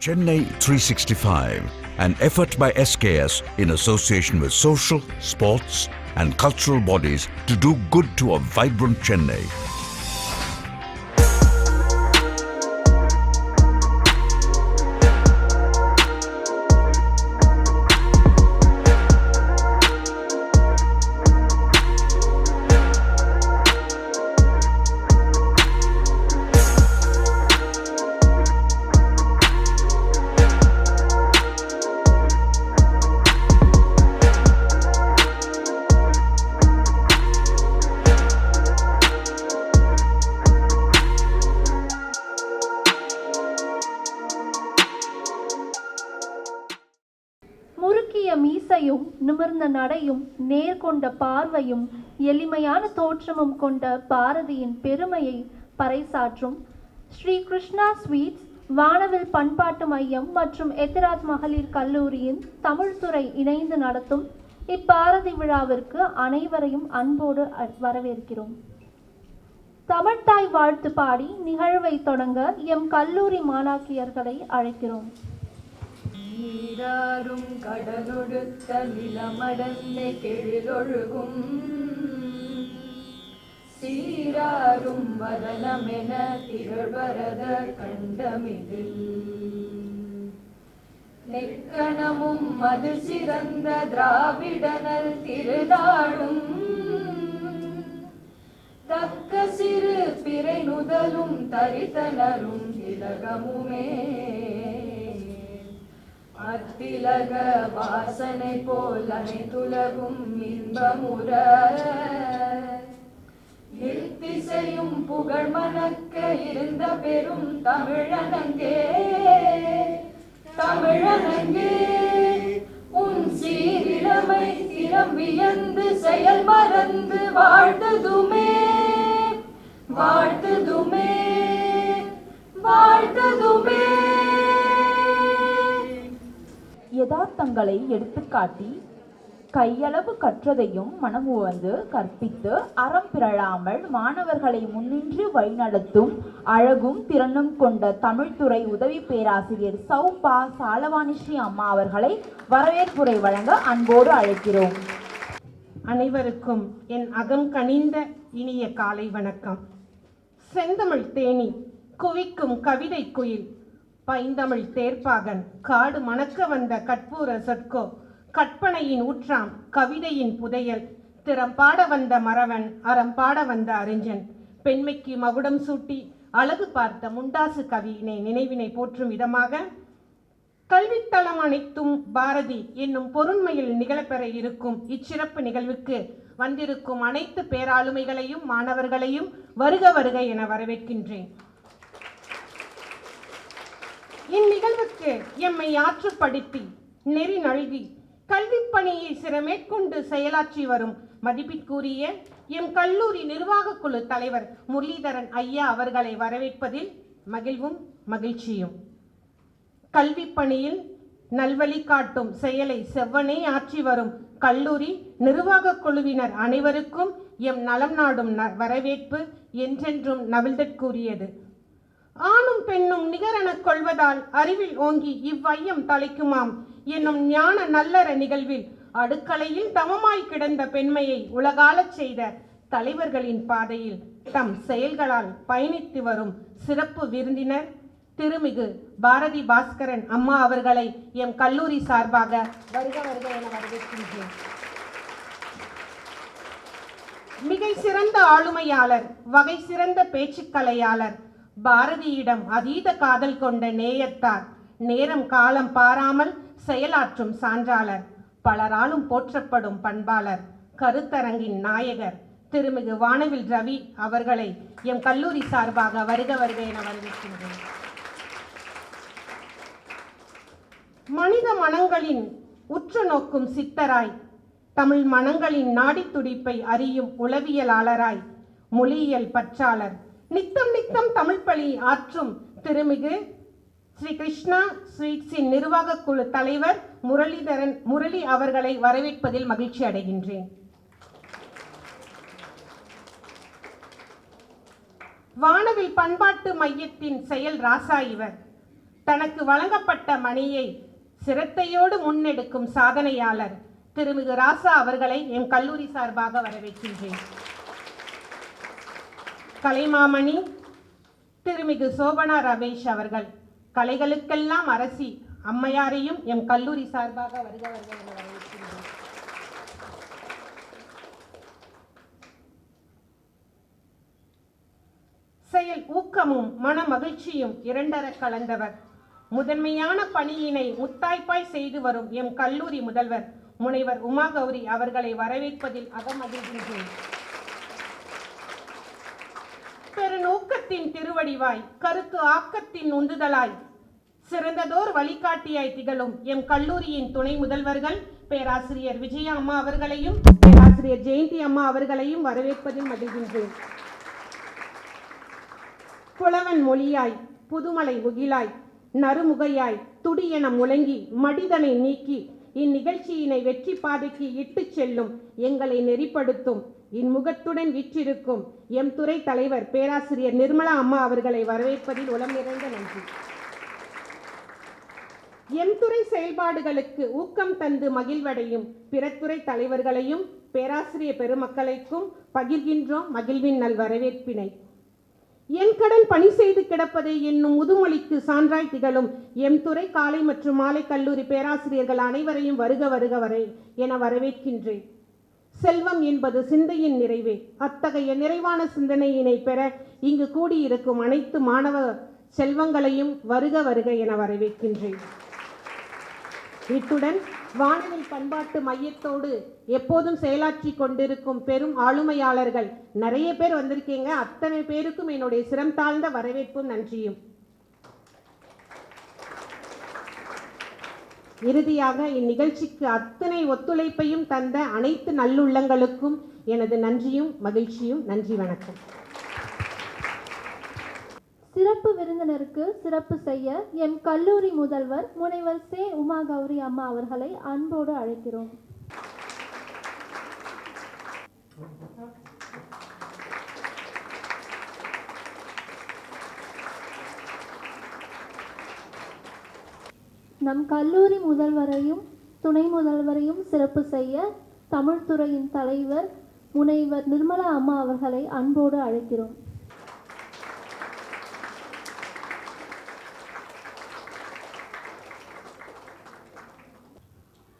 Chennai 365, an effort by SKS in association with social, sports and cultural bodies to do good to a vibrant Chennai. முறுக்கிய மீசையும் நிமிர்ந்த நடையும் நேர்கொண்ட பார்வையும் எளிமையான தோற்றமும் கொண்ட பாரதியின் பெருமையை பறைசாற்றும் ஸ்ரீ கிருஷ்ணா ஸ்வீட்ஸ், வானவில் பண்பாட்டு மையம் மற்றும் எத்திராஜ் மகளிர் கல்லூரியின் தமிழ்துறை இணைந்து நடத்தும் இப்பாரதி விழாவிற்கு அனைவரையும் அன்போடு வரவேற்கிறோம். தமிழ்த்தாய் வாழ்த்து பாடி நிகழ்வை தொடங்க எம் கல்லூரி மாணாக்கியர்களை அழைக்கிறோம். நீராறும் கடலொடுத்த நிலமடந்த கெழிலொழுகும் சீராறும் வதனமென திகழ்வரத கண்டமிதில் நெக்கணமும் மது சிறந்த திராவிடனல் திருநாடும் தக்க சிறு பிறை நுதலும் தரித்தனரும் திலகமுமே அத்திலக வாசனை போல் அனைத்துலகும் இன்பமுற நிற்திசையும் புகழ் மணக்க இருந்த பெரும் தமிழனங்கே தமிழனங்கே உன் சீரிழமை திறம் வியந்து செயல் மறந்து வாழ்த்துதுமே வாழ்த்துதுமே வாழ்த்துதுமே. யதார்த்தங்களை எடுத்துக்காட்டி கையளவு கற்றதையும் மனமுவந்து கற்பித்து அறம் பிறழாமல் மாணவர்களை முன்னின்று வழிநடத்தும் அழகும் திறனும் கொண்ட தமிழ்துறை உதவி பேராசிரியர் சௌபா சாலவாணிஸ்ரீ அம்மா அவர்களை வரவேற்புரை வழங்க அன்போடு அழைக்கிறோம். அனைவருக்கும் என் அகம் கனிந்த இனிய காலை வணக்கம். செந்தமிழ் தேனி குவிக்கும் கவிதை குயில், பைந்தமிழ் தேர்ப்பாகன் காடு மணக்க வந்த கற்பூர சொற்கோ, கற்பனையின் ஊற்றாம் கவிதையின் புதையல், திறம்பாட வந்த மறவன் அறம்பாட வந்த அறிஞன், பெண்மைக்கு மகுடம் சூட்டி அழகு பார்த்த முண்டாசு கவியினை நினைவினை போற்றும் விதமாக கல்வித்தளம் அனைத்தும் பாரதி என்னும் பொருண்மையில் நிகழப்பெற இருக்கும் இச்சிறப்பு நிகழ்வுக்கு வந்திருக்கும் அனைத்து பேராளுமைகளையும் மாணவர்களையும் வருக வருக என வரவேற்கின்றேன். இந்நிகழ்வுக்கு எம்மை ஆற்றுப்படுத்தி நெறி நல்கி கல்வி பணியை சிறமேற்கொண்டு செயலாற்றி வரும் மதிப்பிற்குரிய எம் கல்லூரி நிர்வாக குழு தலைவர் முரளிதரன் ஐயா அவர்களை வரவேற்பதில் மகிழ்வும் மகிழ்ச்சியும். கல்வி பணியில் நல்வழி காட்டும் செயலை செவ்வனே ஆற்றி வரும் கல்லூரி நிர்வாக குழுவினர் அனைவருக்கும் எம் நலம் நாடும் வரவேற்பு என்றென்றும் நவிழ்தற்குரியது. ஆணும் பெண்ணும் நிகரெனக் கொள்வதால் அறிவில் ஓங்கி இவ்வையம் தலைக்குமாம் என்னும் ஞான நல்லற நிகழ்வில் அடுக்கலையில் தமமாய் கிடந்த பெண்மையை உலகாளச் செய்த தலைவர்களின் பாதையில் தம் செயல்களால் பயணித்து வரும் சிறப்பு விருந்தினர் திருமிகு பாரதி பாஸ்கரன் அம்மா அவர்களை எம் கல்லூரி சார்பாக வருக வருக என வரவேற்கின்றேன். மிகை சிறந்த ஆளுமையாளர், வகை சிறந்த பேச்சுக்கலையாளர், பாரதியிடம் அதீத காதல் கொண்ட நேயத்தார், நேரம் காலம் பாராமல் செயலாற்றும் சான்றாளர், பலராலும் போற்றப்படும் பண்பாளர், கருத்தரங்கின் நாயகர் திருமிகு வானவில் ரவி அவர்களை எம் கல்லூரி சார்பாக வருக வருக என வரவேற்கின்றேன். மனித மனங்களின் உற்று நோக்கும் சித்தராய், தமிழ் மனங்களின் நாடி துடிப்பை அறியும் உளவியலாளராய், மொழியியல் பற்றாளர், நித்தம் நித்தம் தமிழ் பணி ஆற்றும் திருமிகு ஸ்ரீ கிருஷ்ணா ஸ்வீட்ஸின் நிர்வாக குழு தலைவர் முரளி அவர்களை வரவேற்பதில் மகிழ்ச்சி அடைகின்றேன். வானவில் பண்பாட்டு மையத்தின் செயல் ராசா இவர். தனக்கு வழங்கப்பட்ட மணியை சிரத்தையோடு முன்னெடுக்கும் சாதனையாளர் திருமிகு ராசா அவர்களை எம் கல்லூரி சார்பாக வரவேற்கின்றேன். கலைமாமணி திருமிகு சோபனா ரமேஷ் அவர்கள் கலைகளுக்கெல்லாம் அரசி அம்மையாரையும் எம் கல்லூரி சார்பாக வருக வருக என வரவேற்கின்றேன். செயல் ஊக்கமும் மன மகிழ்ச்சியும் இரண்டர கலந்தவர். முதன்மையான பணியினை முத்தாய்ப்பாய் செய்து வரும் எம் கல்லூரி முதல்வர் முனைவர் உமா கௌரி அவர்களை வரவேற்பதில் அகமகிழ்கின்றேன். பெருநோக்கத்தின் திருவடிவாய், கருத்து ஆக்கத்தின் உந்துதலாய், சிறந்ததோர் வழிகாட்டியாய் திகழும் எம் கல்லூரியின் துணை முதல்வர்கள் பேராசிரியர் விஜயா அம்மா அவர்களையும் பேராசிரியர் ஜெயந்தி அம்மா அவர்களையும் வரவேற்பதில் மகிழ்கின்றேன். புலவன் மொழியாய், புதுமலை முகிலாய், நறுமுகையாய், துடியென முழங்கி மடிதனை நீக்கி இந்நிகழ்ச்சியினை வெற்றி பாதைக்கு இட்டுச் செல்லும் எங்களை நெறிப்படுத்தும் இன்முகத்துடன் வீற்றிருக்கும் எம் துறை தலைவர் பேராசிரியர் நிர்மலா அம்மா அவர்களை வரவேற்பதில் உளம் நிறைந்த நன்றி. எம் துறை செயல்பாடுகளுக்கு ஊக்கம் தந்து மகிழ்வடையும் பிற துறை தலைவர்களையும் பேராசிரியர் பெருமக்களுக்கும் பகிர்கின்றோம் மகிழ்வின் நல் வரவேற்பினை. என் கடன் பணி செய்து கிடப்பதை என்னும் முதுமொழிக்கு சான்றாய் திகழும் எம் துறை காலை மற்றும் மாலை கல்லூரி பேராசிரியர்கள் அனைவரையும் வருக வருக வரை என வரவேற்கின்றேன். செல்வம் என்பது சிந்தையின் நிறைவே. அத்தகைய நிறைவான சிந்தனையினை பெற இங்கு கூடியிருக்கும் அனைத்து மாணவ செல்வங்களையும் வருக வருக என வரவேற்கின்றேன். இத்துடன் வானவில் பண்பாட்டு மையத்தோடு எப்போதும் செயலாற்றி கொண்டிருக்கும் பெரும் ஆளுமையாளர்கள் நிறைய பேர் வந்திருக்கீங்க. அத்தனை பேருக்கும் என்னுடைய சிரம் தாழ்ந்த வரவேற்பும் நன்றியும். இறுதியாக இந்நிகழ்ச்சிக்கு அத்தனை ஒத்துழைப்பையும் தந்த அனைத்து நல்லுள்ளங்களுக்கும் எனது நன்றியும் மகிழ்ச்சியும். நன்றி, வணக்கம். சிறப்பு விருந்தினருக்கு சிறப்பு செய்ய எம் கல்லூரி முதல்வர் முனைவர் சே. உமா கௌரி அம்மா அவர்களை அன்போடு அழைக்கிறோம். நம் கல்லூரி முதல்வரையும் துணை முதல்வரையும் சிறப்பு செய்ய தமிழ்துறையின் தலைவர் முனைவர் நிர்மலா அம்மா அவர்களை அன்போடு அழைக்கிறோம்.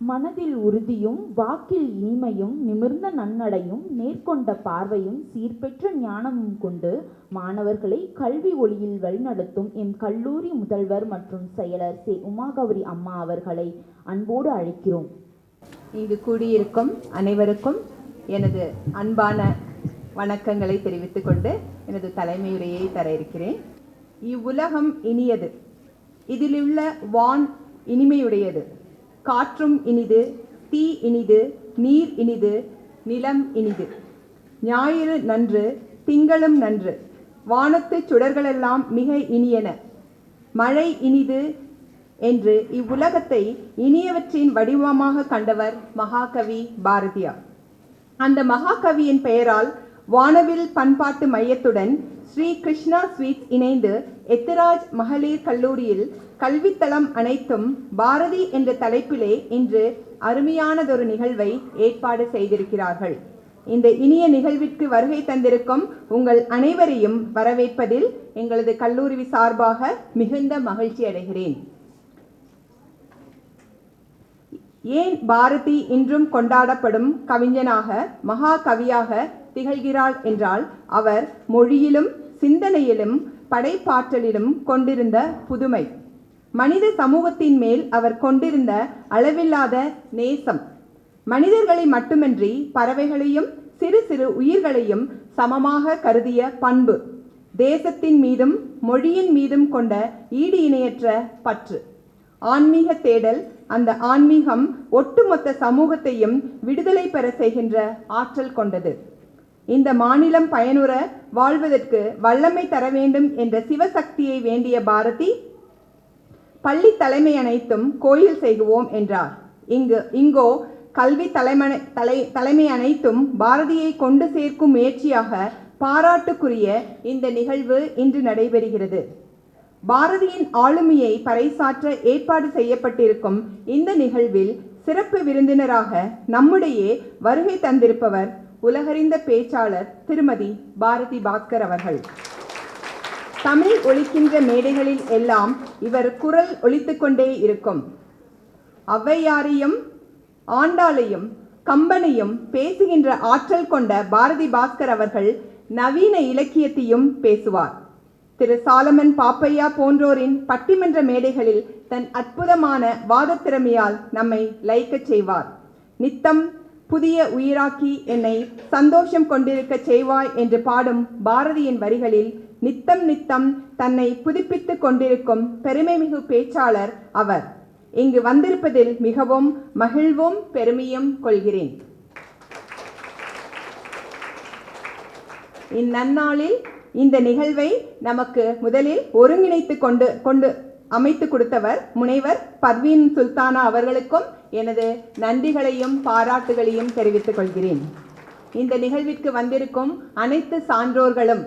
மனதில் உறுதியும் வாக்கில் இனிமையும் நிமிர்ந்த நன்னடையும் நேர்கொண்ட பார்வையும் சீர்பெற்ற ஞானமும் கொண்டு மாணவர்களை கல்வி ஒளியில் வழிநடத்தும் எம் கல்லூரி முதல்வர் மற்றும் செயலர் சே. உமா கௌரி அம்மா அவர்களை அன்போடு அழைக்கிறோம். இங்கு கூடியிருக்கும் அனைவருக்கும் எனது அன்பான வணக்கங்களை தெரிவித்துக் கொண்டு எனது தலைமையுரையை தர இருக்கிறேன். இவ்வுலகம் இனியது, இதிலுள்ள வான் இனிமையுடையது, காற்றும் இனிது, தீ இனிது, நீர் இனிது, நிலம் இனிது. ஞாயிறு நன்று, திங்களும் நன்று, வானத்து சுடர்களெல்லாம் மிக இனியன, மழை இனிது என்று இவ்வுலகத்தை இனியவற்றின் வடிவமாக கண்டவர் மகாகவி பாரதியார். அந்த மகாகவியின் பெயரால் வானவில் பண்பாட்டு மையத்துடன் ஸ்ரீ கிருஷ்ணா ஸ்வீட்ஸ் இணைந்து எத்திராஜ் மகளிர் கல்லூரியில் கல்வித்தளம் அனைத்தும் பாரதி என்ற தலைப்பிலே இன்று அருமையானதொரு நிகழ்வை ஏற்பாடு செய்திருக்கிறார்கள். இந்த இனிய நிகழ்விற்கு வருகை தந்திருக்கும் உங்கள் அனைவரையும் வரவேற்பதில் எங்களது கல்லூரி சார்பாக மிகுந்த மகிழ்ச்சி அடைகிறேன். ஏன் பாரதி இன்றும் கொண்டாடப்படும் கவிஞனாக மகாகவியாக திகழ்கிறாள் என்றால் அவர் மொழியிலும் சிந்தனையிலும் படைப்பாற்றலிலும் கொண்டிருந்த புதுமை, மனித சமூகத்தின் மேல் அவர் கொண்டிருந்த அளவில்லாத நேசம், மனிதர்களை மட்டுமின்றி பறவைகளையும் சிறு சிறு உயிர்களையும் சமமாக கருதிய பண்பு, தேசத்தின் மீதும் மொழியின் மீதும் கொண்ட ஈடு இணையற்ற பற்று, ஆன்மீக தேடல், அந்த ஆன்மீகம் ஒட்டுமொத்த சமூகத்தையும் விடுதலை பெற செய்கின்ற ஆற்றல் கொண்டது. இந்த மாநிலம் பயனுற வாழ்வதற்கு வல்லமை தர வேண்டும் என்ற சிவசக்தியை வேண்டிய பாரதி பள்ளி தலைமை அனைத்தும் கோயில் செய்குவோம் என்றார். இங்கோ கல்வி தலைமை அனைத்தும் பாரதியை கொண்டு சேர்க்கும் முயற்சியாக பாராட்டுக்குரிய இந்த நிகழ்வு இன்று நடைபெறுகிறது. பாரதியின் ஆளுமையை பறைசாற்ற ஏற்பாடு செய்யப்பட்டிருக்கும் இந்த நிகழ்வில் சிறப்பு விருந்தினராக நம்முடைய வருகை தந்திருப்பவர் உலகறிந்த பேச்சாளர் திருமதி பாரதி பாஸ்கர் அவர்கள். தமிழ் ஒலிக்கின்ற மேடைகளில் எல்லாம் இவர் குரல் ஒலித்துக் கொண்டே இருக்கும். ஔவையாரையும் ஆண்டாளையும் கம்பனையும் பேசுகின்ற ஆற்றல் கொண்ட பாரதி பாஸ்கர் அவர்கள் நவீன இலக்கியத்தையும் பேசுவார். திரு சாலமன் பாப்பையா போன்றோரின் பட்டிமன்ற மேடைகளில் தன் அற்புதமான வாதத் திறமையால் நம்மை லயிக்கச் செய்வார். நித்தம் புதிய உயிராக்கி என்னை சந்தோஷம் கொண்டிருக்க செய்வாய் என்று பாடும் பாரதியின் வரிகளில் நித்தம் நித்தம் தன்னை புதுப்பித்துக் கொண்டிருக்கும் பெருமைமிகு பேச்சாளர் அவர். இங்கு வந்திருப்பதில் மிகவும் மகிழ்வும் பெருமையும் கொள்கிறேன். இந்நன்னாளில் இந்த நிகழ்வை நமக்கு முதலில் ஒருங்கிணைத்து கொண்டு அமைத்து கொடுத்தவர் முனைவர் பர்வீன் சுல்தானா அவர்களுக்கும் எனது நன்றிகளையும் பாராட்டுகளையும் தெரிவித்துக் கொள்கிறேன். இந்த நிகழ்விற்கு வந்திருக்கும் அனைத்து சான்றோர்களும்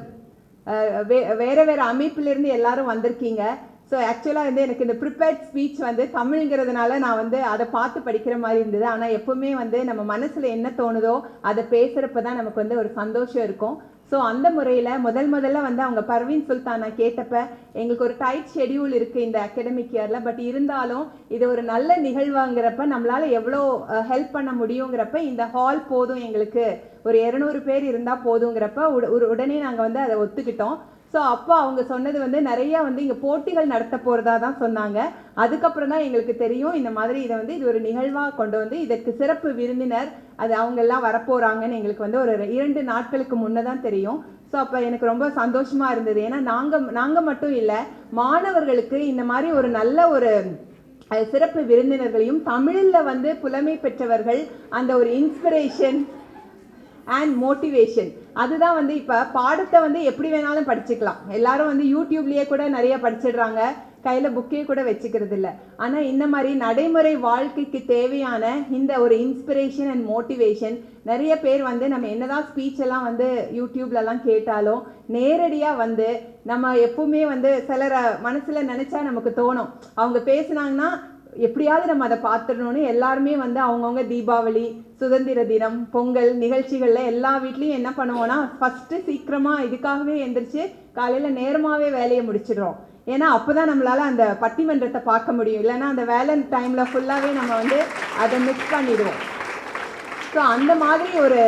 வேற வேற அமைப்பிலிருந்து எல்லாரும் வந்திருக்கீங்க. ஸோ ஆக்சுவலாக வந்து எனக்கு இந்த ப்ரிப்பேர்ட் ஸ்பீச் வந்து தமிழ்ங்கிறதுனால நான் வந்து அதை பார்த்து படிக்கிற மாதிரி இருந்தது. ஆனால் எப்பவுமே வந்து நம்ம மனசில் என்ன தோணுதோ அதை பேசுகிறப்ப தான் நமக்கு வந்து ஒரு சந்தோஷம் இருக்கும். ஸோ அந்த முறையில் முதல்ல வந்து அவங்க பர்வீன் சுல்தானா கேட்டப்ப எங்களுக்கு ஒரு டைட் ஷெடியூல் இருக்குது இந்த அகாடமிக் இயரில், பட் இருந்தாலும் இது ஒரு நல்ல நிகழ்வாங்கிறப்ப நம்மளால் எவ்வளோ ஹெல்ப் பண்ண முடியுங்கிறப்ப இந்த ஹால் போதும், எங்களுக்கு ஒரு 200 பேர் இருந்தால் போதுங்கிறப்ப உடனே நாங்கள் வந்து அதை ஒத்துக்கிட்டோம். ஸோ அப்போ அவங்க சொன்னது வந்து நிறையா வந்து இங்கே போட்டிகள் நடத்த போகிறதா தான் சொன்னாங்க. அதுக்கப்புறம் தான் எங்களுக்கு தெரியும் இந்த மாதிரி இது ஒரு நிகழ்வாக கொண்டு வந்து இதற்கு சிறப்பு விருந்தினர் அது அவங்கெல்லாம் வரப்போகிறாங்கன்னு எங்களுக்கு வந்து ஒரு 2 நாட்களுக்கு முன்னே தான் தெரியும். ஸோ அப்போ எனக்கு ரொம்ப சந்தோஷமாக இருந்தது. ஏன்னா நாங்கள் மட்டும் இல்லை, மாணவர்களுக்கு இந்த மாதிரி ஒரு நல்ல ஒரு சிறப்பு விருந்தினர்களையும் தமிழில் வந்து புலமை பெற்றவர்கள் அந்த ஒரு இன்ஸ்பிரேஷன் அண்ட் மோட்டிவேஷன் அதுதான் வந்து இப்போ பாடத்தை வந்து எப்படி வேணாலும் படிச்சுக்கலாம். எல்லாரும் வந்து யூடியூப்லேயே கூட நிறைய படிச்சிடுறாங்க, கையில் புக்கே கூட வச்சுக்கிறது இல்லை. ஆனால் இந்த மாதிரி நடைமுறை வாழ்க்கைக்கு தேவையான இந்த ஒரு இன்ஸ்பிரேஷன் அண்ட் மோட்டிவேஷன் நிறைய பேர் வந்து நம்ம என்னதான் ஸ்பீச் எல்லாம் வந்து யூடியூப்லலாம் கேட்டாலும் நேரடியாக வந்து நம்ம எப்பவுமே வந்து சிலரை மனசில் நினச்சா நமக்கு தோணும், அவங்க பேசுனாங்கன்னா எப்படியாவது நம்ம அதை பார்த்துடணும்னு எல்லாருமே வந்து அவங்கவுங்க தீபாவளி, சுதந்திர தினம், பொங்கல் நிகழ்ச்சிகளில் எல்லா வீட்லேயும் என்ன பண்ணுவோன்னா ஃபஸ்ட்டு சீக்கிரமாக இதுக்காகவே எந்திரிச்சு காலையில் நேரமாகவே வேலையை முடிச்சிடுறோம். ஏன்னா அப்போ தான் நம்மளால் அந்த பட்டிமன்றத்தை பார்க்க முடியும், இல்லைன்னா அந்த வேலை டைமில் ஃபுல்லாகவே நம்ம வந்து அதை மிஸ் பண்ணிடுவோம். ஸோ அந்த மாதிரி ஒரு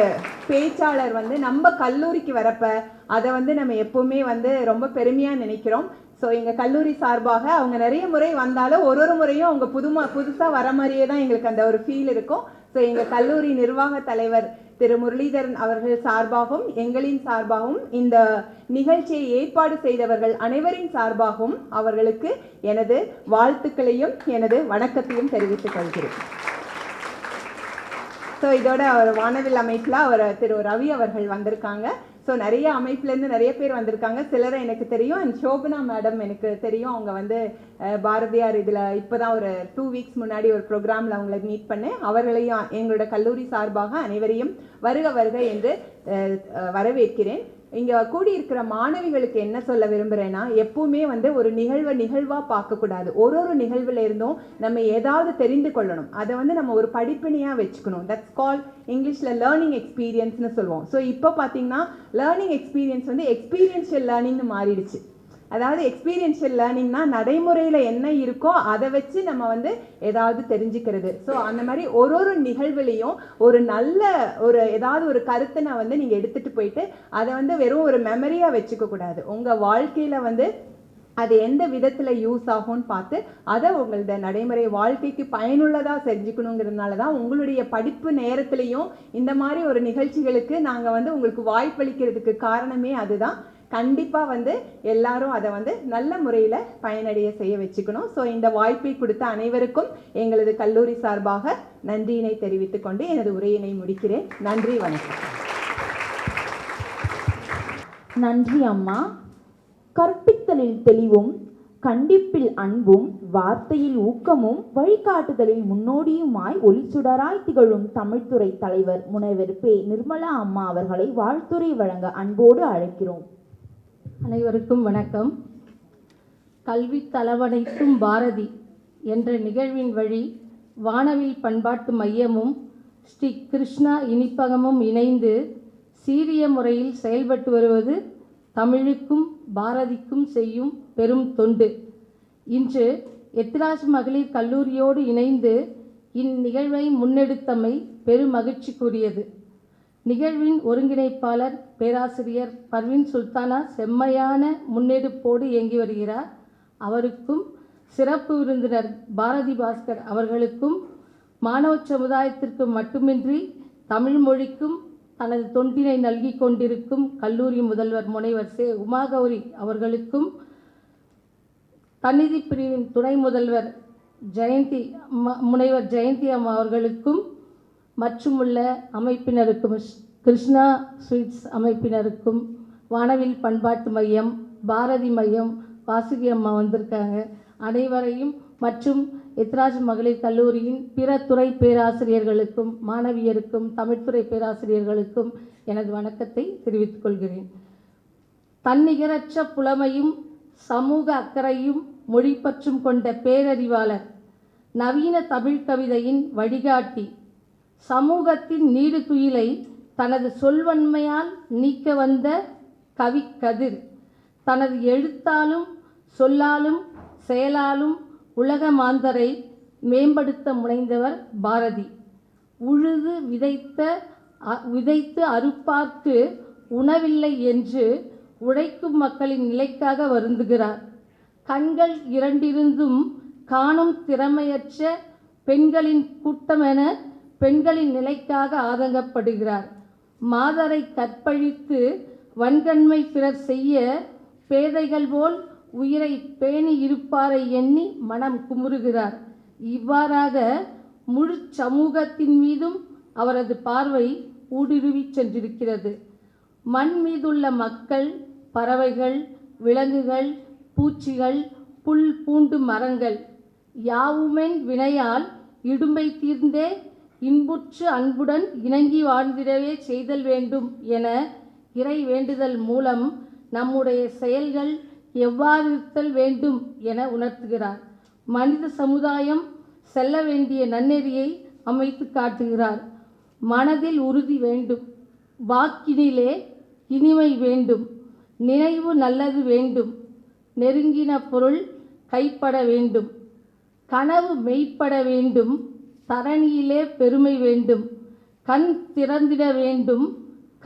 பேச்சாளர் வந்து நம்ம கல்லூரிக்கு வரப்ப அதை வந்து நம்ம எப்போவுமே வந்து ரொம்ப பெருமையாக நினைக்கிறோம். ஸோ எங்கள் கல்லூரி சார்பாக அவங்க நிறைய முறை வந்தாலும் ஒரு முறையும் அவங்க புதுசாக வர மாதிரியே தான் எங்களுக்கு அந்த ஒரு ஃபீல் இருக்கும். ஸோ எங்கள் கல்லூரி நிர்வாக தலைவர் திரு முரளிதரன் அவர்கள் சார்பாகவும் எங்களின் சார்பாகவும் இந்த நிகழ்ச்சியை ஏற்பாடு செய்தவர்கள் அனைவரின் சார்பாகவும் அவர்களுக்கு எனது வாழ்த்துக்களையும் எனது வணக்கத்தையும் தெரிவித்துக் கொள்கிறேன். ஸோ இதோட ஒரு வானவில் அமைப்பில் அவர் திரு ரவி அவர்கள் வந்திருக்காங்க. ஸோ நிறைய அமைப்புலேருந்து நிறைய பேர் வந்திருக்காங்க. சிலரை எனக்கு தெரியும், அண்ட் சோபனா மேடம் எனக்கு தெரியும். அவங்க வந்து பாரதியார் இதில் இப்போ தான் ஒரு 2 வீக்ஸ் முன்னாடி ஒரு ப்ரோக்ராமில் அவங்கள மீட் பண்ணேன். அவர்களையும் எங்களோட கல்லூரி சார்பாக அனைவரையும் வருக என்று வரவேற்கிறேன். இங்கே கூடியிருக்கிற மாணவிகளுக்கு என்ன சொல்ல விரும்புகிறேன்னா, எப்பவுமே வந்து ஒரு நிகழ்வாக பார்க்கக்கூடாது. ஒரு நிகழ்வில் இருந்தும் நம்ம ஏதாவது தெரிந்து கொள்ளணும். அதை வந்து நம்ம ஒரு படிப்பினையாக வச்சுக்கணும். தட்ஸ் கால் இங்கிலீஷில் லேர்னிங் எக்ஸ்பீரியன்ஸ்னு சொல்லுவோம். ஸோ இப்போ பார்த்தீங்கன்னா லேர்னிங் எக்ஸ்பீரியன்ஸ் வந்து எக்ஸ்பீரியன்ஷியல் லேர்னிங்னு மாறிடுச்சு. அதாவது எக்ஸ்பீரியன்ஷியல் லேர்னிங்னா நடைமுறையில் என்ன இருக்கோ அதை வச்சு நம்ம வந்து ஏதாவது தெரிஞ்சுக்கிறது. ஸோ அந்த மாதிரி ஒரு நிகழ்வுலையும் ஒரு நல்ல ஏதாவது ஒரு கருத்தை நான் வந்து நீங்கள் எடுத்துகிட்டு போயிட்டு அதை வந்து வெறும் ஒரு மெமரியாக வச்சுக்க கூடாது. உங்கள் வாழ்க்கையில் வந்து அது எந்த விதத்தில் யூஸ் ஆகும்னு பார்த்து அதை உங்களோட நடைமுறை வாழ்க்கைக்கு பயனுள்ளதாக செஞ்சுக்கணுங்கிறதுனால தான் உங்களுடைய படிப்பு நேரத்துலையும் இந்த மாதிரி ஒரு நிகழ்ச்சிகளுக்கு நாங்கள் வந்து உங்களுக்கு வாய்ப்பளிக்கிறதுக்கு காரணமே அதுதான். கண்டிப்பாக வந்து எல்லாரும் அதை வந்து நல்ல முறையில் பயனடைய செய்ய வச்சுக்கணும். ஸோ இந்த வாய்ப்பை கொடுத்த அனைவருக்கும் எங்களது கல்லூரி சார்பாக நன்றியினை தெரிவித்துக் கொண்டு எனது உரையினை முடிக்கிறேன். நன்றி, வணக்கம். நன்றி அம்மா. கற்பித்தலில் தெளிவும், கண்டிப்பில் அன்பும், வார்த்தையில் ஊக்கமும், வழிகாட்டுதலில் முன்னோடியுமாய் ஒளிச்சுடராய் திகழும் தமிழ்துறை தலைவர் முனைவர் பே. நிர்மலா அம்மா அவர்களை வாழ்த்துரை வழங்க அன்போடு அழைக்கிறோம். அனைவருக்கும் வணக்கம். கல்வி தளவனைத்தும் பாரதி என்ற நிகழ்வின் வழி வானவில் பண்பாட்டு மையமும் ஸ்ரீ கிருஷ்ணா இனிப்பகமும் இணைந்து சீரிய முறையில் செயல்பட்டு வருவது தமிழுக்கும் பாரதிக்கும் செய்யும் பெரும் தொண்டு. இன்று எத்திராஜ் மகளிர் கல்லூரியோடு இணைந்து இந்நிகழ்வை முன்னெடுத்தமை பெரும் மகிழ்ச்சிக்குரியது. நிகழ்வின் ஒருங்கிணைப்பாளர் பேராசிரியர் பர்வீன் சுல்தானா செம்மையான முன்னெடுப்போடு இயங்கி வருகிறார். அவருக்கும் சிறப்பு விருந்தினர் பாரதி பாஸ்கர் அவர்களுக்கும் மாணவ சமுதாயத்திற்கு மட்டுமின்றி தமிழ் மொழிக்கும் தனது தொண்டினை நல்கி கொண்டிருக்கும் கல்லூரி முதல்வர் முனைவர் உமாகௌரி அவர்களுக்கும் தன்னிதி பிரிவின் துணை முதல்வர் முனைவர் ஜெயந்தி அம்மா அவர்களுக்கும் மற்றும் உள்ள அமைப்பினருக்கும் கிருஷ்ணா ஸ்வீட்ஸ் அமைப்பினருக்கும் வானவில் பண்பாட்டு மையம் பாரதி மையம் வாசுகி அம்மா வந்திருக்காங்க அனைவரையும் மற்றும் எத்திராஜ் மகளிர் கல்லூரியின் பிற துறை பேராசிரியர்களுக்கும் மாணவியருக்கும் தமிழ்துறை பேராசிரியர்களுக்கும் எனது வணக்கத்தை தெரிவித்துக் கொள்கிறேன். தன்னிகரற்ற புலமையும் சமூக அக்கறையும் மொழிப்பற்றும் கொண்ட பேரறிவாளர், நவீன தமிழ் கவிதையின் வழிகாட்டி, சமூகத்தின் நீடு துயிலை தனது சொல்வன்மையால் நீக்க வந்த கவிக்கதிர், தனது எழுத்தாலும் சொல்லாலும் செயலாலும் உலக மாந்தரை மேம்படுத்த முனைந்தவர் பாரதி. உழுது விதைத்து அறுப்பார்க்கு உணவில்லை என்று உழைக்கும் மக்களின் நிலைக்காக வருந்துகிறார். கண்கள் இரண்டிருந்தும் காணும் திறமையற்ற பெண்களின் கூட்டமென பெண்களின் நிலைக்காக ஆதங்கப்படுகிறார். மாதரை கற்பழித்து வன்கண்மை பிறர் செய்ய பேதைகள் போல் உயிரை பேணி இருப்பாரை எண்ணி மனம் குமுறுகிறார். இவ்வாறாக முழு சமூகத்தின் மீதும் அவரது பார்வை ஊடுருவி சென்றிருக்கிறது. மண் மீதுள்ள மக்கள், பறவைகள், விலங்குகள், பூச்சிகள், புல் பூண்டு மரங்கள் யாவுமென் வினையால் இடும்பை தீர்ந்தே இன்புற்று அன்புடன் இணங்கி வாழ்ந்திடவே செய்தல் வேண்டும் என இறை வேண்டுதல் மூலம் நம்முடைய செயல்கள் எவ்வாறு இருத்தல் வேண்டும் என உணர்த்துகிறார். மனித சமுதாயம் செல்ல வேண்டிய நன்னெறியை அமைத்து காட்டுகிறார். மனதில் உறுதி வேண்டும், வாக்கினிலே இனிமை வேண்டும், நினைவு நல்லது வேண்டும், நெருங்கின பொருள் கைப்பட வேண்டும், கனவு மெய்ப்பட வேண்டும், தரணியிலே பெருமை வேண்டும், கண் திறந்திட வேண்டும்,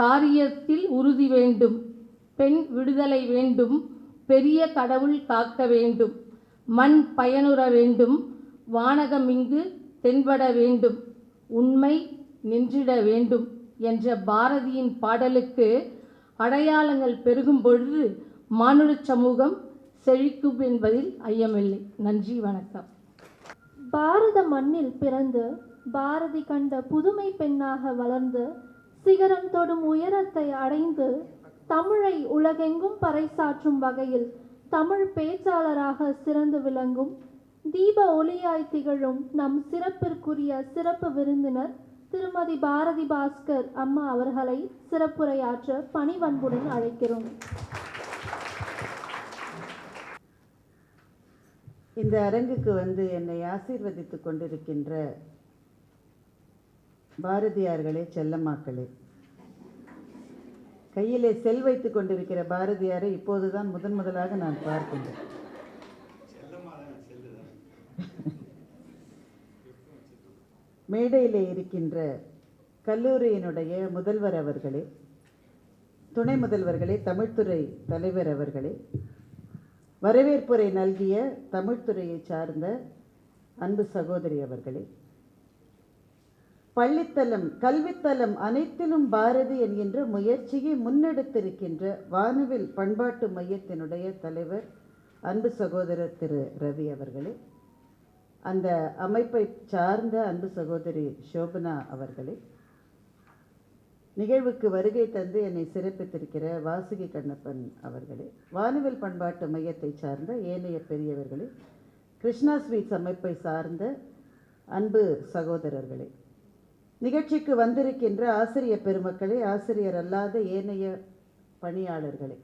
காரியத்தில் உறுதி வேண்டும், பெண் விடுதலை வேண்டும், பெரிய கடவுள் காக்க வேண்டும், மண் பயனுற வேண்டும், வானகம் இங்கு தென்பட வேண்டும், உண்மை நின்றிட வேண்டும் என்ற பாரதியின் பாடலுக்கு அடையாளங்கள் பெருகும் பொழுது மானுட சமூகம் செழிக்கும் என்பதில் ஐயமில்லை. நன்றி, வணக்கம். பாரத மண்ணில் பிறந்து பாரதி கண்ட புதுமை பெண்ணாக வளர்ந்து சிகரம் தொடும் உயரத்தை அடைந்து தமிழை உலகெங்கும் பறைசாற்றும் வகையில் தமிழ் பேச்சாளராக சிறந்து விளங்கும் தீப ஒளியாய் திகழும் நம் சிறப்பிற்குரிய சிறப்பு விருந்தினர் திருமதி பாரதி பாஸ்கர் அம்மா அவர்களை சிறப்புரையாற்ற பணிவன்புடன் அழைக்கிறோம். இந்த அரங்குக்கு வந்து என்னை ஆசீர்வதித்துக் கொண்டிருக்கின்ற பாரதியார்களே, செல்லம்மாக்களே, கையிலே செல் வைத்துக் கொண்டிருக்கிற பாரதியாரை இப்போதுதான் முதலாக நான் பார்க்கின்றேன். மேடையிலே இருக்கின்ற கல்லூரியினுடைய முதல்வர் அவர்களே, துணை முதல்வர்களே, தமிழ்துறை தலைவர் அவர்களே, வரவேற்புரை நல்கிய தமிழ்துறையை சார்ந்த அன்பு சகோதரி அவர்களே, பள்ளித்தலம் கல்வித்தலம் அனைத்திலும் பாரதி என்கின்ற முயற்சியை முன்னெடுத்திருக்கின்ற வானவில் பண்பாட்டு மையத்தினுடைய தலைவர் அன்பு சகோதரர் திரு ரவி அவர்களே, அந்த அமைப்பை சார்ந்த அன்பு சகோதரி சோபனா அவர்களே, நிகழ்வுக்கு வருகை தந்து என்னை சிறப்பித்திருக்கிற வாசுகி கண்ணப்பன் அவர்களே, வானவில் பண்பாட்டு மையத்தை சார்ந்த ஏனைய பெரியவர்களே, கிருஷ்ணா ஸ்வீட்ஸ் அமைப்பை சார்ந்த அன்பு சகோதரர்களே, நிகழ்ச்சிக்கு வந்திருக்கின்ற ஆசிரியர் பெருமக்களே, ஆசிரியர் அல்லாத ஏனைய பணியாளர்களே,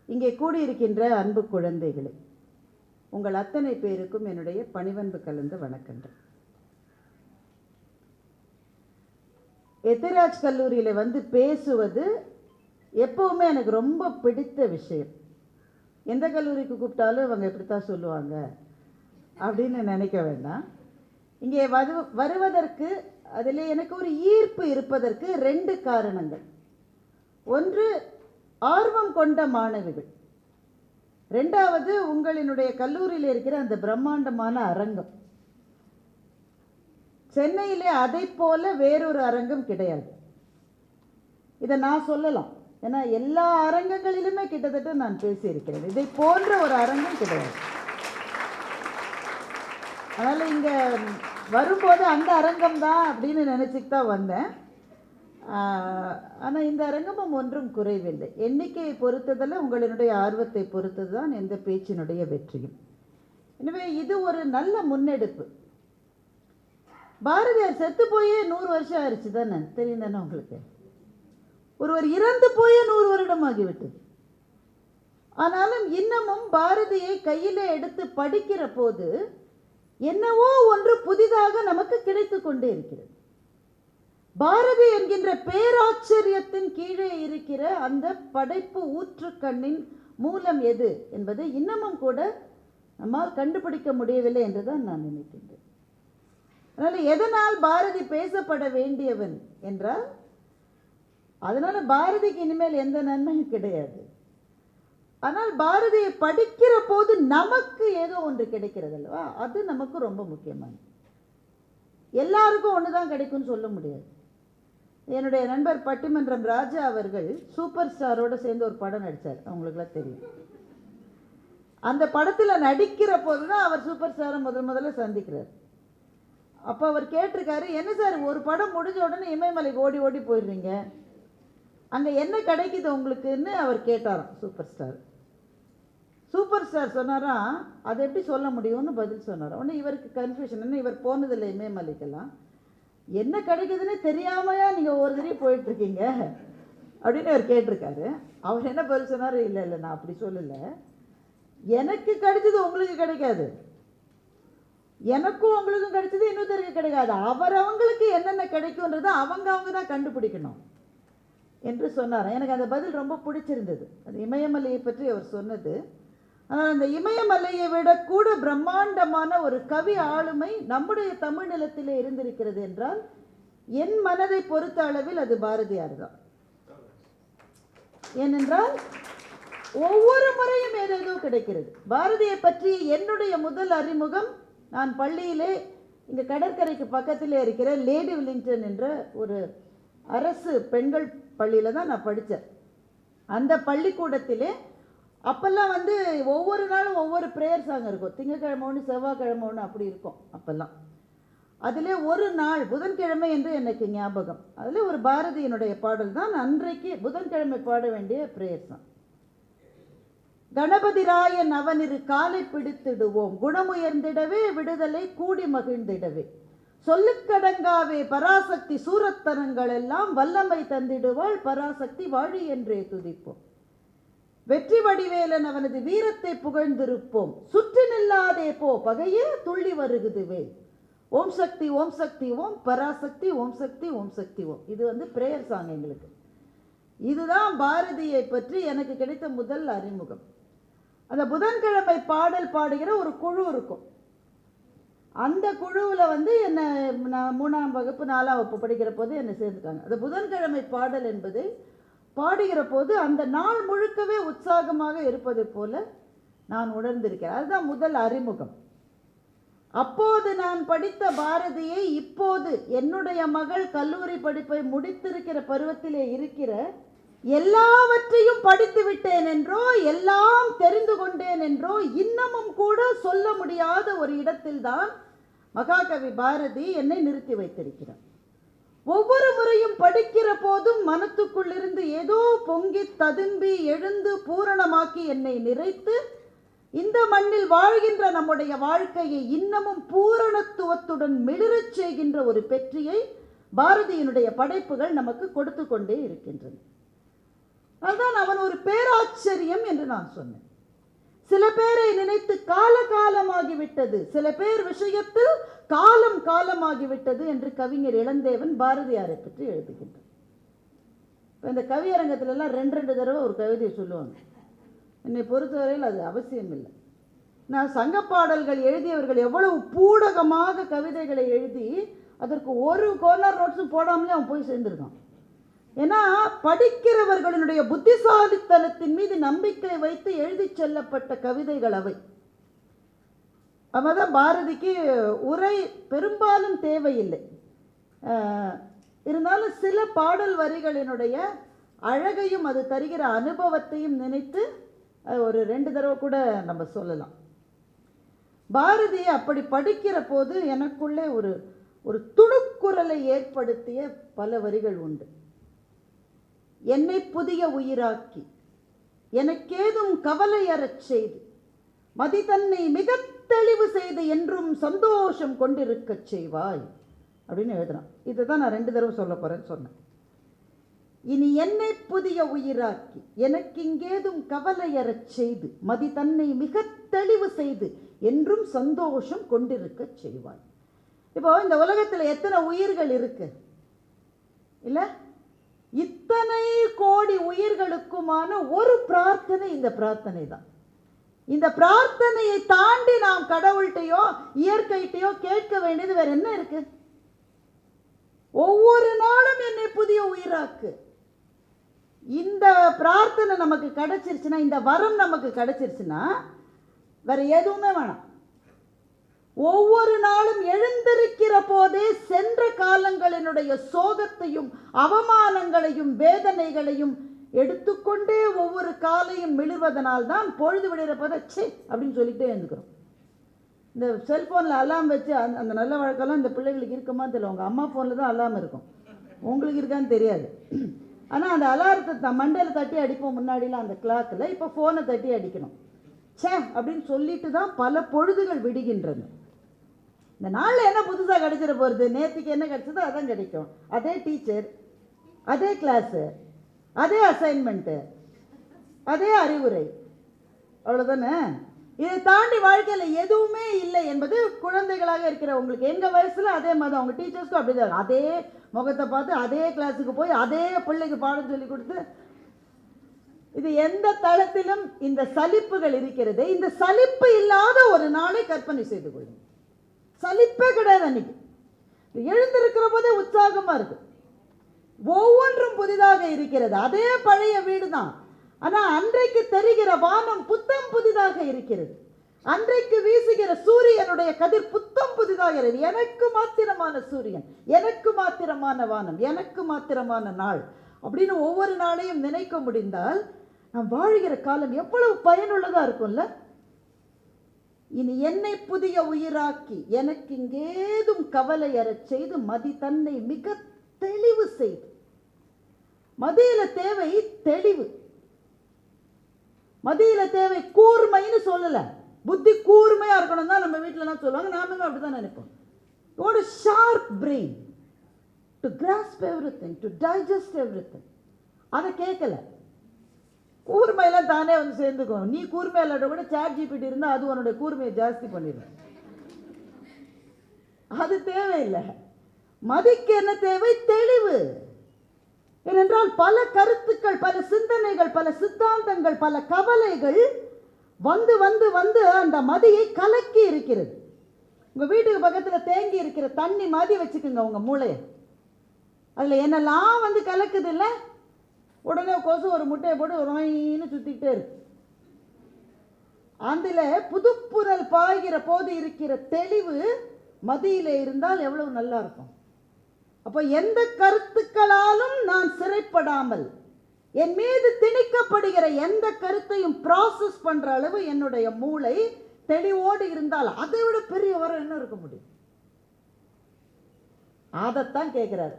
இங்கே கூடியிருக்கின்ற அன்பு குழந்தைகளே, உங்கள் அத்தனை பேருக்கும் என்னுடைய பணிவன்பு கலந்த வணக்கங்கள். எத்திராஜ் கல்லூரியில் வந்து பேசுவது எப்போவுமே எனக்கு ரொம்ப பிடித்த விஷயம். எந்த கல்லூரிக்கு கூப்பிட்டாலும் அவங்க இப்படித்தான் சொல்லுவாங்க அப்படின்னு நினைக்க வேண்டாம். இங்கே வருவதற்கு அதில் எனக்கு ஒரு ஈர்ப்பு இருப்பதற்கு 2 காரணங்கள். ஒன்று, ஆர்வம் கொண்ட மாணவிகள். 2வது, உங்களினுடைய கல்லூரியில் இருக்கிற அந்த பிரம்மாண்டமான அரங்கம். சென்னையிலே அதை போல வேறொரு அரங்கம் கிடையாது. இதை நான் சொல்லலாம், ஏன்னா எல்லா அரங்கங்களிலுமே கிட்டத்தட்ட நான் பேசியிருக்கிறேன். இதை போன்ற ஒரு அரங்கம் கிடையாது. அதனால் இங்கே வரும்போது அந்த அரங்கம் தான் அப்படின்னு நினச்சிட்டு தான் வந்தேன். ஆனால் இந்த அரங்கமும் ஒன்றும் குறைவில்லை. எண்ணிக்கையை பொறுத்ததில் உங்களினுடைய ஆர்வத்தை பொறுத்தது தான் எந்த பேச்சினுடைய வெற்றியும். எனவே இது ஒரு நல்ல முன்னெடுப்பு. பாரதியார் செத்து போயே 100 வருஷம் ஆயிடுச்சு தானே, தெரியும் தானே உங்களுக்கு. ஒருவர் இறந்து போயே 100 வருடம் ஆகிவிட்டது. ஆனாலும் இன்னமும் பாரதியை கையில் எடுத்து படிக்கிற போது என்னவோ ஒன்று புதிதாக நமக்கு கிடைத்து கொண்டே இருக்கிறது. பாரதி என்கின்ற பேராச்சரியத்தின் கீழே இருக்கிற அந்த படைப்பு ஊற்றுக்கண்ணின் மூலம் எது என்பதை இன்னமும் கூட நம்மால் கண்டுபிடிக்க முடியவில்லை என்றுதான் நான் நினைக்கின்றேன். அதனால் எதனால் பாரதி பேசப்பட வேண்டியவன் என்றால், அதனால பாரதிக்கு இனிமேல் எந்த நன்மையும் கிடையாது. ஆனால் பாரதியை படிக்கிற போது நமக்கு ஏதோ ஒன்று கிடைக்கிறது அல்லவா, அது நமக்கு ரொம்ப முக்கியமானது. எல்லாருக்கும் ஒன்று தான் கிடைக்கும்னு சொல்ல முடியாது. என்னுடைய நண்பர் பட்டிமன்றம் ராஜா அவர்கள் சூப்பர் ஸ்டாரோடு சேர்ந்து ஒரு படம் நடித்தார், அவங்களுக்குலாம் தெரியும். அந்த படத்தில் நடிக்கிற போது தான் அவர் சூப்பர் ஸ்டாரை முதல்ல சந்திக்கிறார். அப்போ அவர் கேட்டிருக்காரு, என்ன சார் ஒரு படம் முடிஞ்ச உடனே இமயமலைக்கு ஓடி ஓடி போயிடுறீங்க, அங்கே என்ன கிடைக்குது உங்களுக்குன்னு அவர் கேட்டாராம் சூப்பர் ஸ்டார். சூப்பர் ஸ்டார் சொன்னாராம், அதை எப்படி சொல்ல முடியும்னு பதில் சொன்னாராம். உடனே இவருக்கு கன்ஃபியூஷன், என்ன இவர் போனதில்லை இமயமலைக்கெல்லாம், என்ன கிடைக்குதுன்னு தெரியாமையா நீங்கள் ஒரு தடவை போயிட்டுருக்கீங்க அப்படின்னு அவர் கேட்டிருக்காரு. அவர் என்ன பதில் சொன்னார், இல்லை நான் அப்படி சொல்லலை, எனக்கு கிடைச்சது உங்களுக்கு கிடைக்காது, எனக்கும் உங்களுக்கும் கிடைச்சது இன்னொருத்தருக்கு கிடைக்காது, அவங்களுக்கு என்னென்ன கிடைக்கும்ன்றதை அவங்க தான் கண்டுபிடிக்கணும் என்று சொன்னார். எனக்கு அந்த பதில் ரொம்ப பிடிச்சிருந்தது. அது இமயமலையை பற்றி அவர் சொன்னது. ஆனால் அந்த இமயமலையை விட கூட பிரம்மாண்டமான ஒரு கவி ஆளுமை நம்முடைய தமிழ் நிலத்திலே இருந்திருக்கிறது என்றால் என் மனதை பொறுத்த அளவில் அது பாரதியார் தான். ஏனென்றால் ஒவ்வொரு முறையும் ஏதேதோ கிடைக்கிறது. பாரதியை பற்றி என்னுடைய முதல் அறிமுகம், நான் பள்ளியிலே இங்கே கடற்கரைக்கு பக்கத்திலே இருக்கிற லேடி வில்லிங்டன் என்ற ஒரு அரசு பெண்கள் பள்ளியில் தான் நான் படித்தேன். அந்த பள்ளிக்கூடத்திலே அப்போல்லாம் வந்து ஒவ்வொரு நாளும் ஒவ்வொரு ப்ரேயர் சாங் இருக்கும். திங்கக்கிழமை ஒன்று, செவ்வாய்க்கிழமை ஒன்று அப்படி இருக்கும் அப்போல்லாம். அதிலே ஒரு நாள் புதன்கிழமை என்று எனக்கு ஞாபகம், அதில் ஒரு பாரதியினுடைய பாடல் தான் அன்றைக்கு புதன்கிழமை பாட வேண்டிய ப்ரேயர் சாங். கணபதி ராயன் அவனிரு காலை பிடித்திடுவோம், குணமுயர்ந்திடவே விடுதலை கூடி மகிழ்ந்திடவே, சொல்லுக்கடங்காவே பராசக்தி சூரத்தனங்கள் எல்லாம் வல்லமை தந்திடுவாள் பராசக்தி வாழி என்றே துதிப்போம், வெற்றி வடிவேலன் அவனது வீரத்தை புகழ்ந்திருப்போம், சுற்றி நில்லாதே போ பகையே துள்ளி வருகுதுவே, ஓம் சக்தி ஓம் சக்தி ஓம் பராசக்தி ஓம் சக்தி ஓம் சக்தி ஓம். இது வந்து பிரேயர் சாங் எங்களுக்கு. இதுதான் பாரதியை பற்றி எனக்கு கிடைத்த முதல் அறிமுகம். அந்த புதன்கிழமை பாடல் பாடுகிற ஒரு குழு இருக்கும். அந்த குழுவில் வந்து என்னை நான் 3ஆம் வகுப்பு 4ஆம் வகுப்பு படிக்கிற போது என்னை சேர்த்துட்டாங்க. அந்த புதன்கிழமை பாடல் என்பதை பாடுகிற போது அந்த நாள் முழுக்கவே உற்சாகமாக இருப்பது போல நான் உணர்ந்திருக்கிறேன். அதுதான் முதல் அறிமுகம். அப்போது நான் படித்த பாரதியை இப்போது என்னுடைய மகள் கல்லூரி படிப்பை முடித்திருக்கிற பருவத்திலே இருக்கிற, எல்லாவற்றையும் படித்து விட்டேன் என்றோ எல்லாம் தெரிந்து கொண்டேன் என்றோ இன்னமும் கூட சொல்ல முடியாத ஒரு இடத்தில்தான் மகாகவி பாரதி என்னை நிறுத்தி வைத்திருக்கிறார். ஒவ்வொரு முறையும் படிக்கிற போதும் மனத்துக்குள்ளிருந்து ஏதோ பொங்கி ததும்பி எழுந்து பூரணமாக்கி என்னை நிறைத்து இந்த மண்ணில் வாழ்கின்ற நம்முடைய வாழ்க்கையை இன்னமும் பூரணத்துவத்துடன் மிளிரச் செய்கின்ற ஒரு வெற்றியை பாரதியினுடைய படைப்புகள் நமக்கு கொடுத்து கொண்டே இருக்கின்றன. அதுதான் அவன் ஒரு பேராச்சரியம் என்று நான் சொன்னேன். சில பேரை நினைத்து காலமாகிவிட்டது, சில பேர் விஷயத்தில் காலமாகிவிட்டது என்று கவிஞர் இளந்தேவன் பாரதியாரை பற்றி எழுதுகின்றார். இப்போ இந்த கவியரங்கத்துல எல்லாம் 2 தடவை ஒரு கவிதையை சொல்லுவாங்க. என்னை பொறுத்தவரையில் அது அவசியம் இல்லை. நான் சங்க பாடல்கள் எழுதியவர்கள் எவ்வளவு பூடகமாக கவிதைகளை எழுதி அதற்கு ஒரு கார்னர் நோட்ஸும் போடாமலே அவன் போய் சேர்ந்திருக்கான். ஏன்னா படிக்கிறவர்களுடைய புத்திசாலித்தனத்தின் மீது நம்பிக்கை வைத்து எழுதி செல்லப்பட்ட கவிதைகள் அவை. அவதான் பாரதிக்கு உரை பெரும்பாலும் தேவையில்லை. இருந்தாலும் சில பாடல் வரிகளினுடைய அழகையும் அது தருகிற அனுபவத்தையும் நினைத்து ஒரு 2 தடவை கூட நம்ம சொல்லலாம். பாரதியை அப்படி படிக்கிற போது எனக்குள்ளே ஒரு துணுக்குரலை ஏற்படுத்திய பல வரிகள் உண்டு. என்னை புதிய உயிராக்கி எனக்கேதும் கவலையறச் செய்து மதி தன்னை மிக தெளிவு செய்து என்றும் சந்தோஷம் கொண்டிருக்கச் செய்வாய் அப்படின்னு எழுதுறான். இதுதான் நான் 2 தடவை சொல்ல போறேன்னு சொன்னேன். இனி என்னை புதிய உயிராக்கி எனக்கு இங்கேதும் கவலையறச் செய்து மதி தன்னை மிக தெளிவு செய்து என்றும் சந்தோஷம் கொண்டிருக்கச் செய்வாய். இப்போ இந்த உலகத்தில் எத்தனை உயிர்கள் இருக்கு இல்ல? இத்தனை கோடி உயிர்களுக்குமான ஒரு பிரார்த்தனை இந்த பிரார்த்தனை தான். இந்த பிரார்த்தனையை தாண்டி நாம் கடவுள்கிட்டையோ இயற்கையிட்டையோ கேட்க வேண்டியது வேற என்ன இருக்கு? ஒவ்வொரு நாளும் என்னை புதிய உயிராக்கு. இந்த பிரார்த்தனை நமக்கு கிடைச்சிருச்சுன்னா, இந்த வரம் நமக்கு கிடைச்சிருச்சுன்னா வேற எதுவுமே வேணாம். ஒவ்வொரு நாளும் எழுந்திருக்கிற போதே சென்ற காலங்களினுடைய சோகத்தையும் அவமானங்களையும் வேதனைகளையும் எடுத்துக்கொண்டே ஒவ்வொரு காலையும் மிளிர்வதனால் தான் பொழுது விடுகிற போத சே அப்படின்னு சொல்லிட்டே எழுந்துக்கிறோம். இந்த செல்ஃபோனில் அலாம் வச்சு அந்த நல்ல வழக்கெல்லாம் இந்த பிள்ளைகளுக்கு இருக்குமா தெரியல. உங்கள் அம்மா ஃபோனில் தான் அலாம் இருக்கும், உங்களுக்கு இருக்கான்னு தெரியாது. ஆனால் அந்த அலாரத்தை மண்டையில் தட்டி அடிப்போம் முன்னாடிலாம் அந்த கிளாக்கில். இப்போ ஃபோனை தட்டி அடிக்கணும். சே அப்படின்னு சொல்லிட்டு தான் பல பொழுதுகள் விடுகின்றன. இந்த நாளில் என்ன புதுசாக கிடைச்சிட போகிறது? நேற்றுக்கு என்ன கிடைச்சதோ அதான் கிடைக்கும். அதே டீச்சர், அதே கிளாஸு, அதே அசைன்மெண்ட்டு, அதே அறிவுரை, அவ்வளோதானே. இதை தாண்டி வாழ்க்கையில் எதுவுமே இல்லை என்பது குழந்தைகளாக இருக்கிற உங்களுக்கு. எங்கள் வயசில் அதே மாதிரி அவங்க டீச்சர்ஸ்க்கும் அப்படி தான். அதே முகத்தை பார்த்து அதே கிளாஸுக்கு போய் அதே பிள்ளைக்கு பாடம் சொல்லி கொடுத்து, இது எந்த தளத்திலும் இந்த சலிப்புகள் இருக்கிறது. இந்த சலிப்பு இல்லாத ஒரு நாளை கற்பனை செய்து கொள்ளும். சலிப்பே கிடையாது. அன்னைக்கு எழுந்திருக்கிற போதே உற்சாகமா இருக்கு. ஒவ்வொன்றும் புதிதாக இருக்கிறது. அதே பழைய வீடு தான். ஆனா அன்றைக்கு தெரிகிற வானம் புத்தம் புதிதாக இருக்கிறது. அன்றைக்கு வீசுகிற சூரியனுடைய கதிர் புத்தம் புதிதாக இருக்கிறது. எனக்கு மாத்திரமான சூரியன், எனக்கு மாத்திரமான வானம், எனக்கு மாத்திரமான நாள் அப்படின்னு ஒவ்வொரு நாளையும் நினைக்க முடிந்தால் நாம் வாழ்கிற காலம் எவ்வளவு பயனுள்ளதா இருக்கும்ல. இனி என்னை புதிய உயிராக்கி எனக்கு இங்கேதும் கவலையறச் செய்து மதி தன்னை மிக தெளிவு செய்து. மதியில தேவை தெளிவு, மதியில தேவை கூர்மைன்னு சொல்லல. புத்தி கூர்மையா இருக்கணும் தான் நம்ம வீட்டுல எல்லாம் சொல்லுவாங்க. நாம அப்படிதான் நினைப்போம். ஒரு sharp brain to grass everything, to digest everything. அதை கேட்கல. கூர்மையெல்லாம் தானே வந்து சேர்ந்துக்கும். நீ கூர்மை இல்லாட்ட கூட ChatGPT இருந்தால் அது உன்னுடைய கூர்மையை ஜாஸ்தி பண்ணிடும். அது தேவையில்லை. மதிக்கு என்ன தேவை? தெளிவு. ஏனென்றால் பல கருத்துக்கள், பல சிந்தனைகள், பல சித்தாந்தங்கள், பல கவலைகள் வந்து வந்து வந்து அந்த மதியை கலக்கி இருக்கிறது. உங்கள் வீட்டுக்கு பக்கத்தில் தேங்கி இருக்கிற தண்ணி மதி வச்சுக்கோங்க உங்கள் மூளையை. அதில் என்னெல்லாம் வந்து கலக்குது இல்லை? உடனே கொசு ஒரு முட்டையை போட்டு ரொயின்னு சுற்றிக்கிட்டே இருக்கு. அதில் புதுப்புறல் பாய்கிற போது இருக்கிற தெளிவு மதியில இருந்தால் எவ்வளவு நல்லா இருக்கும். அப்போ எந்த கருத்துக்களாலும் நான் சிறைப்படாமல் என் மீது திணிக்கப்படுகிற எந்த கருத்தையும் ப்ராசஸ் பண்ற அளவு என்னுடைய மூளை தெளிவோடு இருந்தால் அதை விட பெரிய வரம் என்ன இருக்க முடியும்? அதைத்தான் கேட்கிறார்.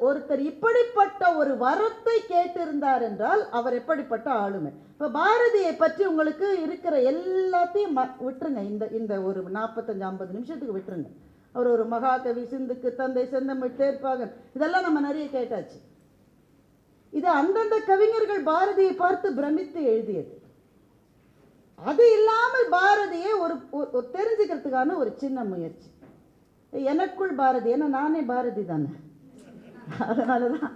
ஒருத்தர் இப்படிப்பட்ட ஒரு வரத்தை கேட்டிருந்தார் என்றால் அவர் எப்படிப்பட்ட ஆளுமை. இப்போ பாரதியை பற்றி உங்களுக்கு இருக்கிற எல்லாத்தையும் விட்டுருங்க. இந்த ஒரு 45-50 நிமிஷத்துக்கு விட்டுருங்க. அவர் ஒரு மகாகவி, சிந்துக்கு தந்தை, செந்தமிழ் தேர்ப்பாகன், இதெல்லாம் நம்ம நிறைய கேட்டாச்சு. இது அந்தந்த கவிஞர்கள் பாரதியை பார்த்து பிரமித்து எழுதியது. அது இல்லாமல் பாரதியை ஒரு தெரிஞ்சுக்கிறதுக்கான ஒரு சின்ன முயற்சி. எனக்குள் பாரதி, ஏன்னா நானே பாரதி தானே, அதனால தான்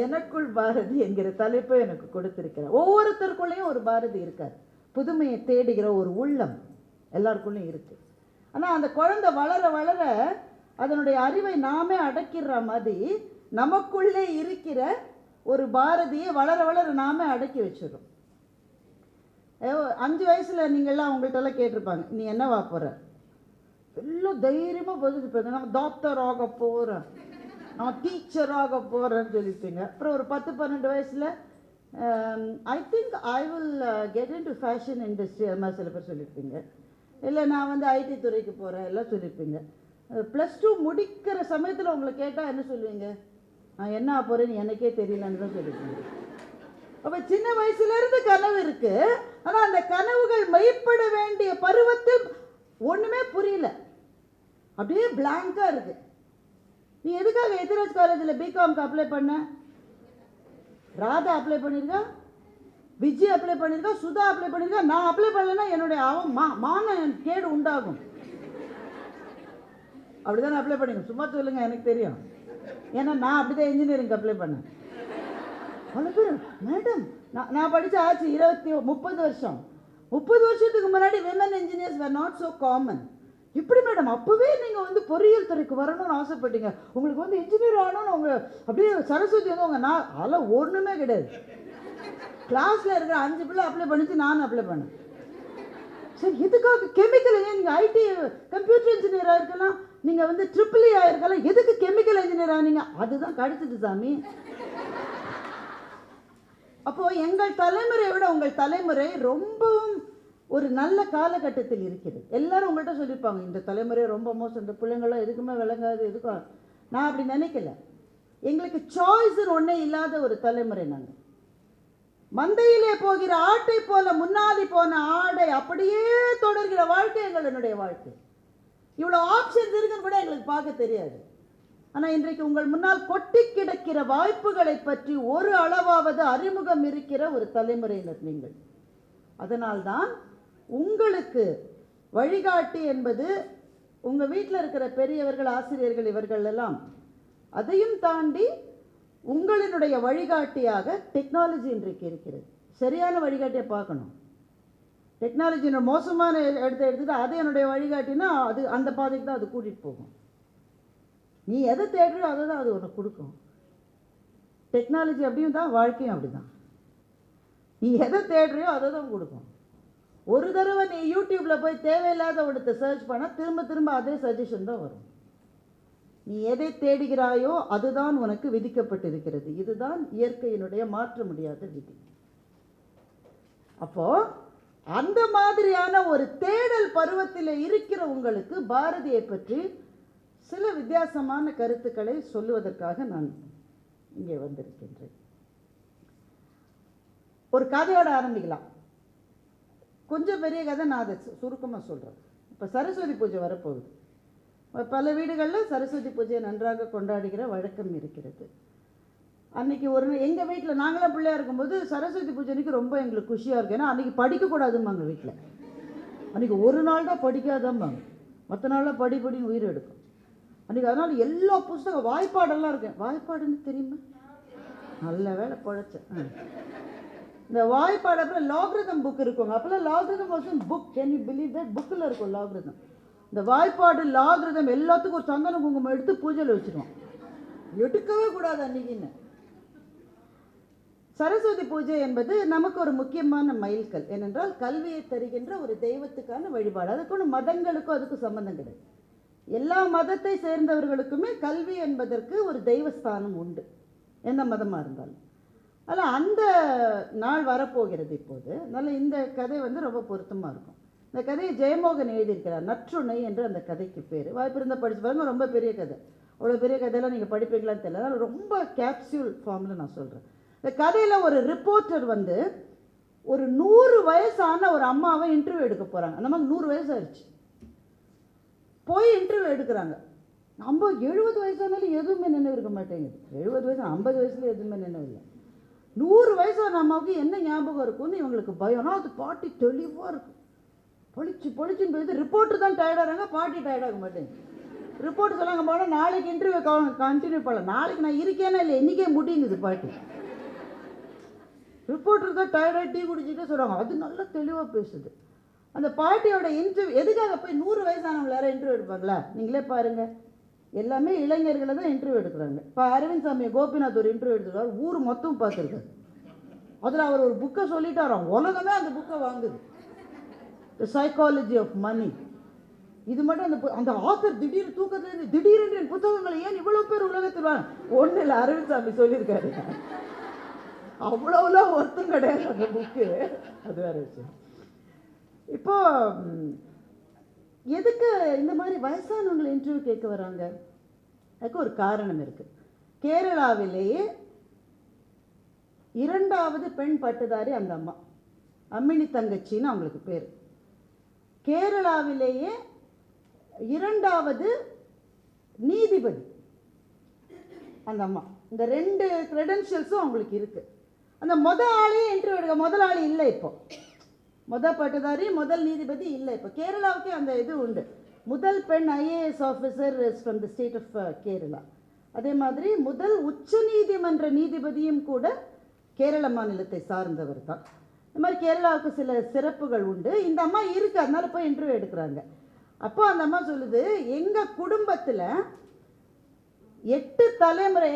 எனக்குள் பாரதி என்கிற தலைப்பை எனக்கு கொடுத்திருக்கிறார். ஒவ்வொருத்தருக்குள்ளேயும் ஒரு பாரதி இருக்கார். புதுமையை தேடுகிற ஒரு உள்ளம் எல்லாருக்குள்ளேயும் இருக்கு. ஆனால் அந்த குழந்தை வளர வளர அதனுடைய அறிவை நாமே அடக்கிற மாதிரி நமக்குள்ளே இருக்கிற ஒரு பாரதியை வளர வளர நாமே அடக்கி வச்சிடும். 5 வயசுல நீங்கள்லாம் உங்கள்கிட்டலாம் கேட்டிருப்பாங்க, நீ என்னவா போகிற? எல்லாம் தைரியமாக பதில், நான் டாக்டர் ஆக போகிறேன், நான் டீச்சர் ஆக போகிறேன்னு சொல்லியிருப்பீங்க. அப்புறம் ஒரு 10-12 வயசில் I think I will get in to fashion industry, அது மாதிரி சில பேர் சொல்லியிருப்பீங்க. இல்லை நான் வந்து ஐடி துறைக்கு போகிறேன் எல்லாம் சொல்லியிருப்பீங்க. +2 முடிக்கிற சமயத்தில் உங்களை கேட்டால் என்ன சொல்லுவீங்க? நான் என்ன போகிறேன்னு எனக்கே தெரியலன்னு தான் சொல்லியிருப்பீங்க. அப்போ சின்ன வயசுலேருந்து கனவு இருக்குது, ஆனால் அந்த கனவுகள் மெய்ப்பட வேண்டிய பருவத்தில் ஒன்றுமே புரியல, அப்படியே பிளாங்காக இருக்குது. நீ எதுக்காக எதிராஜ் காலேஜில் பிகாம்க்கு அப்ளை பண்ண? ராதா அப்ளை பண்ணியிருக்கா, விஜய் அப்ளை பண்ணியிருக்கா, சுதா அப்ளை பண்ணியிருக்கா. நான் அப்ளை பண்ணலைன்னா என்னுடைய மான கேடு உண்டாகும். அப்படிதான் அப்ளை பண்ணிங்க, சும்மா சொல்லுங்க, எனக்கு தெரியும். ஏன்னா நான் அப்படிதான் இன்ஜினியரிங் அப்ளை பண்ணேன். அவ்வளோ பேர் மேடம், நான் படித்த ஆச்சு 20-30 வருஷம். 30 வருஷத்துக்கு முன்னாடி women engineers where not so common. இப்படி மேடம் அப்போவே நீங்கள் வந்து பொறியியல் துறைக்கு வரணும்னு ஆசைப்பட்டீங்க, உங்களுக்கு வந்து இன்ஜினியர் ஆகணும்னு அவங்க அப்படியே சரஸ்வதி வந்து அவங்க நான் அதெல்லாம் ஒன்றுமே கிடையாது. கிளாஸில் இருக்கிற 5 பிள்ளை அப்ளை பண்ணிச்சு, நானும் அப்ளை பண்ணேன். சரி, எதுக்காக கெமிக்கல் இன்ஜினியர்? நீங்கள் ஐடி கம்ப்யூட்டர் இன்ஜினியராக இருக்கலாம், நீங்கள் வந்து EEE ஆகிருக்கலாம், எதுக்கு கெமிக்கல் இன்ஜினியர் ஆனீங்க? அதுதான் கிடைச்சிது சாமி. அப்போது எங்கள் தலைமுறையை விட உங்கள் தலைமுறை ரொம்பவும் ஒரு நல்ல காலகட்டத்தில் இருக்கிறது. எல்லாரும் உங்கள்கிட்ட சொல்லியிருப்பாங்க, இந்த தலைமுறை ரொம்ப மோசம், இந்த பிள்ளைங்களாம் எதுக்குமே விளங்காது, எதுக்கும். நான் அப்படி நினைக்கல. எங்களுக்கு சாய்ஸ்ன்னு ஒன்றே இல்லாத ஒரு தலைமுறை நாங்கள். மந்தையிலே போகிற ஆட்டை போல முன்னாடி போன ஆடை அப்படியே தொடர்கிற வாழ்க்கை எங்களுடைய வாழ்க்கை. இவ்வளோ ஆப்ஷன்ஸ் இருக்குன்னு கூட எங்களுக்கு பார்க்க தெரியாது. ஆனால் இன்றைக்கு உங்கள் முன்னால் கொட்டி கிடக்கிற வாய்ப்புகளை பற்றி ஒரு அளவாவது அறிமுகம் இருக்கிற ஒரு தலைமுறையினர் நீங்கள். அதனால்தான் உங்களுக்கு வழிகாட்டி என்பது உங்கள் வீட்டில் இருக்கிற பெரியவர்கள், ஆசிரியர்கள், இவர்கள் எல்லாம். அதையும் தாண்டி உங்களினுடைய வழிகாட்டியாக டெக்னாலஜி இன்றைக்கு இருக்கிறது. சரியான வழிகாட்டியை பார்க்கணும். டெக்னாலஜியோட மோசமான எடுத்துட்டு அது என்னுடைய வழிகாட்டினா அது அந்த பாதைக்கு தான் அது கூட்டிகிட்டு போகும். நீ எதை தேடுறியோ அதை தான் அது உனக்கு கொடுக்கும். டெக்னாலஜி அப்படியும் தான், வாழ்க்கையும் அப்படி தான். நீ எதை தேடுறியோ அதை தான் கொடுக்கும். ஒரு தடவை நீ யூடியூப்பில் போய் தேவையில்லாத ஒருத்த சர்ச் பண்ணால் திரும்ப திரும்ப அதே சஜஷன் தான் வரும். நீ எதை தேடுகிறாயோ அதுதான் உனக்கு விதிக்கப்பட்டிருக்கிறது. இதுதான் இயற்கையினுடைய மாற்ற முடியாத விதி. அப்போ அந்த மாதிரியான ஒரு தேடல் பருவத்தில் இருக்கிற உங்களுக்கு பாரதியை பற்றி சில வித்தியாசமான கருத்துக்களை சொல்லுவதற்காக நான் இங்கே வந்திருக்கின்றேன். ஒரு கதையோட ஆரம்பிக்கலாம். கொஞ்சம் பெரிய கதை, நான் அதை சுருக்கமாக சொல்கிறேன். இப்போ சரஸ்வதி பூஜை வரப்போகுது. பல வீடுகளில் சரஸ்வதி பூஜையை நன்றாக கொண்டாடுகிற வழக்கம் இருக்கிறது. அன்றைக்கி எங்கள் வீட்டில் நாங்களாம் பிள்ளையாக இருக்கும்போது சரஸ்வதி பூஜை அன்றைக்கி ரொம்ப எங்களுக்கு குஷியாக இருக்கும். ஏன்னா அன்றைக்கி படிக்கக்கூடாதும்பாங்க வீட்டில். அன்றைக்கி ஒரு நாள் தான் படிக்காதம்பாங்க, மற்ற நாளில் படிப்படின்னு உயிர் எடுக்கும் அன்றைக்கி. அதனால் எல்லா புஸ்தகம் வாய்ப்பாடெல்லாம் இருக்கேன். வாய்ப்பாடுன்னு தெரியுமா? நல்ல வேலை பழைச்சேன். இந்த வாய்ப்பாடு அப்புறம் லாக்ரிதம் புக் இருக்குங்க. அப்போல்லாம் logarithm was book. Can you believe that? புக்கில் இருக்கும் லாக்ரிதம். இந்த வாய்ப்பாடு லாக்ரிதம் எல்லாத்துக்கும் ஒரு சந்தன குங்குமம் எடுத்து பூஜையில் வச்சுருவோம். எடுக்கவே கூடாது அன்றைக்கின்னு. சரஸ்வதி பூஜை என்பது நமக்கு ஒரு முக்கியமான மைல்கல். ஏனென்றால் கல்வியை தருகின்ற ஒரு தெய்வத்துக்கான வழிபாடு. அதுக்கு ஒன்று மதங்களுக்கும் அதுக்கும் சம்பந்தம் கிடையாது. எல்லா மதத்தை சேர்ந்தவர்களுக்குமே கல்வி என்பதற்கு ஒரு தெய்வஸ்தானம் உண்டு, எந்த மதமாக இருந்தாலும். அதில் அந்த நாள் வரப்போகிறது இப்போது. அதனால் இந்த கதை ரொம்ப பொருத்தமாக இருக்கும். இந்த கதையை ஜெயமோகன் எழுதியிருக்கிறார். நற்றுணை என்று அந்த கதைக்கு பேர். வாய்ப்பு இருந்தால் படிச்சு பாருங்க. ரொம்ப பெரிய கதை. அவ்வளோ பெரிய கதையெல்லாம் நீங்கள் படிப்பீங்களான்னு தெரியல. அதனால் ரொம்ப கேப்சியூல் ஃபார்மில் நான் சொல்கிறேன். இந்த கதையில் ஒரு ரிப்போர்ட்டர் ஒரு 100 வயசான ஒரு அம்மாவை இன்டர்வியூ எடுக்க போகிறாங்க. அந்த மாதிரி 100 வயசு ஆயிடுச்சு. போய் இன்டர்வியூ எடுக்கிறாங்க. நம்ம 70 வயசானாலும் எதுவுமே நினைவு இருக்க மாட்டேங்குது. 70 வயசு 50 வயசுல எதுவுமே நினைவு இல்லை. 100 வயசான அம்மாவுக்கு என்ன ஞாபகம் இருக்கும்னு இவங்களுக்கு பயம். ஆனால் அது பாட்டி தெளிவாக இருக்கும். பொழிச்சுன்னு போயிடுது. ரிப்போர்ட்டர் தான் டயர்டாகிறாங்க, பாட்டி டயர்டாக மாட்டேங்க. ரிப்போர்ட் சொல்லாங்க போனால் நாளைக்கு இன்டர்வியூ கண்டினியூ பண்ணலாம். நாளைக்கு நான் இருக்கேன்னா இல்லை, இன்றைக்கே முடியுங்குது பாட்டி. ரிப்போர்ட்டர் தான் டயர்டாக டீ குடிச்சிட்டே சொல்கிறாங்க. அது நல்லா தெளிவாக பேசுது. அந்த பாட்டியோட இன்டர்வியூ எதுக்காக போய் 100 வயசானவங்க யாரும் இன்டர்வியூ எடுப்பாங்களா? நீங்களே பாருங்கள், எல்லாமே இளைஞர்களை தான் இன்டர்வியூ எடுக்கிறாங்க. இப்போ அரவிந்த் சாமி கோபிநாத் ஒரு இன்டர்வியூ எடுத்துருக்காரு, ஊர் மொத்தம் பார்த்துருக்காரு. அதில் அவர் ஒரு புக்கை சொல்லிட்டாராம், உலகமே அந்த புக்கை வாங்குது, தி சைக்காலஜி ஆஃப் மனி. இது மட்டும் அந்த ஆத்தர் திடீர் தூக்கத்துலேருந்து திடீரென்று என் புத்தகங்களை ஏன் இவ்வளோ பேர் உலகத்தில் வாங்க ஒன்றும் இல்லை, அரவிந்த் சாமி சொல்லியிருக்காரு. அவ்வளோலாம் ஒருத்தம் கிடையாது அந்த புக்கு. அது வேறு விஷயம். இப்போ எதுக்கு இந்த மாதிரி வயசானவங்களை இன்டர்வியூ கேட்க வராங்க? அதுக்கு ஒரு காரணம் இருக்குது. கேரளாவிலேயே 2வது பெண் பட்டதாரி அந்த அம்மா, அம்மினி தங்கச்சின்னு அவங்களுக்கு பேர். கேரளாவிலேயே 2வது நீதிபதி அந்த அம்மா. இந்த 2 கிரெடென்ஷியல்ஸும் அவங்களுக்கு இருக்குது. அந்த ஆளையே இன்டர்வியூ எடுக்க முதல் ஆள் இல்லை. இப்போ பட்டதாரி முதல் நீதிபதி இல்லை. இப்போ கேரளாவுக்கே அந்த இது உண்டு. முதல் பெண் IAS officer from the state of Kerala. அதே மாதிரி முதல் உச்ச நீதிமன்ற நீதிபதியும் கூட கேரள மாநிலத்தை சார்ந்தவர் தான். இந்த மாதிரி கேரளாவுக்கு சில சிறப்புகள் உண்டு. இந்த அம்மா இருக்குது, அதனால போய் இன்டர்வியூ எடுக்கிறாங்க. அப்போ அந்த அம்மா சொல்லுது, எங்கள் குடும்பத்தில் 8 தலைமுறை,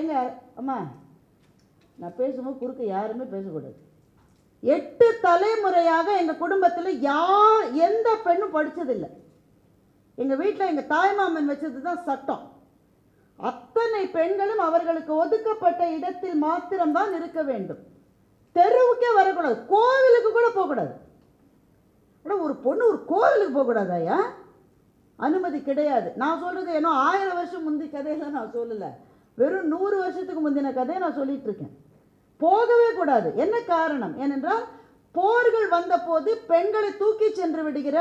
அம்மா நான் பேசும்போது குறுக்க யாருமே பேசக்கூடாது. 8 தலைமுறையாக எங்கள் குடும்பத்தில் எந்த பெண்ணும் படித்ததில்லை. எங்கள் வீட்டில் எங்கள் தாய்மாமன் வச்சது தான் சட்டம். அத்தனை பெண்களும் அவர்களுக்கு ஒதுக்கப்பட்ட இடத்தில் மாத்திரம்தான் இருக்க வேண்டும். தெருவுக்கே வரக்கூடாது, கோவிலுக்கு கூட போகக்கூடாது. ஆனால் ஒரு பொண்ணு ஒரு கோவிலுக்கு போகக்கூடாதாயா? அனுமதி கிடையாது. நான் சொல்கிறது ஏன்னா 1000 வருஷம் முந்தி கதையெல்லாம் நான் சொல்லலை, வெறும் 100 வருஷத்துக்கு முந்தின கதையை நான் சொல்லிட்டு இருக்கேன். போகவே கூடாது. என்ன காரணம்? ஏனென்றால் போர்கள் வந்த போது பெண்களை தூக்கி சென்று விடுகிற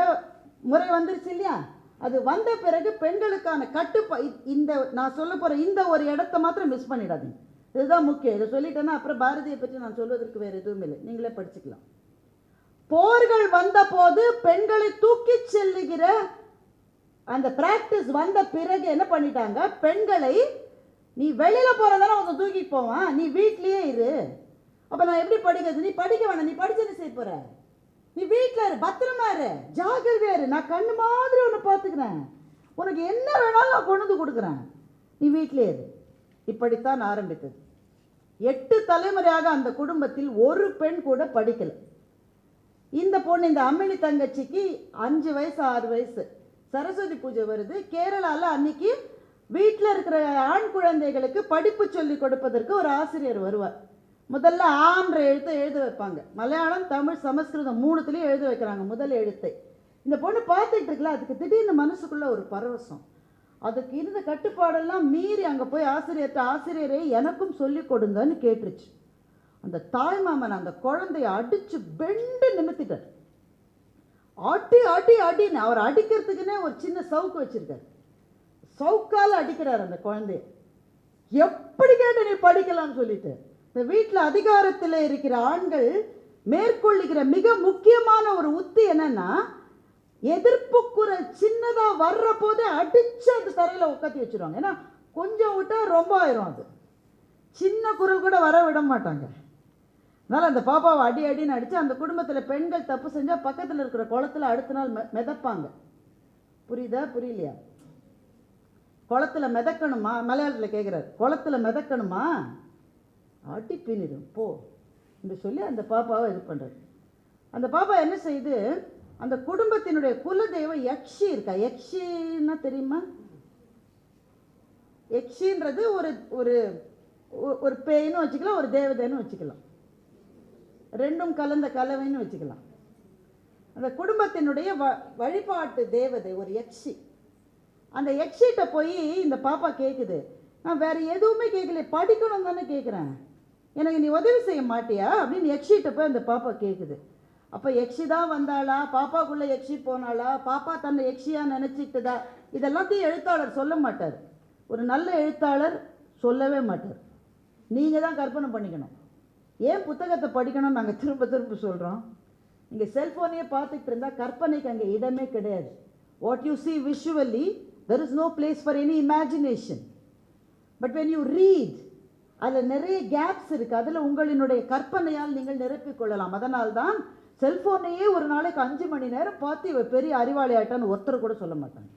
முறை வந்துருச்சு இல்லையா? அது வந்த பிறகு பெண்களுக்கான இந்த நான் சொல்ல போகிற இந்த ஒரு இடத்த மாத்திரம் மிஸ் பண்ணிடாதீங்க. இதுதான் முக்கியம். இதை சொல்லிட்டேன்னா அப்புறம் பாரதியை பற்றி நான் சொல்வதற்கு வேறு எதுவும் இல்லை, நீங்களே படிச்சுக்கலாம். போர்கள் வந்த போது பெண்களை தூக்கி செல்லுகிற அந்த பிராக்டிஸ் வந்த பிறகு என்ன பண்ணிட்டாங்க, பெண்களை நீ வெளியில் போகிறதானே அவங்க தூக்கிட்டு போவான், நீ வீட்லேயே இரு. அப்போ நான் எப்படி படிக்கிறது? நீ படிக்க வேணாம், நீ படிச்சு செய்ய போகிற, நீ வீட்டில் இரு, பத்திரமா இரு, ஜாகிரதையா இரு, நான் கண்ணு மாதிரி ஒன்று பார்த்துக்கிறேன், உனக்கு என்ன வேணாலும் நான் கொண்டு வந்து கொடுக்குறேன், நீ வீட்டிலே இரு. இப்படித்தான் ஆரம்பித்தது. 8 தலைமுறையாக அந்த குடும்பத்தில் ஒரு பெண் கூட படிக்கலை. இந்த பொண்ணு, இந்த அம்மினி தங்கச்சிக்கு 5 வயசு 6 வயசு, சரஸ்வதி பூஜை வருது. கேரளாவில் அன்னைக்கு வீட்டில் இருக்கிற ஆண் குழந்தைகளுக்கு படிப்பு சொல்லி கொடுப்பதற்கு ஒரு ஆசிரியர் வருவார். முதல்ல ஆன்ற எழுத்தை எழுத வைப்பாங்க. மலையாளம், தமிழ், சமஸ்கிருதம் 3துலேயும் எழுத வைக்கிறாங்க முதல் எழுத்தை. இந்த பொண்ணு பார்த்துட்டு இருக்கல, அதுக்கு திடீர்னு மனசுக்குள்ள ஒரு பரவசம். அதுக்கு இருந்த கட்டுப்பாடெல்லாம் மீறி அங்கே போய் ஆசிரியரே எனக்கும் சொல்லி கொடுங்கன்னு கேட்டுருச்சு. அந்த தாய்மாமன் அந்த குழந்தைய அடித்து பெண்டு நிமித்திட்டார். ஆட்டி ஆட்டி அடின்னு அவர் அடிக்கிறதுக்குன்னே ஒரு சின்ன சவுக்கு வச்சிருக்காரு. சவுக்கால் அடிக்கிறார் அந்த குழந்தைய. எப்படி கேட்டு நீ படிக்கலாம்னு சொல்லிட்டு. இந்த வீட்டில் அதிகாரத்தில் இருக்கிற ஆண்கள் மேற்கொள்ளுகிற மிக முக்கியமான ஒரு உத்தி என்னன்னா, எதிர்ப்பு குரல் சின்னதாக வர்ற போது அடித்து அந்த தரையில் உட்காத்தி வச்சுருவாங்க. ஏன்னா கொஞ்சம் விட்டால் ரொம்ப ஆயிரும். அது சின்ன குரல் கூட வர விட மாட்டாங்க. அதனால் அந்த பாப்பாவை அடி அடின்னு அடித்து, அந்த குடும்பத்தில் பெண்கள் தப்பு செஞ்சால் பக்கத்தில் இருக்கிற குளத்தில் அடுத்த நாள் மிதப்பாங்க. புரியுதா புரியலையா? குளத்தில் மிதக்கணுமா? மலையாளத்தில் கேட்குறாரு, குளத்தில் மிதக்கணுமா? அடி பின்னிடும் போ என்று சொல்லி அந்த பாப்பாவை இது பண்ணுறது. அந்த பாப்பா என்ன செய்யுது, அந்த குடும்பத்தினுடைய குலதெய்வம் யக்ஷி இருக்கா. யக்ஷின்னா தெரியுமா? யக்ஷின்றது ஒரு ஒரு ஒரு பேயின்னு வச்சுக்கலாம், ஒரு தேவதைன்னு வச்சுக்கலாம், ரெண்டும் கலந்த கலவைன்னு வச்சுக்கலாம். அந்த குடும்பத்தினுடைய வழிபாட்டு தேவதை ஒரு யக்ஷி. அந்த யக்ஷிட்ட போய் இந்த பாப்பா கேட்குது, நான் வேறு எதுவுமே கேட்கல, படிக்கணும் தானே கேட்குறேன், எனக்கு நீ உதவி செய்ய மாட்டியா அப்படின்னு யக்ஷிட்ட போய் அந்த பாப்பா கேட்குது. அப்போ யக்ஷி தான் வந்தாளா, பாப்பாக்குள்ளே யக்ஷி போனாளா, பாப்பா தன்னை யக்ஷியாக நினச்சிக்கிட்டுதா, இதெல்லாத்தையும் எழுத்தாளர் சொல்ல மாட்டார். ஒரு நல்ல எழுத்தாளர் சொல்லவே மாட்டார். நீங்கள் தான் கற்பனை பண்ணிக்கணும். ஏன் புத்தகத்தை படிக்கணும்னு நாங்கள் திரும்ப திரும்ப சொல்கிறோம்? நீங்கள் செல்ஃபோனையே பார்த்துட்டு இருந்தால் கற்பனைக்கு அங்கே இடமே கிடையாது. What you see visually, there is no place for any imagination. But when you read, அதில் நிறைய கேப்ஸ் இருக்குது. அதில் உங்களினுடைய கற்பனையால் நீங்கள் நிரப்பிக் கொள்ளலாம். அதனால்தான் செல்ஃபோனையே ஒரு நாளைக்கு 5 மணி நேரம் பார்த்து இவ பெரிய அறிவாளி ஆயிட்டான்னு ஒருத்தர் கூட சொல்ல மாட்டாங்க.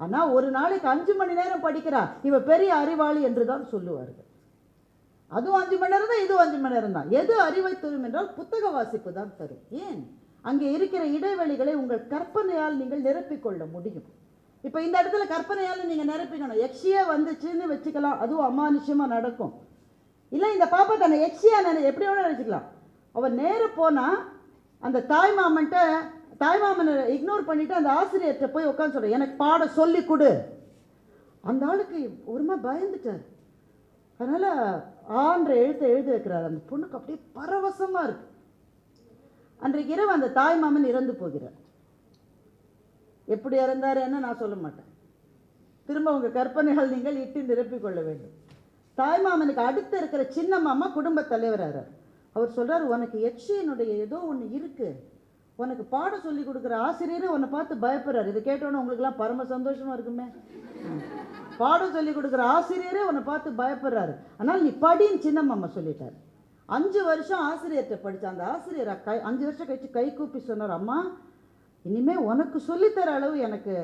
ஆனால் ஒரு நாளைக்கு 5 மணி நேரம் படிக்கிறா இவ பெரிய அறிவாளி என்று தான் சொல்லுவார்கள். அதுவும் 5 மணி நேரம் தான், இதுவும் 5 மணி நேரம் தான். எது அறிவை தரும் என்றால் புத்தக வாசிப்பு தான் தரும். ஏன்? அங்கே இருக்கிற இடைவெளிகளை உங்கள் கற்பனையால் நீங்கள் நிரப்பிக்கொள்ள முடியும். இப்போ இந்த இடத்துல கற்பனையால் நீங்கள் நிரப்பிக்கணும். யக்ஷியா வந்துச்சுன்னு வச்சுக்கலாம், அதுவும் அமானுஷ்யமாக நடக்கும். இல்லை இந்த பாப்பா தன்னை யக்ஷியா எப்படி வேணால் நினச்சிக்கலாம். அவன் நேர போனால் அந்த தாய்மாமனை இக்னோர் பண்ணிவிட்டு அந்த ஆசிரியர்கிட்ட போய் உட்காந்து சொல்கிறேன், எனக்கு பாட சொல்லி கொடு. அந்த ஆளுக்கு ஒருமா பயந்துட்டார். அதனால் ஆன்ற எழுதி வைக்கிறார். அந்த பொண்ணுக்கு அப்படியே பரவசமாக இருக்கு. அன்றைக்கு இரவு அந்த தாய்மாமன் இறந்து போகிறார். எப்படி இறந்தார் என்ன நான் சொல்ல மாட்டேன். திரும்ப உங்கள் கற்பனைகள் நீங்கள் இட்டு நிரப்பிக்கொள்ள வேண்டும். தாய்மாமனுக்கு அடுத்து இருக்கிற சின்ன மாமா குடும்ப தலைவரார். அவர் சொல்கிறார், உனக்கு யக்ஷியினுடைய ஏதோ ஒன்று இருக்குது, உனக்கு பாடம் சொல்லி கொடுக்குற ஆசிரியரே உன்னை பார்த்து பயப்படுறாரு. இதை கேட்டோன்னே உங்களுக்குலாம் பரம சந்தோஷமாக இருக்குமே. பாடம் சொல்லி கொடுக்குற ஆசிரியரே உன்னை பார்த்து பயப்படுறாரு, ஆனால் நீ படின்னு சின்ன மாமா சொல்லிட்டார். 5 வருஷம் ஆசிரியர்கிட்ட படித்த அந்த ஆசிரியர் 5 வருஷம் கழிச்சு கை கூப்பி சொன்னார், அம்மா இனிமேல் உனக்கு சொல்லித்தர அளவு எனக்கு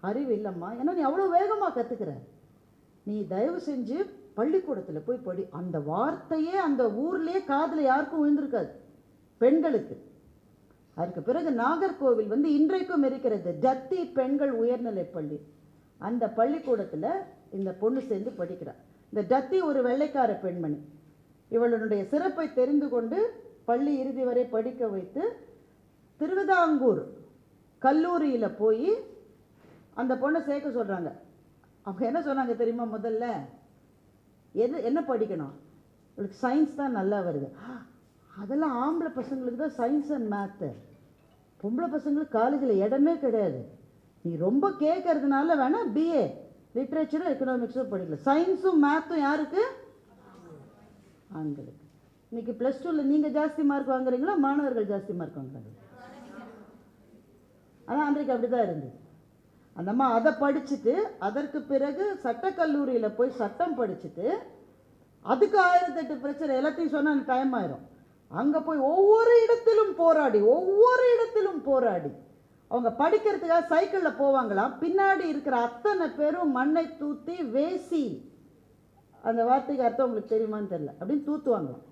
அறிவு இல்லைம்மா, ஏன்னா நீ அவ்வளோ வேகமாக கற்றுக்கிற, நீ தயவு செஞ்சு பள்ளிக்கூடத்தில் போய் படி. அந்த வார்த்தையே அந்த ஊர்லேயே காதில் யாருக்கும் விழுந்திருக்காது பெண்களுக்கு. அதுக்கு பிறகு நாகர்கோவில் இன்றைக்கும் இருக்கிறது ஜத்தி பெண்கள் உயர்நிலை பள்ளி. அந்த பள்ளிக்கூடத்தில் இந்த பொண்ணு சேர்ந்து படிக்கிறார். இந்த ஜத்தி ஒரு வெள்ளைக்கார பெண்மணி. இவளுடைய சிறப்பை தெரிந்து கொண்டு பள்ளி இறுதி வரை படிக்க வைத்து திருவிதாங்கூர் கல்லூரியில் போய் அந்த பொண்ணை சேர்க்க சொல்கிறாங்க. அவங்க என்ன சொன்னாங்க தெரியுமா? முதல்ல என்ன படிக்கணும்? இவளுக்கு சயின்ஸ் தான் நல்லா வருது. அதெல்லாம் ஆம்பளை பசங்களுக்கு தான் சயின்ஸ் அண்ட் மேத்து, பொம்பளை பசங்களுக்கு காலேஜில் இடமே கிடையாது. நீ ரொம்ப கேட்கறதுனால வேணால் பிஏ லிட்ரேச்சரும் எக்கனாமிக்ஸும் படிக்கலாம். சயின்ஸும் மேத்தும் யாருக்கு? ஆண்களுக்கு. இன்னைக்கு +2ல் நீங்கள் ஜாஸ்தி மார்க் வாங்குறீங்களா, மாணவர்கள் ஜாஸ்தி மார்க் வாங்குறாங்க? ஆனால் அன்றைக்கு அப்படி தான் இருந்தது. அந்தம்மா அதை படிச்சுட்டு அதற்கு பிறகு சட்டக்கல்லூரியில் போய் சட்டம் படிச்சுட்டு அதுக்கு 1008 பிரச்சனை எல்லாத்தையும் சொன்னால் டைம் ஆயிரும். அங்கே போய் ஒவ்வொரு இடத்திலும் போராடி அவங்க படிக்கிறதுக்காக சைக்கிளில் போவாங்களாம். பின்னாடி இருக்கிற அத்தனை பேரும் மண்ணை தூத்தி வேசி, அந்த வார்த்தைக்கு அர்த்தம் உங்களுக்கு தெரியுமான்னு தெரியல, அப்படின்னு தூத்துவாங்களாம்.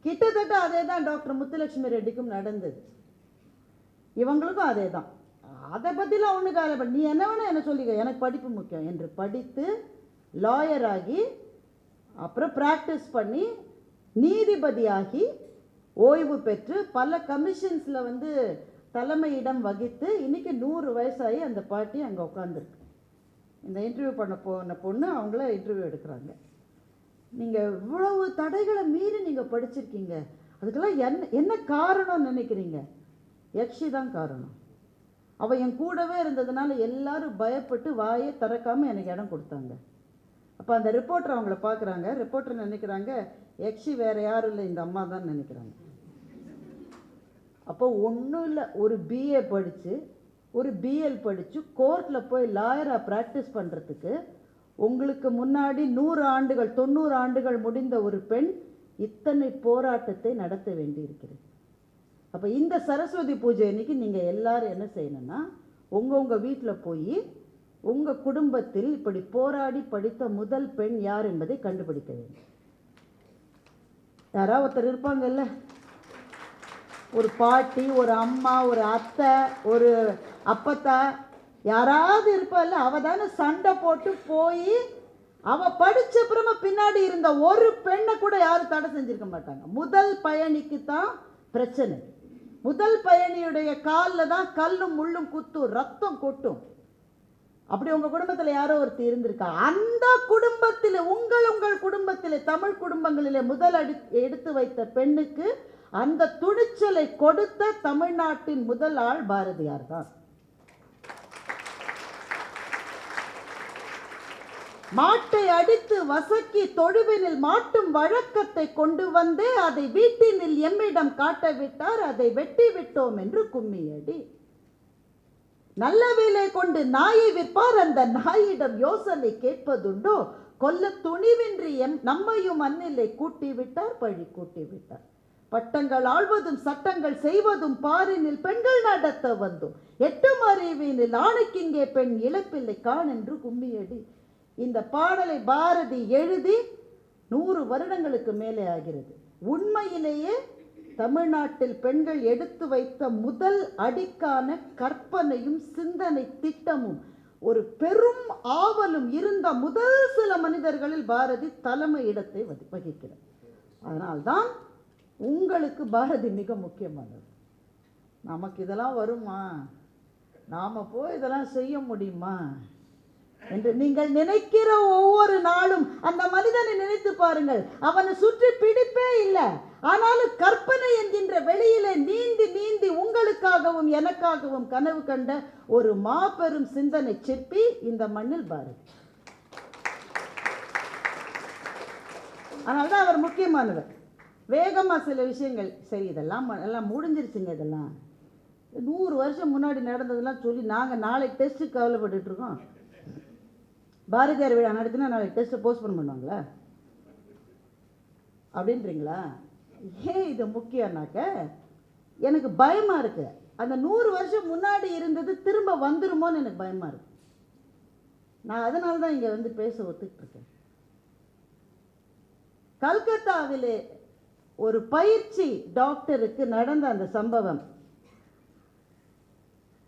கிட்டத்தட்ட அதே தான் டாக்டர் முத்துலட்சுமி ரெட்டிக்கும் நடந்தது. இவங்களுக்கும் அதே தான். அதை பற்றிலாம் ஒன்றும் காலை, நீ என்ன வேணா என்ன சொல்லிக்க, எனக்கு படிப்பு முக்கியம் என்று படித்து லாயர் ஆகி அப்புறம் ப்ராக்டிஸ் பண்ணி நீதிபதியாகி ஓய்வு பெற்று பல கமிஷன்ஸில் தலைமையிடம் வகித்து இன்றைக்கி 100 வயசாகி அந்த பாட்டி அங்கே உட்காந்துருக்கு. இந்த இன்டர்வியூ பண்ண போன பொண்ணு அவங்கள இன்டர்வியூ எடுக்கிறாங்க. நீங்கள் இவ்வளவு தடைகளை மீறி நீங்கள் படிச்சிருக்கீங்க, அதுக்கெல்லாம் என்ன காரணம் நினைக்கிறீங்க? யக்ஷி தான் காரணம். அவள் என் கூடவே இருந்ததுனால எல்லாரும் பயப்பட்டு வாயை திறக்காமல் எனக்கு இடம் கொடுத்தாங்க. அப்போ அந்த ரிப்போர்ட்டர் அவங்கள பார்க்குறாங்க. ரிப்போர்ட்டர் நினைக்கிறாங்க யக்ஷி வேறு யாரும் இல்லை, இந்த அம்மா தான் நினைக்கிறாங்க. அப்போ ஒன்றும் இல்லை, ஒரு பிஏ படித்து ஒரு பிஎல் படித்து கோர்ட்டில் போய் லாயராக ப்ராக்டிஸ் பண்ணுறதுக்கு உங்களுக்கு முன்னாடி 100 ஆண்டுகள் 90 ஆண்டுகள் முடிந்த ஒரு பெண் இத்தனை போராட்டத்தை நடத்த வேண்டியிருக்கிறது. அப்போ இந்த சரஸ்வதி பூஜை அன்னைக்கு நீங்கள் எல்லாரும் என்ன செய்யணும்னா, உங்கள் வீட்டில் போய் உங்கள் குடும்பத்தில் இப்படி போராடி படித்த முதல் பெண் யார் என்பதை கண்டுபிடிக்க வேண்டும். யாராவது ஒருத்தர் இருப்பாங்கல்ல, ஒரு பாட்டி, ஒரு அம்மா, ஒரு அத்தை, ஒரு அப்பத்தா, யாராவது இருப்பாள்ல. அவள் தானே சண்டை போட்டு போய் அவள் படித்த அப்புறமா பின்னாடி இருந்த ஒரு பெண்ணை கூட யாரும் தடை செஞ்சுருக்க மாட்டாங்க. முதல் பயணிக்கு தான் பிரச்சனை. முதல் பயணியுடைய காலில் தான் கல்லும் முள்ளும் குத்தும், ரத்தம் கொட்டும். அப்படி உங்கள் குடும்பத்தில் யாரோ ஒருத்தர் இருந்திருக்கா? அந்த குடும்பத்தில் உங்கள் குடும்பத்தில் தமிழ் குடும்பங்களிலே முதல் எடுத்து வைத்த பெண்ணுக்கு அந்த துணிச்சலை கொடுத்த தமிழ்நாட்டின் முதல் ஆள் பாரதியார் தான். மாட்டை அடித்து வசக்கி தொழுவினில் மாட்டும் வழக்கத்தை கொண்டு வந்தே அதை வீட்டினில் எம்மிடம் காட்டவிட்டார், அதை வெட்டி விட்டோம் என்று கும்மியடி. நல்ல வேலை கொண்டு நாயை விற்பார், அந்த நாயிடம் யோசனை கேட்பதுண்டோ? கொல்ல துணிவின்றி நம்மையும் அந்நிலை கூட்டி விட்டார், பழி கூட்டி விட்டார். பட்டங்கள் ஆள்வதும் சட்டங்கள் செய்வதும் பாரினில் பெண்கள் நடத்த வந்தோம், எட்டும் அறிவினில் ஆணுக்கிங்கே பெண் இழப்பில்லை கான் என்று கும்மியடி. இந்த பாடலை பாரதி எழுதி 100 வருடங்களுக்கு மேலே ஆகிறது. உண்மையிலேயே தமிழ்நாட்டில் பெண்கள் எடுத்து வைத்த முதல் அடிக்கான கற்பனையும் சிந்தனை திட்டமும் ஒரு பெரும் ஆவலும் இருந்த முதல் சில மனிதர்களில் பாரதி தலைமை இடத்தை வகிக்கிறார். அதனால்தான் உங்களுக்கு பாரதி மிக முக்கியமானது. நமக்கு இதெல்லாம் வருமா, நாம் போய் இதெல்லாம் செய்ய முடியுமா என்று நீங்கள் நினைக்கிற ஒவ்வொரு நாளும் அந்த மனிதனை நினைத்து பாருங்கள். அவனை சுற்றி பிடிப்பே இல்லை, ஆனாலும் கற்பனை என்கின்ற வெளியிலே நீந்தி நீந்தி உங்களுக்காகவும் எனக்காகவும் கனவு கண்ட ஒரு மாபெரும் சிந்தனை சிற்பி இந்த மண்ணில் பாரதி. அதனால்தான் அவர் முக்கியமானவர். வேகமாக சில விஷயங்கள் சரி, இதெல்லாம் எல்லாம் முடிஞ்சிருச்சுங்க. இதெல்லாம் 100 வருஷம் முன்னாடி நடந்ததெல்லாம் சொல்லி நாங்கள் நாளைக்கு டெஸ்ட்டுக்கு கவலைப்பட்டுருக்கோம். பாரதியார் விழா நடத்தினா நாளைக்கு டெஸ்ட்டை போஸ்ட்போன் பண்ணுவாங்களா அப்படின்றீங்களா? ஏன் இது முக்கியம்னாக்க எனக்கு பயமாக இருக்குது. அந்த 100 வருஷம் முன்னாடி இருந்தது திரும்ப வந்துருமோன்னு எனக்கு பயமாக இருக்குது. நான் அதனால தான் இங்கே வந்து பேச ஒத்துக்கிட்டுருக்கேன். கல்கத்தாவிலே ஒரு பயிற்சி டாக்டருக்கு நடந்த அந்த சம்பவம்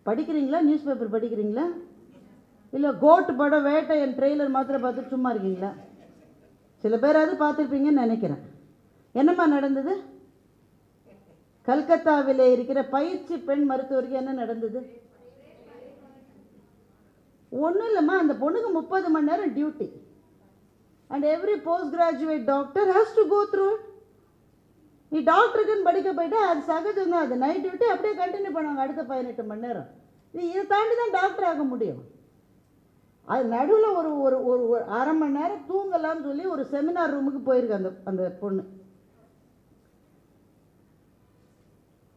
படிக்கிறீங்களா? நியூஸ் பேப்பர் படிக்கிறீங்களா? இல்லை கோட் படம் வேட்டையன் ட்ரெய்லர் மாத்திரம் பார்த்துட்டு சும்மா இருக்கீங்களா? சில பேராவது பார்த்துருப்பீங்கன்னு நினைக்கிறேன். என்னம்மா நடந்தது? கல்கத்தாவில் இருக்கிற பயிற்சி பெண் மருத்துவருக்கு என்ன நடந்தது? ஒன்றும் இல்லைம்மா, அந்த பொண்ணுக்கு 30 மணி நேரம் duty. And every post graduate doctor has to go through it. நீ டாக்டருக்குன்னு படிக்க போயிட்டா அது சகஜம் தான். அது நைட் டியூட்டி அப்படியே கண்டினியூ பண்ணுவாங்க அடுத்த 18 மணி நேரம். இதை தாண்டி தான் டாக்டர் ஆக முடியும். அது நடுவில் ஒரு ஒரு ஒரு அரை மணி நேரம் தூங்கலாம்னு சொல்லி ஒரு செமினார் ரூமுக்கு போயிருக்கு அந்த பொண்ணு.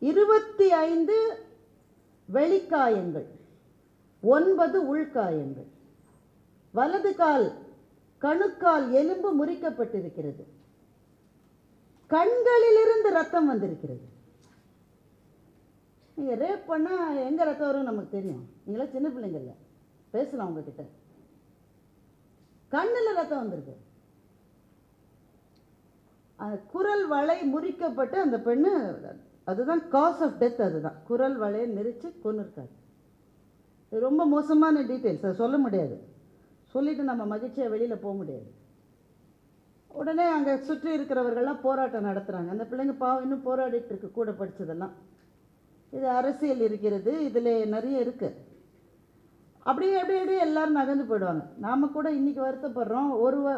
25 வெளிக்காயங்கள், 9 உள்காயங்கள். வலது கால் கணுக்கால் எலும்பு முறிக்கப்பட்டிருக்கிறது. கண்களிலிருந்து ரத்தம் வந்திருக்கிறது. நீங்கள் ரேப் பண்ணால் எங்கே ரத்தம் வரும் நமக்கு தெரியும். நீங்களாம் சின்ன பிள்ளைங்க இல்லை, பேசலாம் உங்ககிட்ட. கண்ணில் ரத்தம் வந்திருக்கு. அந்த குரல் வளை முறிக்கப்பட்டு அந்த பெண்ணு, அதுதான் காஸ் ஆஃப் டெத். அதுதான் குரல் வளையை நெரிச்சு கொன்னிருக்காரு. இது ரொம்ப மோசமான டீட்டெயில்ஸ், அதை சொல்ல முடியாது. சொல்லிட்டு நம்ம மகிழ்ச்சியாக வெளியில் போக முடியாது. உடனே அங்கே சுற்றி இருக்கிறவர்கள்லாம் போராட்டம் நடத்துகிறாங்க. அந்த பிள்ளைங்க பாவம் இன்னும் போராடிட்டு இருக்கு, கூட படித்ததெல்லாம். இது அரசியல் இருக்கிறது, இதில் நிறைய இருக்குது. அப்படியே அப்படியே எல்லோரும் நகர்ந்து போயிடுவாங்க. நாம் கூட இன்றைக்கி வருத்தப்படுறோம்,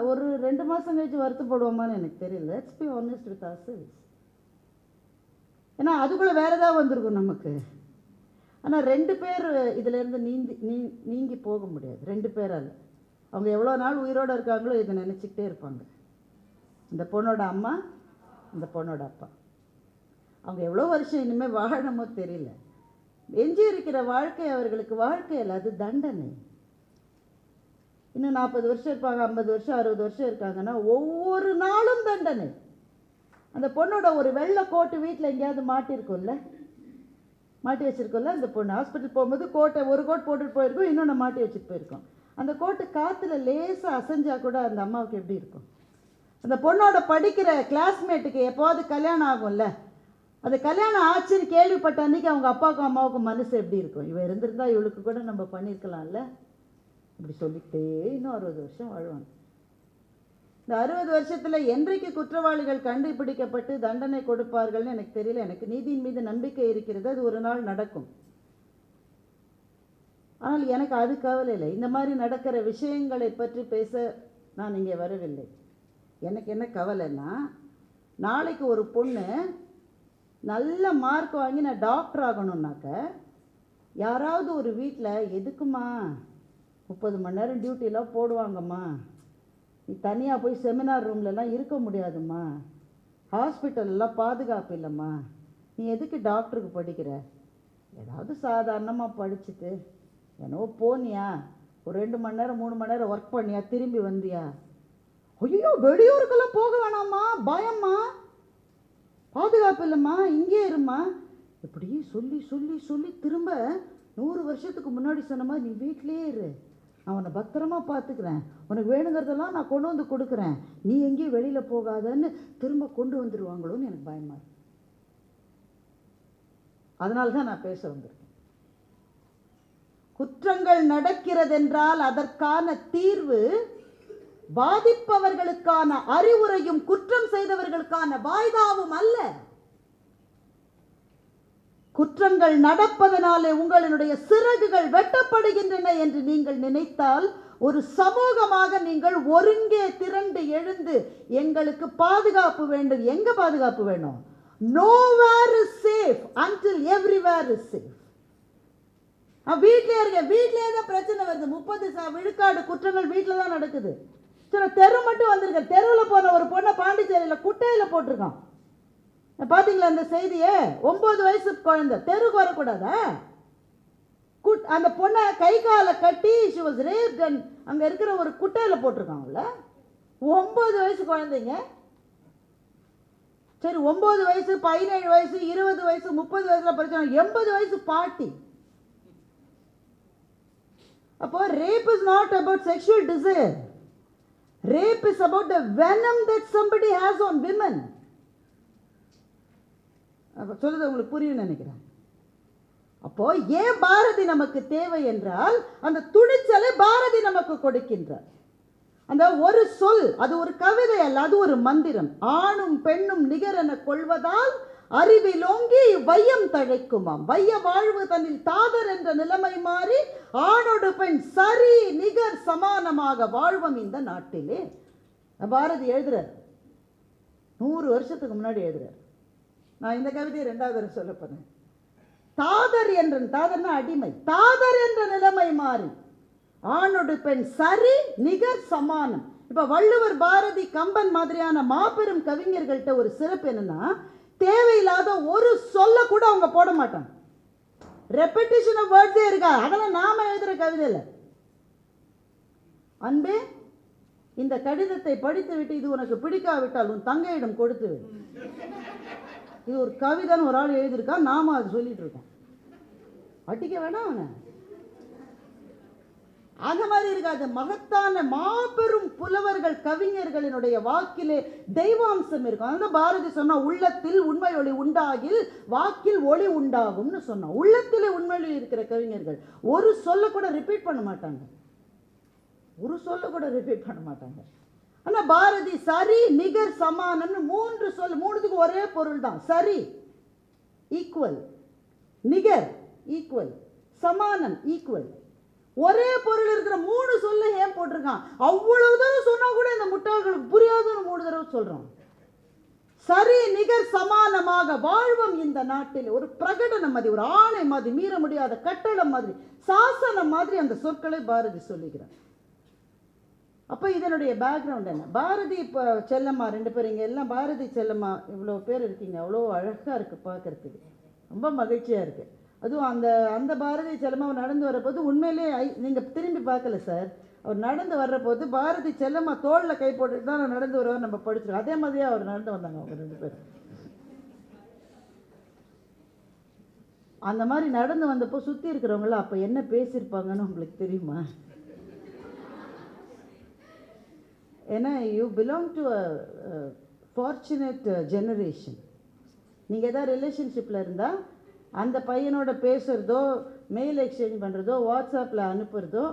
ஒரு 2 மாதம் கழிச்சு வருத்தப்படுவோமான்னு எனக்கு தெரியல. Let's be honest with ourselves. ஏன்னா அதுக்குள்ளே வேறு ஏதாவது வந்திருக்கும் நமக்கு. ஆனால் 2 பேர் இதிலேருந்து நீங்கி போக முடியாது. 2 பேரால் அவங்க எவ்வளோ நாள் உயிரோடு இருக்காங்களோ இதை நினச்சிக்கிட்டே இருப்பாங்க. இந்த பொண்ணோட அம்மா, இந்த பொண்ணோட அப்பா, அவங்க எவ்வளோ வருஷம் இனிமேல் வாழணுமோ தெரியல. எஞ்சி இருக்கிற வாழ்க்கை அவர்களுக்கு வாழ்க்கை இல்லை, அது தண்டனை. இன்னும் 40 வருஷம் இருப்பாங்க, 50 வருஷம் 60 வருஷம் இருக்காங்கன்னா ஒவ்வொரு நாளும் தண்டனை. அந்த பொண்ணோட ஒரு வெள்ளை கோட்டு வீட்டில் எங்கேயாவது மாட்டிருக்கும்ல, மாட்டி வச்சுருக்கோம்ல. அந்த பொண்ணு ஹாஸ்பிட்டல் போகும்போது ஒரு கோட் போட்டுட்டு போயிருக்கோம், இன்னொன்று மாட்டி வச்சுட்டு போயிருக்கோம். அந்த கோட்டு காற்றுல லேசாக அசைஞ்சா கூட அந்த அம்மாவுக்கு எப்படி இருக்கும்? அந்த பொண்ணோட படிக்கிற கிளாஸ்மேட்டுக்கு எப்போது கல்யாணம் ஆகும்ல, அந்த கல்யாணம் ஆச்சுன்னு கேள்விப்பட்ட அன்றைக்கி அவங்க அப்பாவுக்கும் அம்மாவுக்கும் மனசு எப்படி இருக்கும்? இவன் இருந்திருந்தா இவளுக்கு கூட நம்ம பண்ணியிருக்கலாம்ல. இப்படி சொல்லிக்கிட்டே இன்னும் 60 வருஷம் வாழ்வாங்க. இந்த 60 வருஷத்தில் என்றைக்கு குற்றவாளிகள் கண்டுபிடிக்கப்பட்டு தண்டனை கொடுப்பார்கள்னு எனக்கு தெரியல. எனக்கு நீதியின் மீது நம்பிக்கை இருக்கிறது, அது ஒரு நாள் நடக்கும். ஆனால் எனக்கு அது கவலை இல்லை. இந்த மாதிரி நடக்கிற விஷயங்களை பற்றி பேச நான் இங்கே வரவில்லை. எனக்கு என்ன கவலைன்னா, நாளைக்கு ஒரு பொண்ணு நல்ல மார்க் வாங்கி நான் டாக்டர் ஆகணும்னாக்க யாராவது ஒரு வீட்டில் எதுக்குமா 30 மணி நேரம் டியூட்டிலாம் போடுவாங்கம்மா நீ தனியாக போய் செமினார் ரூம்லலாம் இருக்க முடியாதும்மா, ஹாஸ்பிட்டல்லாம் பாதுகாப்பு இல்லைம்மா, நீ எதுக்கு டாக்டருக்கு படிக்கிற, ஏதாவது சாதாரணமாக படிச்சுட்டு என்னவோ போனியா, ஒரு 2 மணி நேரம் 3 மணி நேரம் ஒர்க் பண்ணியா, திரும்பி வந்தியா, ஐயோ வெளியூருக்கெல்லாம் போக வேணாம்மா, பயம்மா, பாதுகாப்பு இல்லைம்மா, இங்கே இருமா, இப்படி சொல்லி சொல்லி சொல்லி திரும்ப 100 வருஷத்துக்கு முன்னாடி சொன்ன மாதிரி நீ வீட்டிலே இரு, நான் உன்னை பத்திரமா பார்த்துக்கிறேன், உனக்கு வேணுங்கிறதெல்லாம் நான் கொண்டு வந்து கொடுக்குறேன், நீ எங்கேயும் வெளியில் போகாதன்னு திரும்ப கொண்டு வந்துடுவாங்களோன்னு எனக்கு பயமா இருக்கு. அதனால தான் நான் பேச வந்திருக்கேன். குற்றங்கள் நடக்கிறதென்றால் அதற்கான தீர்வு பாதிப்பவர்களுக்கான அறிவுரையும் குற்றம் செய்தவர்களுக்கான வாய்தாவும் அல்ல. குற்றங்கள் நடப்பதனாலே உங்களுடைய சிறகுகள் வெட்டப்படுகின்றன என்று நீங்கள் நினைத்தால் ஒரு சமூகமாக நீங்கள் ஒருங்கே திரண்டு எழுந்து எங்களுக்கு பாதுகாப்பு வேண்டும். எங்க பாதுகாப்பு வேணும்? Nowhere is safe until everywhere is safe. வீட்டிலே இருக்க, வீட்டிலே தான் பிரச்சனை வருது. 30 விழுக்காடு குற்றங்கள் வீட்டில் தான் நடக்குது. சில தெரு மட்டும் வந்திருக்க, தெருவில் போன ஒரு பொண்ணை பாண்டிச்சேரியில் குட்டையில் போட்டிருக்கான். பார்த்தீங்களா அந்த செய்தியே? 9 வயசு குழந்தை, தெருக்கு வரக்கூடாதா? அந்த பொண்ணை கை காலை கட்டி she was raped and அங்கே இருக்கிற ஒரு குட்டையில் போட்டிருக்காங்கல்ல. 9 வயசு குழந்தைங்க. சரி, 9 வயசு 17 வயசு 20 வயசு 30 வயசுல பிரச்சனை, 80 வயசு பாட்டி. அப்போ rape is not about sexual desire. Rape is about the venom that somebody has on women. சொல்லுது உங்களுக்கு புரியும் நினைக்கிறேன். அப்போ ஏன் பாரதி நமக்கு தேவை என்றால் அந்த துணிச்சலை பாரதி நமக்கு கொடுக்கின்றார். அந்த ஒரு சொல், அது ஒரு கவிதை அல்ல, அது ஒரு மந்திரம். ஆணும் பெண்ணும் நிகரென கொள்வதால் அறிவிலோங்கி வையம் தழைக்குமாம். வைய வாழ்வு தன்னில் தாதர் என்ற நிலைமை மாறி ஆணோடு பெண் சரி நிகர் சமானமாக வாழ்வம் இந்த நாட்டிலே. பாரதி எழுதுறார், 100 வருஷத்துக்கு முன்னாடி எழுதுறார். நான் இந்த கவிதையை 2வது தடவை சொல்ல போறேன். தாதர் என்ற, தாதர்னா அடிமை, தாதர் என்ற நிலைமை மாறி ஆணோடு பெண் சரி நிகர் சமானம். இப்ப வள்ளுவர், பாரதி, கம்பன் மாதிரியான மாபெரும் கவிஞர்கள்ட்ட ஒரு சிறப்பு என்னன்னா, தேவையில்லாத ஒரு சொல்ல கூட அவங்க போட மாட்டாங்க. ரெப்பிட்டிஷன் ஆஃப் வேர்ட்ஸே இருக்கா. அதெல்லாம் நாம எழுதுற கவிதையில், அன்பே இந்த கடிதத்தை படித்து விட்டு இது உனக்கு பிடிக்காவிட்டால் உன் தங்கையிடம் கொடுத்து, இது ஒரு கவிதைன்னு ஒரு ஆள் எழுதியிருக்கா, நாம அது சொல்லிட்டு இருக்கோம். அடிக்க வேணாம் அவனை. அந்த மாதிரி இருக்காது. மகத்தான மாபெரும் புலவர்கள் கவிஞர்களினுடைய வாக்கிலே தெய்வாம்சம் இருக்கும். அதான் பாரதி சொன்னா, உள்ளத்தில் உண்மை ஒளி உண்டாகில் வாக்கில் ஒளி உண்டாகும்னு சொன்னா. உள்ளத்திலே உண்மையிலே இருக்கிற கவிஞர்கள் ஒரு சொல்ல கூட ரிப்பீட் பண்ண மாட்டாங்க, ஒரு சொல்ல கூட ரிப்பீட் பண்ண மாட்டாங்க. ஆனா பாரதி சரி நிகர் சமானம்னு 3 சொல், 3த்துக்கு ஒரே பொருள் தான். சரி ஈக்குவல், நிகர் ஈக்குவல், சமானம் ஈக்குவல். ஒரே பொருள் இருக்கிற 3 சொல்ல ஏன் போட்டிருக்கான்? அவ்வளவு தடவை சொன்னா கூட இந்த முட்டாள்களுக்கு புரியாதுன்னு 3 தடவை சொல்றோம். சரி நிகர் சமானமாக வாழ்வம் இந்த நாட்டில். ஒரு பிரகடனம் மாதிரி, ஒரு ஆணை மாதிரி, மீற முடியாத கட்டளம் மாதிரி, சாசனம் மாதிரி அந்த சொற்களை பாரதி சொல்லுகிறார். அப்போ இதனுடைய பேக்ரவுண்ட் என்ன? பாரதி இப்போ செல்லம்மா 2 பேர் இங்கே எல்லாம் பாரதி செல்லம்மா இவ்வளோ பேர் இருக்கீங்க. அவ்வளோ அழகாக இருக்குது பார்க்குறதுக்கு, ரொம்ப மகிழ்ச்சியாக இருக்குது. அதுவும் அந்த பாரதி செல்லம்மா நடந்து வரப்போது உண்மையிலே நீங்கள் திரும்பி பார்க்கல சார், அவர் நடந்து வர்றபோது பாரதி செல்லம்மா தோளில் கை போட்டுட்டு தான் நடந்து வருவார். நம்ம படிச்சிருக்கோம். அதே மாதிரியே அவர் நடந்து வந்தாங்க அவங்க 2 பேர். அந்த மாதிரி நடந்து வந்தப்போ சுற்றி இருக்கிறவங்கள அப்போ என்ன பேசியிருப்பாங்கன்னு உங்களுக்கு தெரியுமா? ஏன்னா you belong to a fortunate generation. நீங்கள் எதாவது ரிலேஷன்ஷிப்பில் இருந்தால் அந்த பையனோட பேசுகிறதோ, மெயில் எக்ஸ்சேஞ்ச் பண்ணுறதோ, வாட்ஸ்அப்பில் அனுப்புகிறதோ,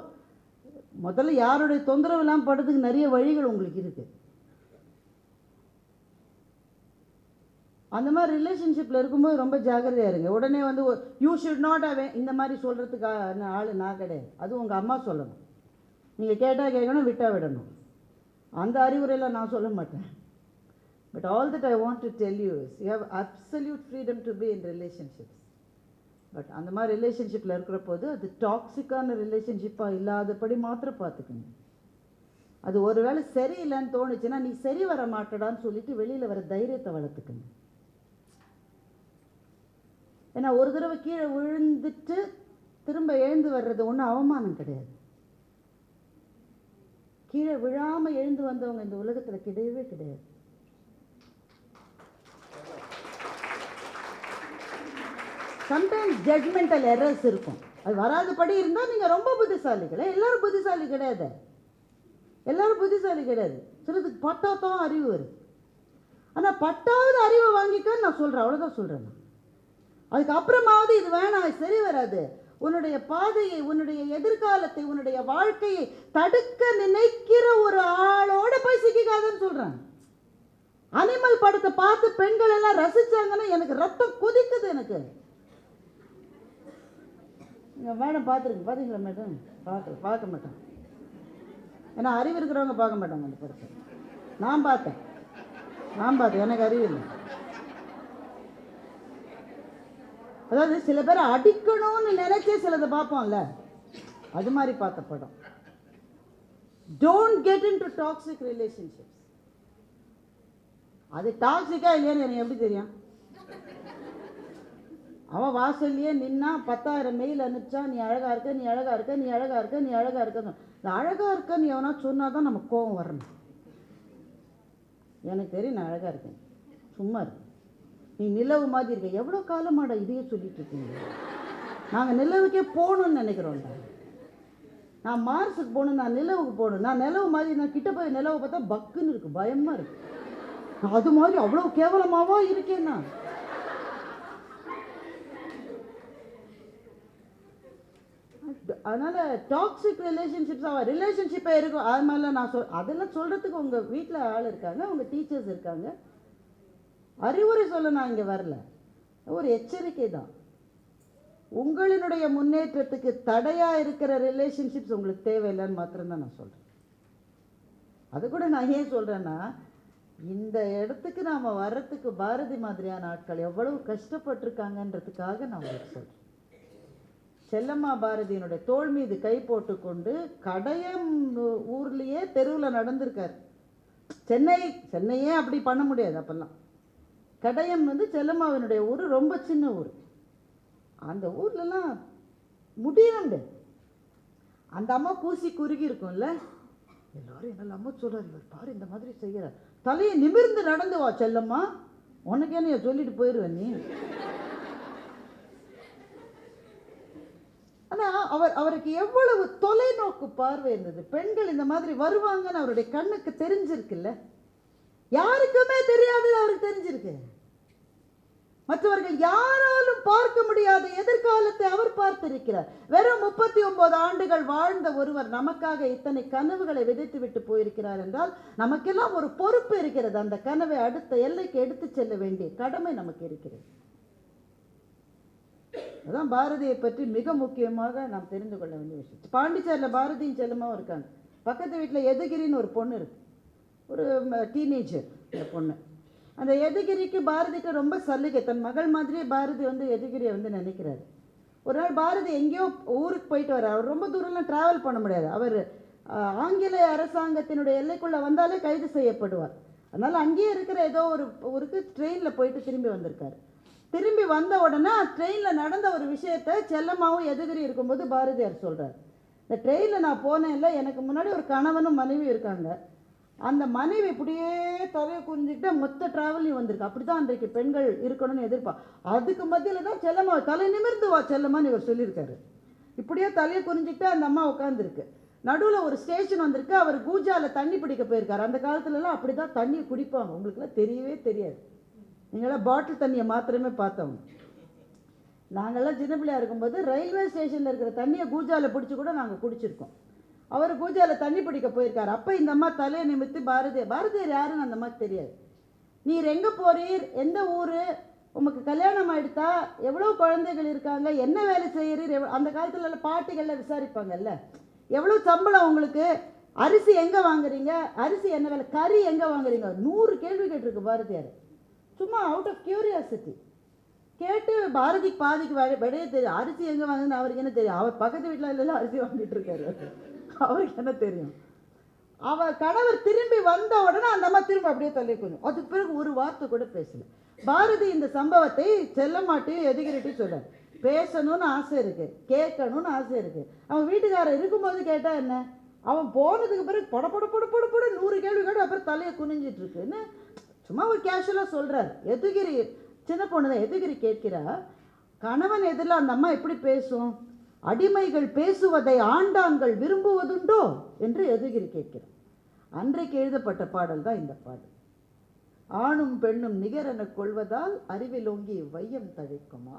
முதல்ல யாருடைய தொந்தரவு இல்லாமல் படுறதுக்கு நிறைய வழிகள் உங்களுக்கு இருக்குது. அந்த மாதிரி ரிலேஷன்ஷிப்பில் இருக்கும்போது ரொம்ப ஜாக்கிரதையாக இருங்க. உடனே வந்து யூ ஷுட் நாட் ஹேவ் இந்த மாதிரி சொல்கிறதுக்கான ஆள் நான் கிடையாது. அதுவும் உங்கள் அம்மா சொல்லணும். நீங்கள் கேட்டால் கேட்கணும், விட்டால் விடணும். அந்த அறிவுரையில் நான் சொல்ல மாட்டேன். But all that I want to tell you is you have absolute freedom to be in relationships. But அந்த மாதிரி ரிலேஷன்ஷிப்பில் இருக்கிற போது அது டாக்ஸிக்கான ரிலேஷன்ஷிப்பாக இல்லாதபடி மாத்திரம் பார்த்துக்கணும். அது ஒருவேளை சரியில்லைன்னு தோணுச்சுன்னா நீ சரி வர மாட்டடான்னு சொல்லிட்டு வெளியில் வர தைரியத்தை வளர்த்துக்கணும். ஏன்னா ஒரு தடவை கீழே விழுந்துட்டு திரும்ப எழுந்து வர்றது ஒன்றும் அவமானம் கிடையாது. கீழே விழாமல் எழுந்து வந்தவங்க இந்த உலகத்தில் கிடையவே கிடையாது. சம்டைம்ஸ் ஜட்மெண்டல் எரர்ஸ் இருக்கும். அது வராதபடி இருந்தால் நீங்கள் ரொம்ப புத்திசாலிகள். எல்லாரும் புத்திசாலி கிடையாது, எல்லாரும் புத்திசாலி கிடையாது. சிலதுக்கு பட்டாதான் அறிவு வருது. ஆனால் பட்டாவது அறிவை வாங்கிக்க நான் சொல்கிறேன், அவ்வளோதான் சொல்கிறேன் நான். அதுக்கப்புறமாவது இது வேணாம், சரி வராது, உன்னுடைய பாதையை, உன்னுடைய எதிர்காலத்தை, உன்னுடைய வாழ்க்கையை தடுக்க நினைக்கிற ஒரு ஆளோட போய் சிக்காதுன்னு சொல்கிறேன். அனிமல் படத்தை பார்த்து பெண்கள் எல்லாம் ரசிச்சாங்கன்னா எனக்கு ரத்தம் கொதிக்குது. எனக்கு மேடம் பார்த்துருக்கு, பார்த்தீங்களா மேடம்? பார்க்க மாட்டேன், ஏன்னா அறிவு இருக்கிறவங்க பார்க்க மாட்டாங்க அந்த படத்தை. நான் பார்த்தேன், எனக்கு அறிவு இல்லை. அதாவது சில பேரை அடிக்கணும்னு நினைச்சே சிலதை பார்ப்போம்ல, அது மாதிரி பார்த்த படம். Don't get in to toxic relationships. அது டாக்ஸிக்கா இல்லையான்னு எனக்கு எப்படி தெரியும்? அவன் வாசல்லையே நின்னா 10,000 மெயில் அனுப்பிச்சா, நீ அழகா இருக்க, நீ அழகா இருக்க, நீ அழகா இருக்க, நீ அழகா இருக்க. இந்த அழகா இருக்கன்னு எவனா சொன்னாதான் நமக்கு கோபம் வரணும். எனக்கு தெரியும் நான் அழகா இருக்கேன், சும்மா இருக்கு. நீ நிலவு மாதிரி இருக்க. எவ்வளோ காலமாடா இதையே சொல்லிட்டு இருக்கீங்க? நாங்கள் நிலவுக்கே போகணும்னு நினைக்கிறோம்டா. நான் மார்ஸுக்கு போகணும், நான் நிலவுக்கு போகணும். நான் நிலவு மாதிரி, நான் கிட்ட போய் நிலவை பார்த்தா பக்குன்னு இருக்கு, பயமா இருக்கு. அது மாதிரி அவ்வளோ கேவலமாவா இருக்கேன்னா? அதனால டாக்ஸிக் ரிலேஷன்ஷிப்ஸ் ரிலேஷன்ஷிப்பே இருக்கும். அது மாதிரிலாம் நான் அதெல்லாம் சொல்கிறதுக்கு உங்கள் வீட்டில் ஆள் இருக்காங்க, உங்கள் டீச்சர்ஸ் இருக்காங்க. அறிவுரை சொல்ல நான் இங்கே வரல, ஒரு எச்சரிக்கை தான். உங்களினுடைய முன்னேற்றத்துக்கு தடையாக இருக்கிற ரிலேஷன்ஷிப்ஸ் உங்களுக்கு தேவையில்லைன்னு மாத்திரம்தான் நான் சொல்கிறேன். அது கூட நான் ஏன் சொல்கிறேன்னா, இந்த இடத்துக்கு நாம் வர்றதுக்கு பாரதி மாதிரியான ஆட்கள் எவ்வளவு கஷ்டப்பட்டிருக்காங்கன்றதுக்காக நான் உங்களுக்கு சொல்கிறேன். செல்லம்மா பாரதியினுடைய தோள் மீது கை போட்டுக்கொண்டு கடையம் ஊர்லேயே தெருவில் நடந்திருக்கார். சென்னையே அப்படி பண்ண முடியாது அப்பெல்லாம். கடையம் செல்லம்மாவினுடைய ஊர், ரொம்ப சின்ன ஊர். அந்த ஊர்லலாம் முடியல. அந்த அம்மா கூசி குறுகி இருக்கும்ல, எல்லாரும் என்னெல்லாம் அம்மா சொல்கிறார், இவர் பாரு இந்த மாதிரி செய்கிறார், தலையை நிமிர்ந்து நடந்து வா செல்லம்மா, உனக்கு என்ன சொல்லிட்டு போயிடுவேன் நீ. ஆனால் அவருக்கு எவ்வளவு தொலைநோக்கு பார்வை இருந்தது. பெண்கள் இந்த மாதிரி வருவாங்கன்னு அவருடைய கண்ணுக்கு தெரிஞ்சிருக்குல்ல, யாருக்குமே தெரியாது, அவருக்கு தெரிஞ்சிருக்கு. மற்றவர்கள் யாராலும் பார்க்க முடியாத எதிர்காலத்தை அவர் பார்த்திருக்கிறார். வெறும் 39 ஆண்டுகள் வாழ்ந்த ஒருவர் நமக்காக இத்தனை கனவுகளை விதைத்து விட்டு போயிருக்கிறார் என்றால் நமக்கெல்லாம் ஒரு பொறுப்பு இருக்கிறது. அந்த கனவை அடுத்த எல்லைக்கு எடுத்து செல்ல வேண்டிய கடமை நமக்கு இருக்கிறது. அதான் பாரதியை பற்றி மிக முக்கியமாக நாம் தெரிந்து கொள்ள வேண்டிய விஷயம். பாண்டிச்சேரியில் பாரதியும் செல்லமாவும் இருக்காங்க. பக்கத்து வீட்டில் எதுகிரின்னு ஒரு பொண்ணு இருக்கு, ஒரு டீனேஜர். அந்த பொண்ணு, அந்த எதுகிரிக்கு பாரதிக்கு ரொம்ப சலுகை. தன் மகள் மாதிரியே பாரதி எதுகிரியை நினைக்கிறாரு. ஒரு நாள் பாரதி எங்கேயோ ஊருக்கு போயிட்டு வர, அவர் ரொம்ப தூரம்லாம் ட்ராவல் பண்ண முடியாது. அவர் ஆங்கிலேய அரசாங்கத்தினுடைய எல்லைக்குள்ளே வந்தாலே கைது செய்யப்படுவார். அதனால் அங்கேயே இருக்கிற ஏதோ ஒரு ஊருக்கு ட்ரெயினில் போயிட்டு திரும்பி வந்திருக்காரு. திரும்பி வந்த உடனே ட்ரெயினில் நடந்த ஒரு விஷயத்தை செல்லம்மாவும் எதுகிரி இருக்கும்போது பாரதியார் சொல்கிறார். இந்த ட்ரெயினில் நான் போனேன்ல, எனக்கு முன்னாடி ஒரு கணவனும் மனைவி இருக்காங்க. அந்த மனைவி இப்படியே தலையை குறிஞ்சிக்கிட்டு மொத்த ட்ராவலையும் வந்திருக்கு. அப்படி தான் அன்றைக்கு பெண்கள் இருக்கணும்னு அதுக்கு மத்தியில் தான் செல்லம்மா தலை நிமிர்ந்து வா செல்லம்மான்னு இவர் சொல்லியிருக்காரு. இப்படியே தலையை குறிஞ்சிக்கிட்டு அந்த அம்மா உட்காந்துருக்கு. நடுவில் ஒரு ஸ்டேஷன் வந்திருக்கு, அவர் கூஜாவில் தண்ணி பிடிக்க போயிருக்காரு. அந்த காலத்துலலாம் அப்படி தான் தண்ணியை குடிப்பாங்க, உங்களுக்குலாம் தெரியவே தெரியாது. நீங்களாம் பாட்டில் தண்ணியை மாத்திரமே பார்த்தவங்க. நாங்கள்லாம் சின்ன பிள்ளையாக இருக்கும்போது ரயில்வே ஸ்டேஷனில் இருக்கிற தண்ணியை கூஜாவில் பிடிச்சி கூட நாங்கள் குடிச்சிருக்கோம். அவர் பூஜையில் தண்ணி பிடிக்க போயிருக்கார். அப்போ இந்த அம்மா தலையை நிமித்து பாரதியார் யாருன்னு அந்த அம்மாக்கு தெரியாது. நீர் எங்கே போறீர், எந்த ஊர், உமக்கு கல்யாணம் ஆகிடுத்தா, எவ்வளோ குழந்தைகள் இருக்காங்க, என்ன வேலை செய்கிறீர், அந்த காலத்துல பாட்டிகளில் விசாரிப்பாங்கல்ல, எவ்வளோ சம்பளம் உங்களுக்கு, அரிசி எங்கே வாங்குறீங்க, அரிசி என்ன வேலை, கறி எங்கே வாங்குறீங்க, 100 கேள்வி கேட்டிருக்கு பாரதியார். சும்மா அவுட் ஆஃப் கியூரியாசிட்டி கேட்டு பாரதிக்கு பாதிக்கு விடைய தெரியும். அரிசி எங்கே வாங்குன்னு அவருக்கு என்ன தெரியும்? அவர் பக்கத்து வீட்டில் இல்லைன்னா அரிசி வாங்கிட்டு இருக்காரு, அவருக்கு என்ன தெரியும்? கணவர் திரும்பி வந்த உடனே அந்த அம்மா திரும்ப அப்படியே தள்ளி கொஞ்சம். அதுக்கு பிறகு ஒரு வார்த்தை கூட பேசல. பாரதி இந்த சம்பவத்தை செல்லமாட்டையும் எதுகிரிட்டையும் சொல்றாரு. பேசணும்னு ஆசை இருக்கு, கேட்கணும்னு ஆசை இருக்கு. அவன் வீட்டுக்காரர் இருக்கும்போது கேட்டா என்ன, அவன் போனதுக்கு பிறகு பொட பொட பொட பொட பொட 100 கேள்வி கேட்டு அப்புறம் தலையை குனிஞ்சிட்டு இருக்குன்னு சும்மா ஒரு கேஷுவலாக சொல்றாரு. எதுகிரி சின்ன பொண்ணு தான். எதுகிரி கேட்கிறா, கணவன் எதிரில் அந்த அம்மா எப்படி பேசும்? அடிமைகள் பேசுவதை ஆண்டாங்கள் விரும்புவதுண்டோ என்று எதுகிரி கேட்கிறார். அன்றைக்கு எழுதப்பட்ட பாடல் தான் இந்த பாடல். ஆணும் பெண்ணும் நிகரென கொள்வதால் அறிவிலோங்கி வையம் தழைக்குமா,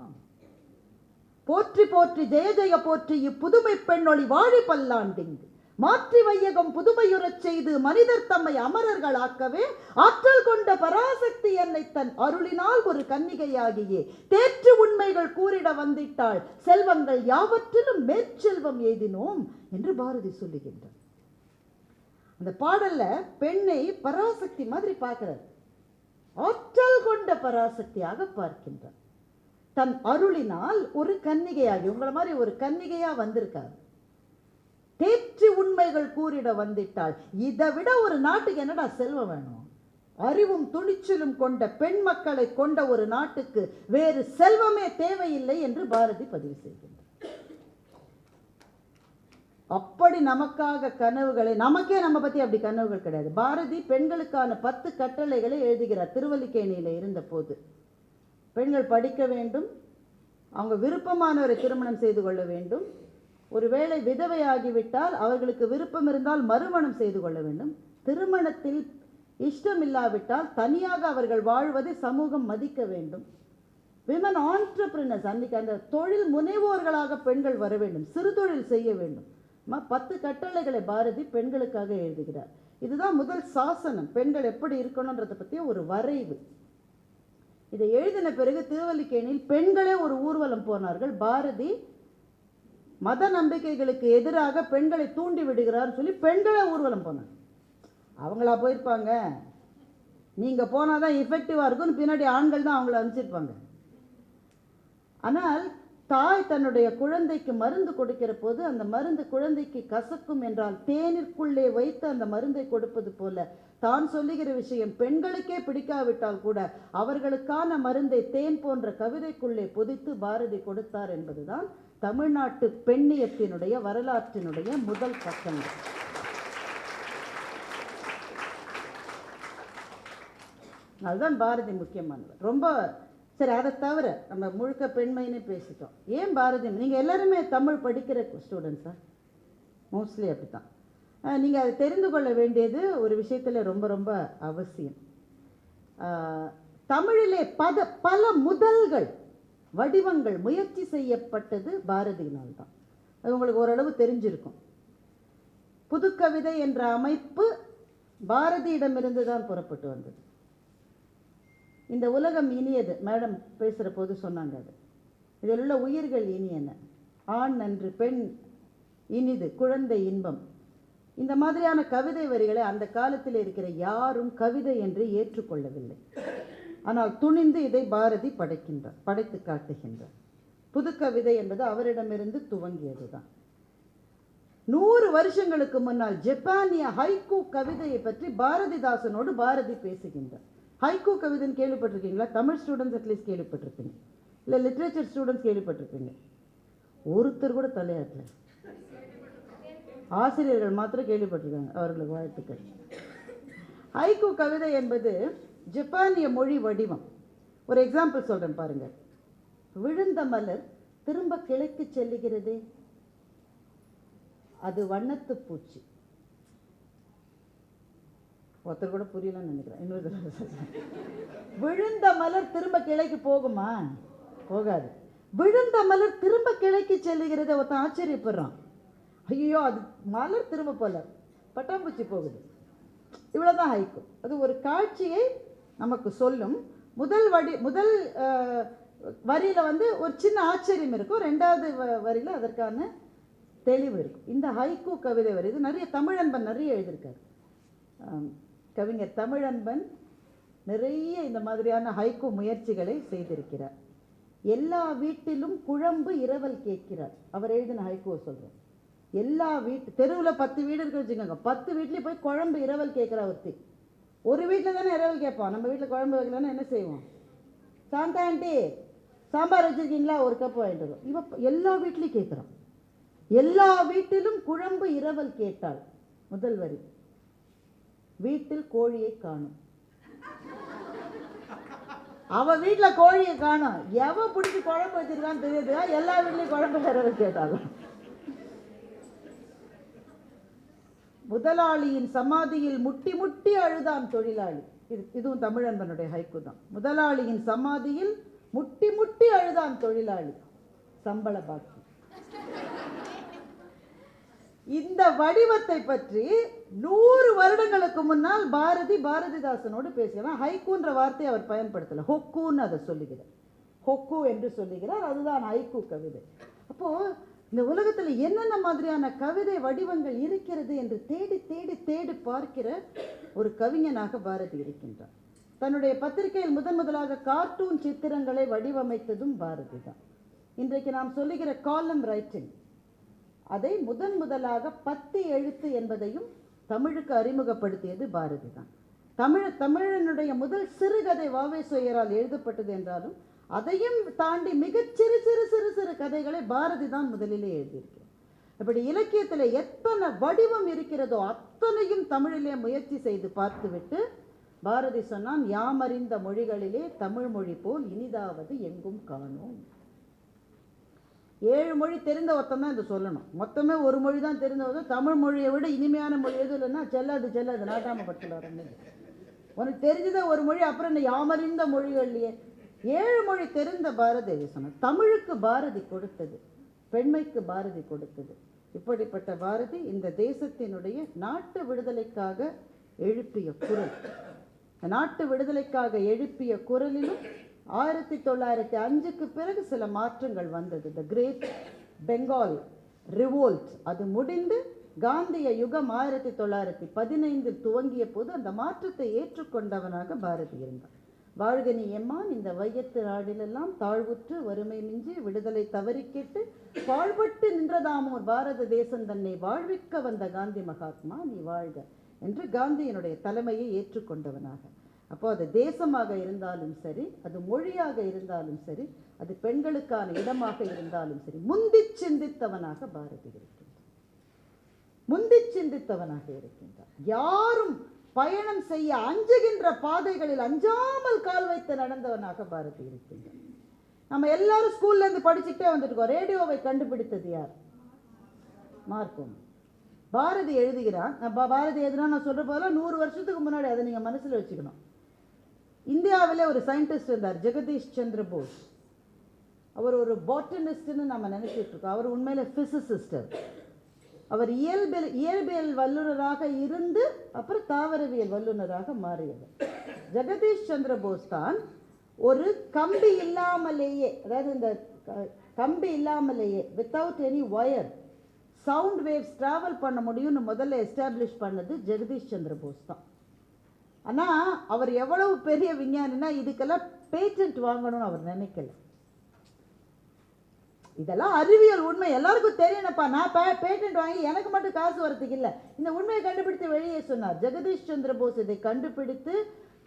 போற்றி போற்றி ஜெய ஜெய போற்றி இப்புதுமை பெண்ணொளி வாழி பல்லாண்டிங்கு மாற்றி வையகம் புதுமையுறச் செய்து மனிதர் தம்மை அமரர்கள் ஆக்கவே ஆற்றல் கொண்ட பராசக்தி என்னை தன் அருளினால் ஒரு கன்னிகையாகியே தேற்று உண்மைகள் கூறிட வந்திட்டாள் செல்வங்கள் யாவற்றிலும் மேற்செல்வம் எய்தினோம் என்று பாரதி சொல்லுகின்றார். அந்த பாடல்ல பெண்ணை பராசக்தி மாதிரி பார்க்கிறார். ஆற்றல் கொண்ட பராசக்தியாக பார்க்கின்றார். தன் அருளினால் ஒரு கன்னிகையாகி, உங்களை மாதிரி ஒரு கன்னிகையா வந்திருக்காரு. தேற்றி உண்மைகள் கூறிட வந்திட்டாள். இதை விட ஒரு நாட்டுக்கு என்னடா செல்வம் வேணும்? அறிவும் துணிச்சலும் கொண்ட பெண் மக்களை கொண்ட ஒரு நாட்டுக்கு வேறு செல்வமே தேவையில்லை என்று பாரதி பதிவு செய்கின்றார். அப்படி நமக்காக கனவுகளை, நமக்கே நம்ம பத்தி அப்படி கனவுகள் கிடையாது. பாரதி பெண்களுக்கான 10 கட்டளைகளை எழுதுகிறார். திருவல்லிக்கேணியில இருந்த போது பெண்கள் படிக்க வேண்டும், அவங்க விருப்பமானவரை திருமணம் செய்து கொள்ள வேண்டும், ஒருவேளை விதவையாகிவிட்டால் அவர்களுக்கு விருப்பம் இருந்தால் மறுமணம் செய்து கொள்ள வேண்டும், திருமணத்தில் இஷ்டம் இல்லாவிட்டால் தனியாக அவர்கள் வாழ்வதை சமூகம் மதிக்க வேண்டும், விமன் ஆண்டர்பிரினர்ஸ், அன்றைக்கு அந்த தொழில் முனைவோர்களாக பெண்கள் வர வேண்டும், சிறு தொழில் செய்ய வேண்டும். 10 கட்டளைகளை பாரதி பெண்களுக்காக எழுதுகிறார். இதுதான் முதல் சாசனம், பெண்கள் எப்படி இருக்கணும்ன்றதை பற்றி ஒரு வரைவு. இதை எழுதின பிறகு திருவல்லிக்கேணியில் பெண்களே ஒரு ஊர்வலம் போனார்கள். பாரதி மத நம்பிக்கைகளுக்கு எதிராக பெண்களை தூண்டி விடுகிறார் சொல்லி பெண்களே ஊர்வலம் போனாங்க. அவங்களா போயிருப்பாங்க, நீங்க போனாதான் எஃபெக்டிவா இருக்கும்னு பின்னாடி ஆண்கள் தான் அவங்கள அனுப்பிச்சிருப்பாங்க. ஆனால் தாய் தன்னுடைய குழந்தைக்கு மருந்து கொடுக்கிற போது அந்த மருந்து குழந்தைக்கு கசக்கும் என்றால் தேனிற்குள்ளே வைத்து அந்த மருந்தை கொடுப்பது போல தான் சொல்லுகிற விஷயம் பெண்களுக்கே பிடிக்காவிட்டால் கூட அவர்களுக்கான மருந்தை தேன் போன்ற கவிதைக்குள்ளே பொதித்து பாரதி கொடுத்தார் என்பதுதான் தமிழ்நாட்டு பெண்ணியத்தினுடைய வரலாற்றினுடைய முதல் பக்கங்கள். அதுதான் பாரதி முக்கியமானவர். ரொம்ப சரி, அதை தவிர நம்ம முழுக்க பெண்மைன்னு பேசிட்டோம். ஏன் பாரதி? நீங்கள் எல்லாருமே தமிழ் படிக்கிற ஸ்டூடெண்ட்ஸா? மோஸ்ட்லி அப்படி தான். நீங்கள் அதை தெரிந்து கொள்ள வேண்டியது ஒரு விஷயத்தில் ரொம்ப ரொம்ப அவசியம். தமிழிலே பல முதல்கள் வடிவங்கள் முயற்சி செய்யப்பட்டது பாரதியினால் தான். அது உங்களுக்கு ஓரளவு தெரிஞ்சிருக்கும். புதுக்கவிதை என்ற அமைப்பு பாரதியிடமிருந்து தான் புறப்பட்டு வந்தது. இந்த உலகம் இனியது, மேடம் பேசுகிற போது சொன்னாங்க. அது இதில் உள்ள உயிர்கள் இனியன, ஆண் நன்று பெண் இனிது குழந்தை இன்பம், இந்த மாதிரியான கவிதை வரிகளை அந்த காலத்தில் இருக்கிற யாரும் கவிதை என்று ஏற்றுக்கொள்ளவில்லை. ஆனால் துணிந்து இதை பாரதி படைத்து காட்டுகின்றார். புதுக்கவிதை என்பது அவரிடமிருந்து துவங்கியது தான். 100 வருஷங்களுக்கு முன்னால் ஜப்பானிய ஹைக்கூ கவிதையை பற்றி பாரதிதாசனோடு பாரதி பேசுகின்றார். ஹைக்கூ கவிதைன்னு கேள்விப்பட்டிருக்கீங்களா? தமிழ் ஸ்டூடெண்ட்ஸ் அட்லீஸ்ட் கேள்விப்பட்டிருப்பீங்க, இல்லை லிட்ரேச்சர் ஸ்டூடெண்ட்ஸ் கேள்விப்பட்டிருப்பீங்க. ஒருத்தர் கூட தலையாட்டல, ஆசிரியர்கள் மாத்திரம் கேள்விப்பட்டிருக்காங்க. அவர்களுக்கு வாழ்த்துக்கள். ஹைக்கூ கவிதை என்பது ஜப்பானிய மொழி வடிவம். ஒரு எக்ஸாம்பிள் சொல்கிறேன் பாருங்க. விழுந்த மலர் திரும்ப கிளைக்கு செல்லுகிறதே, அது வண்ணத்து பூச்சி. ஒருத்தர் கூட புரியலன்னு நினைக்கிறேன். இன்னொரு விழுந்த மலர் திரும்ப கிளைக்கு போகுமா? போகாது. விழுந்த மலர் திரும்ப கிளைக்கு செல்லுகிறதே. ஒருத்தன் ஆச்சரியப்படுறான், ஐயோ அது மலர் திரும்ப போல, பட்டாம்பூச்சி போகுது. இவ்வளோதான் ஹைக்கூ. அது ஒரு காட்சியை நமக்கு சொல்லும். முதல் வரியில் ஒரு சின்ன ஆச்சரியம் இருக்கும், 2வது வரியில் அதற்கான தெளிவு இருக்கும். இந்த ஹைக்கூ கவிதை வரி இது நிறைய தமிழன்பன் நிறைய எழுதியிருக்காரு. கவிஞர் தமிழன்பன் நிறைய இந்த மாதிரியான ஹைக்கூ முயற்சிகளை செய்திருக்கிறார். எல்லா வீட்டிலும் குழம்பு இரவல் கேட்கிறார், அவர் எழுதின ஹைக்கூவை சொல்கிறோம். எல்லா தெருவில் 10 வீடு இருக்கு வச்சுக்கோங்க, 10 வீட்லேயும் போய் குழம்பு இரவல் கேட்குறா ஒருத்தி. ஒரு வீட்டில் தானே இரவல் கேட்போம், நம்ம வீட்டில் குழம்பு வைக்கலன்னா என்ன செய்வோம்? சாந்தா ஆண்டி சாம்பார் வச்சுருக்கீங்களா, ஒரு கப் வாங்கிட்டு வரும். இவ எல்லா வீட்லேயும் கேட்குறான். எல்லா வீட்டிலும் குழம்பு இரவல் கேட்டாள். முதல் வரி, வீட்டில் கோழியை காணும். அவ வீட்டில் கோழியை காணும், எவ பிடிச்சி குழம்பு வச்சிருக்கான்னு தெரியுதுயா, எல்லா வீட்லையும் குழம்பு இரவல் கேட்டாலும். முதலாளியின் சமாதியில் முட்டி முட்டி அழுதான் தொழிலாளி. இதுவும் தமிழன்பனுடைய ஹைக்கு தான். முதலாளியின் சமாதியில் முட்டி முட்டி அழுதான் தொழிலாளி, சம்பள பாக்கி. இந்த வடிவத்தை பற்றி 100 வருடங்களுக்கு முன்னால் பாரதிதாசனோடு பேசுகிறார். ஹைக்கூன்ற வார்த்தையை அவர் பயன்படுத்தல, ஹொக்குன்னு அதை சொல்லுகிறார். ஹொக்கு என்று சொல்லுகிறார், அதுதான் ஹைக்கூ கவிதை. அப்போ இந்த உலகத்தில் என்னென்ன மாதிரியான கவிதை வடிவங்கள் இருக்கிறது என்று தேடி தேடி தேடி பார்க்கிற ஒரு கவிஞனாக பாரதி இருக்கின்றார். தன்னுடைய பத்திரிகையில் முதலாக கார்ட்டூன் சித்திரங்களை வடிவமைத்ததும் பாரதி தான். இன்றைக்கு நாம் சொல்லுகிற காலம் ரைட்டிங், அதை முதலாக 10 எழுத்து என்பதையும் தமிழுக்கு அறிமுகப்படுத்தியது பாரதி தான். தமிழனுடைய முதல் சிறுகதை வாவேசுயரால் எழுதப்பட்டது என்றாலும் அதையும் தாண்டி மிகச் சிறு சிறு சிறு சிறு கதைகளை பாரதி தான் முதலிலே எழுதியிருக்கிறார். இப்படி இலக்கியத்தில் எத்தனை வடிவம் இருக்கிறதோ அத்தனையும் தமிழிலே முயற்சி செய்து பார்த்துவிட்டு பாரதி சொன்னான், யாமறிந்த மொழிகளிலே தமிழ் மொழி போல் இனிதாவது எங்கும் காணோம். 7 மொழி தெரிந்த ஒருத்தன் தான் இதை சொல்லணும். மொத்தமே ஒரு மொழி தான் தெரிந்தவங்க. தமிழ் மொழியை விட இனிமையான மொழி எது இல்லைன்னா செல்லாது நாட்டாம படுத்தல. உனக்கு தெரிஞ்சத ஒரு மொழி, அப்புறம் என்ன யாமறிந்த மொழிகள்லையே 7 மொழி தெரிந்த பாரதி சொன்ன. தமிழுக்கு பாரதி கொடுத்தது, பெண்மைக்கு பாரதி கொடுத்தது. இப்படிப்பட்ட பாரதி இந்த தேசத்தினுடைய நாட்டு விடுதலைக்காக எழுப்பிய குரல், நாட்டு விடுதலைக்காக எழுப்பிய குரலிலும் 1905க்கு பிறகு சில மாற்றங்கள் வந்தது. த கிரேட் பெங்கால் ரிவோல்ட் அது முடிந்து காந்திய யுகம் 1915 துவங்கிய போது அந்த மாற்றத்தை ஏற்றுக்கொண்டவனாக பாரதி இருந்தான். வாழ்கனி எம்மான் இந்த வையத்து நாடிலெல்லாம் தாழ்வுற்று வறுமை மிஞ்சி விடுதலை தவறி கேட்டு பாழ்பட்டு நின்றதாமோர் பாரத தேசம் தன்னை வாழ்விக்க வந்த காந்தி மகாத்மா நீ வாழ்க என்று காந்தியினுடைய தலைமையை ஏற்றுக்கொண்டவனாக. அப்போ அது தேசமாக இருந்தாலும் சரி, அது மொழியாக இருந்தாலும் சரி, அது பெண்களுக்கான இடமாக இருந்தாலும் சரி, முந்தி சிந்தித்தவனாக பாரதி இருக்கின்றார். முந்தி சிந்தித்தவனாக இருக்கின்றார். யாரும் பயணம் செய்ய அஞ்சுகின்ற பாதைகளில் அஞ்சாமல் கால் வைத்து நடந்தவனாக பாரதி இருக்கின்றார். நம்ம எல்லாரும் ஸ்கூல்ல இருந்து படிச்சுட்டே வந்துருக்கோம். ரேடியோவை கண்டுபிடித்தது யார்? மார்க்கோனி. பாரதி எழுதுகிறான். பாரதி எழுதுனா நான் சொல்ற போல 100 வருஷத்துக்கு முன்னாடி, அதை நீங்க மனசுல வச்சுக்கணும். இந்தியாவிலே ஒரு சயின்டிஸ்ட் இருந்தார், ஜெகதீஷ் சந்திர போஸ். அவர் ஒரு பாட்டனிஸ்ட்னு நம்ம நினைச்சிட்டு இருக்கோம். அவர் உண்மையில பிசிசிஸ்டர். அவர் இயற்பியல் வல்லுநராக இருந்து அப்புறம் தாவரவியல் வல்லுநராக மாறியவர். ஜெகதீஷ் சந்திர போஸ் தான் ஒரு கம்பி இல்லாமலேயே, அதாவது இந்த கம்பி இல்லாமலேயே without any wire sound waves travel பண்ண முடியும்னு முதல்ல எஸ்டாப்ளிஷ் பண்ணது ஜெகதீஷ் சந்திர போஸ் தான். ஆனால் அவர் எவ்வளவு பெரிய விஞ்ஞானினா இதுக்கெல்லாம் பேட்டன்ட் வாங்கணும்னு அவர் நினைக்கல. இதெல்லாம் அறிவியல் உண்மை, எல்லாருக்கும் தெரியணும்ப்பா. நான் பேட்டன்ட் வாங்கி எனக்கு மட்டும் காசு வரதுக்கு இல்லை, இந்த உண்மையை கண்டுபிடித்து வெளியே சொன்னார். ஜெகதீஷ் சந்திர போஸ் இதை கண்டுபிடித்து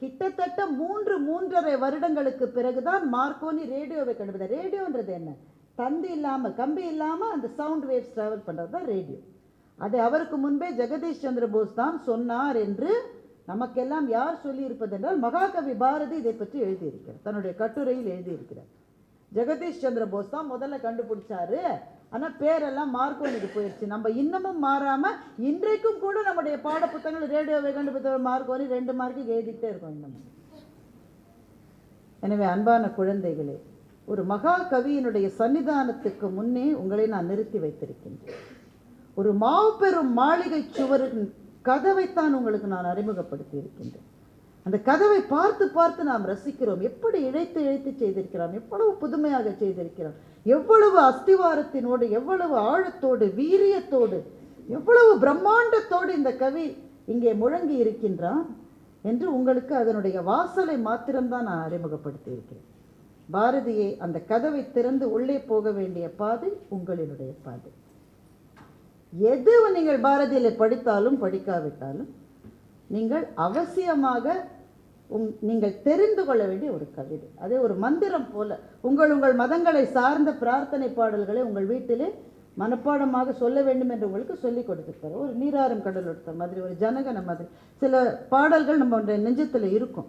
கிட்டத்தட்ட 3-3.5 வருடங்களுக்கு பிறகுதான் மார்க்கோனி ரேடியோவை கண்டுபிடித்தார். ரேடியோன்றது என்ன? தந்தி இல்லாமல், கம்பி இல்லாமல் அந்த சவுண்ட் வேவ்ஸ் டிராவல் பண்ணுறது தான் ரேடியோ. அதை அவருக்கு முன்பே ஜெகதீஷ் சந்திர போஸ் தான் சொன்னார் என்று நமக்கெல்லாம் யார் சொல்லி இருப்பது என்றால் மகாகவி பாரதி இதை பற்றி எழுதியிருக்கிறார், தன்னுடைய கட்டுரையில் எழுதியிருக்கிறார். ஜெகதீஷ் சந்திர போஸ் தான் முதல்ல கண்டுபிடிச்சாரு. ஆனால் பேரெல்லாம் மார்க்கோனிக்கு போயிடுச்சு. நம்ம இன்னமும் மாறாமல் இன்றைக்கும் கூட நம்முடைய பாட புத்தகங்கள் ரேடியோவை கண்டுபிடித்த மார்க்கோனி 2 மார்க்கு எழுதிக்கிட்டே இருக்கோம் இன்னமும். எனவே அன்பான குழந்தைகளே, ஒரு மகா கவியினுடைய சன்னிதானத்துக்கு முன்னே உங்களை நான் நிறுத்தி வைத்திருக்கின்றேன். ஒரு மாபெரும் மாளிகை சுவரின் கதவைத்தான் உங்களுக்கு நான் அறிமுகப்படுத்தி இருக்கின்றேன். அந்த கதவை பார்த்து பார்த்து நாம் ரசிக்கிறோம். எப்படி இழைத்து செய்திருக்கிறோம், எவ்வளவு புதுமையாக செய்திருக்கிறோம், எவ்வளவு அஸ்திவாரத்தினோடு, எவ்வளவு ஆழத்தோடு, வீரியத்தோடு, எவ்வளவு பிரம்மாண்டத்தோடு இந்த கவி இங்கே முழங்கி இருக்கின்றான் என்று உங்களுக்கு அதனுடைய வாசலை மாத்திரம்தான் நான் அறிமுகப்படுத்தி இருக்கிறேன். பாரதியை அந்த கதவை திறந்து உள்ளே போக வேண்டிய பாதை உங்களினுடைய பாதை. எது நீங்கள் பாரதியில் படித்தாலும் படிக்காவிட்டாலும் நீங்கள் அவசியமாக நீங்கள் தெரிந்து கொள்ள வேண்டிய ஒரு கவிதை. அதே ஒரு மந்திரம் போல உங்கள் மதங்களை சார்ந்த பிரார்த்தனை பாடல்களை உங்கள் வீட்டிலே மனப்பாடமாக சொல்ல வேண்டும் என்று உங்களுக்கு சொல்லிக் கொடுத்துருப்பாரு. ஒரு நீராறும் கடல் ஒருத்த மாதிரி, ஒரு ஜனகன மாதிரி சில பாடல்கள் நம்ம நெஞ்சத்தில் இருக்கும்.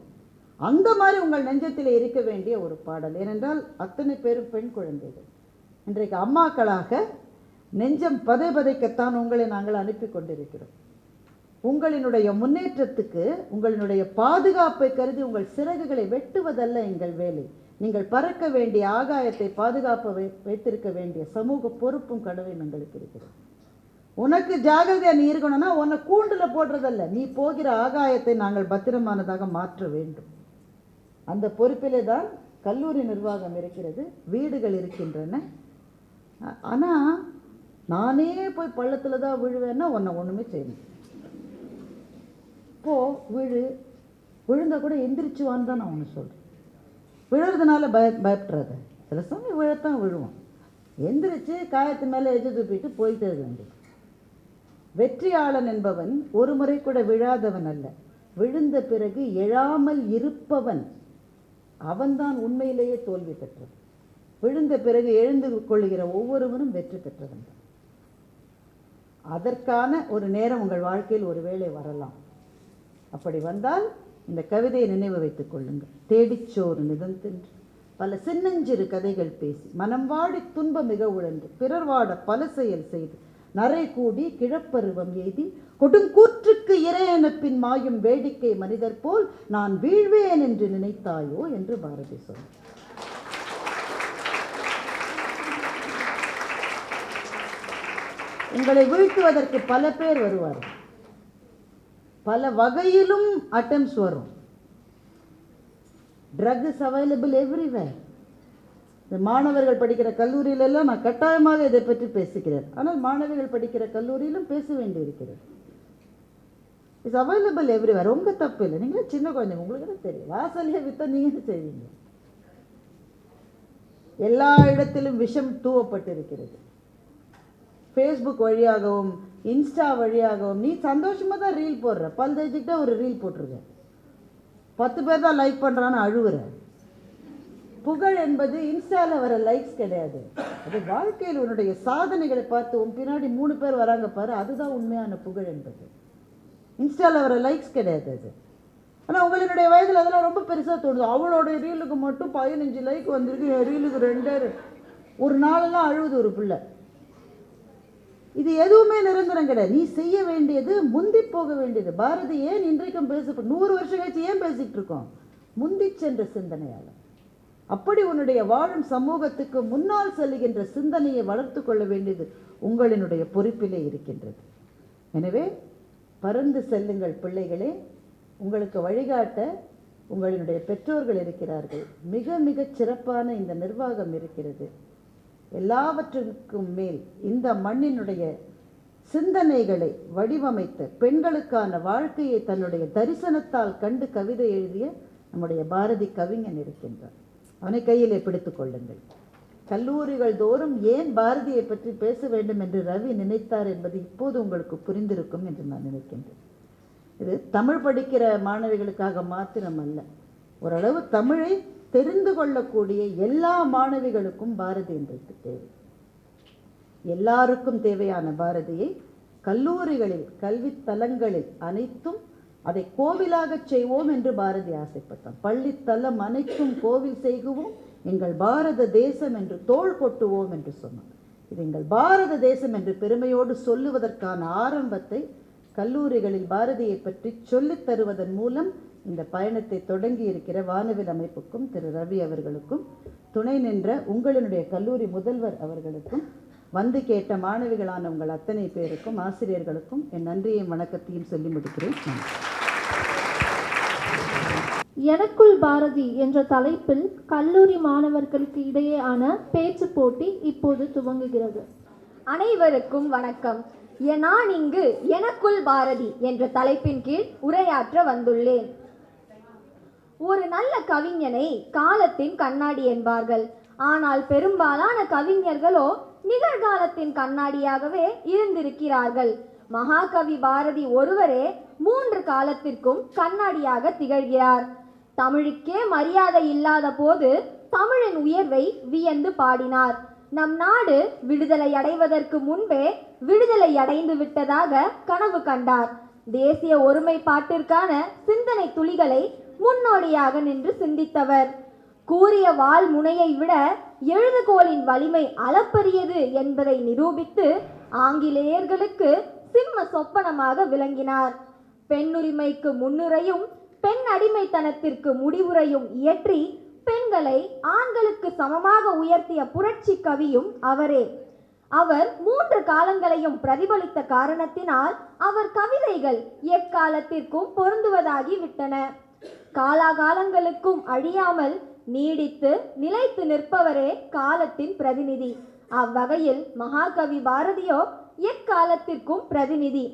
அந்த மாதிரி உங்கள் நெஞ்சத்தில் இருக்க வேண்டிய ஒரு பாடல். ஏனென்றால் அத்தனை பேரும் பெண் குழந்தைகள். இன்றைக்கு அம்மாக்களாக நெஞ்சம் பதைக்கத்தான் உங்களை நாங்கள் அனுப்பி கொண்டிருக்கிறோம். உங்களினுடைய முன்னேற்றத்துக்கு, உங்களினுடைய பாதுகாப்பை கருதி உங்கள் சிறகுகளை வெட்டுவதல்ல எங்கள் வேலை. நீங்கள் பறக்க வேண்டிய ஆகாயத்தை பாதுகாப்பு வைத்திருக்க வேண்டிய சமூக பொறுப்பும் கடமையும் எங்களுக்கு இருக்கிறது. உனக்கு ஜாகிரதையா நீ இருக்கணும்னா உன்னை கூண்டுல போடுறதல்ல, நீ போகிற ஆகாயத்தை நாங்கள் பத்திரமானதாக மாற்ற வேண்டும். அந்த பொறுப்பிலே தான் கல்லூரி நிர்வாகம் இருக்கிறது, வீடுகள் இருக்கின்றன. ஆனால் நானே போய் பள்ளத்தில் தான் விழுவேன்னா உன்னை ஒன்றுமே செய்யணும். விழுந்தா கூட எந்திரிச்சுவான்னு தான் நான் ஒன்று சொல்கிறேன். விழுறதுனால பயப்படுறத சில சமயம் விழத்தான் விழுவோம். எந்திரிச்சு காயத்து மேலே எஜ்ஜு தூப்பிட்டு போயிட்டே இருக்க வேண்டியது. வெற்றியாளன் என்பவன் ஒரு முறை கூட விழாதவன் அல்ல, விழுந்த பிறகு எழாமல் இருப்பவன் அவன்தான் உண்மையிலேயே தோல்வி பெற்றவன். விழுந்த பிறகு எழுந்து கொள்ளுகிற ஒவ்வொருவனும் வெற்றி பெற்றவன். அதற்கான ஒரு நேரம் உங்கள் வாழ்க்கையில் ஒரு வேளை வரலாம். அப்படி வந்தால் இந்த கவிதையை நினைவு வைத்துக் கொள்ளுங்கள். தேடிச்சோறு நிதந்தென்று பல சின்னஞ்சிறு கதைகள் பேசி, மனம் வாடி துன்பம் மிக உழன்று, பிறர் வாட பல செயல் செய்து, நரை கூடி கிழப்பருவம் எய்தி, கொடுங்கூற்றுக்கு இறையனப்பின் மாயும் வேடிக்கை மனிதர் போல் நான் வீழ்வேன் என்று நினைத்தாயோ என்று பாரதி சொன்னார். உங்களை வீழ்த்துவதற்கு பல பேர் வருவார்கள், பல வகையிலும் அட்டெம்ப்ட்ஸ் வரும். Drug is available everywhere. இந்த மாணவர்கள் படிக்கிற கல்லூரியிலெல்லாம் நான் கட்டாயமாக இதை பற்றி பேசுகிறேன். ஆனால் மாணவிகள் படிக்கிற கல்லூரியிலும் பேச வேண்டியிருக்கிறது. It's available everywhere. உங்கள் தப்பு இல்லை, நீங்களே சின்ன குழந்தைங்க, உங்களுக்கு தெரியும். வாசலையே வித்தா நீங்கள் செய்வீங்க. எல்லா இடத்திலும் விஷம் தூவப்பட்டிருக்கிறது. ஃபேஸ்புக் வழியாகவும் இன்ஸ்டா வழியாகவும் நீ சந்தோஷமாக தான் ரீல் போடுற, பல் தேய்ச்சிக்கிட்டே ஒரு ரீல் போட்டிருக்க, 10 பேர் தான் லைக் பண்ணுறான்னு அழுவுற. புகழ் என்பது இன்ஸ்டாவில் வர லைக்ஸ் கிடையாது. அது வாழ்க்கையில் உன்னுடைய சாதனைகளை பார்த்து உன் பின்னாடி 3 பேர் வராங்க பாரு, அதுதான் உண்மையான புகழ் என்பது. இன்ஸ்டாவில் வர லைக்ஸ் கிடையாது அது. ஆனால் உங்களுடைய வயதில் அதெல்லாம் ரொம்ப பெருசாக தோணுது. அவளோட ரீலுக்கு மட்டும் 15 லைக் வந்திருக்கு, என் ரீலுக்கு 2 ஒரு நாளெல்லாம் அழுவுது ஒரு பிள்ளை. இது எதுவுமே நிரந்தரம் கிடையாது. நீ செய்ய வேண்டியது முந்தி போக வேண்டியது. பாரதி ஏன் இன்றைக்கும் 100 வருஷம் கழிச்சு ஏன் பேசிட்டு இருக்கோம்? முந்தி சென்ற சிந்தனையால். அப்படி உன்னுடைய வாழும் சமூகத்துக்கு முன்னால் செல்லுகின்ற சிந்தனையை வளர்த்து கொள்ள வேண்டியது உங்களினுடைய பொறுப்பிலே இருக்கின்றது. எனவே பறந்து செல்லுங்கள் பிள்ளைகளே. உங்களுக்கு வழிகாட்ட உங்களினுடைய பெற்றோர்கள் இருக்கிறார்கள். மிக மிக சிறப்பான இந்த நிர்வாகம் இருக்கிறது. எல்லாவற்றுக்கும் மேல் இந்த மண்ணினுடைய சிந்தனைகளை வடிவமைத்த, பெண்களுக்கான வாழ்க்கையை தன்னுடைய தரிசனத்தால் கண்டு கவிதை எழுதிய நம்முடைய பாரதி கவிஞன் இருக்கின்றார். அவனை கையிலே பிடித்துக் கொள்ளுங்கள். கல்லூரிகள் தோறும் ஏன் பாரதியை பற்றி பேச வேண்டும் என்று ரவி நினைத்தார் என்பது இப்போது உங்களுக்கு புரிந்திருக்கும் என்று நான் நினைக்கின்றேன். இது தமிழ் படிக்கிற மாணவிகளுக்காக மாத்திரமல்ல, ஓரளவு தமிழை தெரிந்து கொள்ளக்கூடிய எல்லா மாணவிகளுக்கும் பாரதி இன்றைக்கு தேவை. எல்லாருக்கும் தேவையான பாரதியை கல்லூரிகளில், கல்வித்தலங்களில் அனைத்தும் அதை கோவிலாக செய்வோம் என்று பாரதி ஆசைப்பட்டான். பள்ளித்தலம் அனைத்தும் கோவில் செய்குவோம், எங்கள் பாரத தேசம் என்று தோள் கொட்டுவோம் என்று சொன்னான். இது எங்கள் பாரத தேசம் என்று பெருமையோடு சொல்லுவதற்கான ஆரம்பத்தை கல்லூரிகளில் பாரதியை பற்றி சொல்லித் தருவதன் மூலம் இந்த பயணத்தை தொடங்கி இருக்கிற வானவில் அமைப்புக்கும் திரு ரவி அவர்களுக்கும், துணை நின்ற உங்களினுடைய கல்லூரி முதல்வர் அவர்களுக்கும், வந்து கேட்ட மாணவிகளான உங்கள் அத்தனை பேருக்கும், ஆசிரியர்களுக்கும் என் நன்றியையும் வணக்கத்தையும் சொல்லி முடிக்கிறேன். எனக்குள் பாரதி என்ற தலைப்பில் கல்லூரி மாணவர்களுக்கு இடையேயான பேச்சு போட்டி இப்போது துவங்குகிறது. அனைவருக்கும் வணக்கம். நான் இங்கு எனக்குள் பாரதி என்ற தலைப்பின் கீழ் உரையாற்ற வந்துள்ளேன். ஒரு நல்ல கவிஞனை காலத்தின் கண்ணாடி என்பார்கள். ஆனால் பெரும்பாலான கவிஞர்களோ நிகழ்காலத்தின் கண்ணாடியாகவே இருந்திருக்கிறார்கள். மகாகவி பாரதி ஒருவரே 3 காலத்திற்கும் கண்ணாடியாக திகழ்கிறார். தமிழுக்கே மரியாதை இல்லாத போது தமிழின் உயர்வை வியந்து பாடினார். நம் நாடு விடுதலை அடைவதற்கு முன்பே விடுதலை அடைந்து விட்டதாக கனவு கண்டார். தேசிய ஒருமைப்பாட்டிற்கான சிந்தனை துளிகளை முன்னோடியாக நின்று சிந்தித்தவர். கூறிய வாள் முனையை விட எழுதுகோலின் வலிமை அளப்பரியது என்பதை நிரூபித்து ஆங்கிலேயர்களுக்கு சிம்ம சொப்பனமாக விளங்கினார். பெண்ணுரிமைக்கு முன்னுரையும் பெண் அடிமைத்தனத்திற்கு முடிவுரையும் இயற்றி பெண்களை ஆண்களுக்கு சமமாக உயர்த்திய புரட்சி கவியும் அவரே. அவர் 3 காலங்களையும் பிரதிபலித்த காரணத்தினால் அவர் கவிதைகள் எக்காலத்திற்கும் பொருந்துவதாகி விட்டன. காலாகாலங்களுக்கும் அழியாமல் நீடித்து நிலைத்து நிற்பவரே காலத்தின் பிரதிநிதி. அவ்வகையில் மகாகவி பாரதியோ எக்காலத்திற்கும் பிரதிநிதி.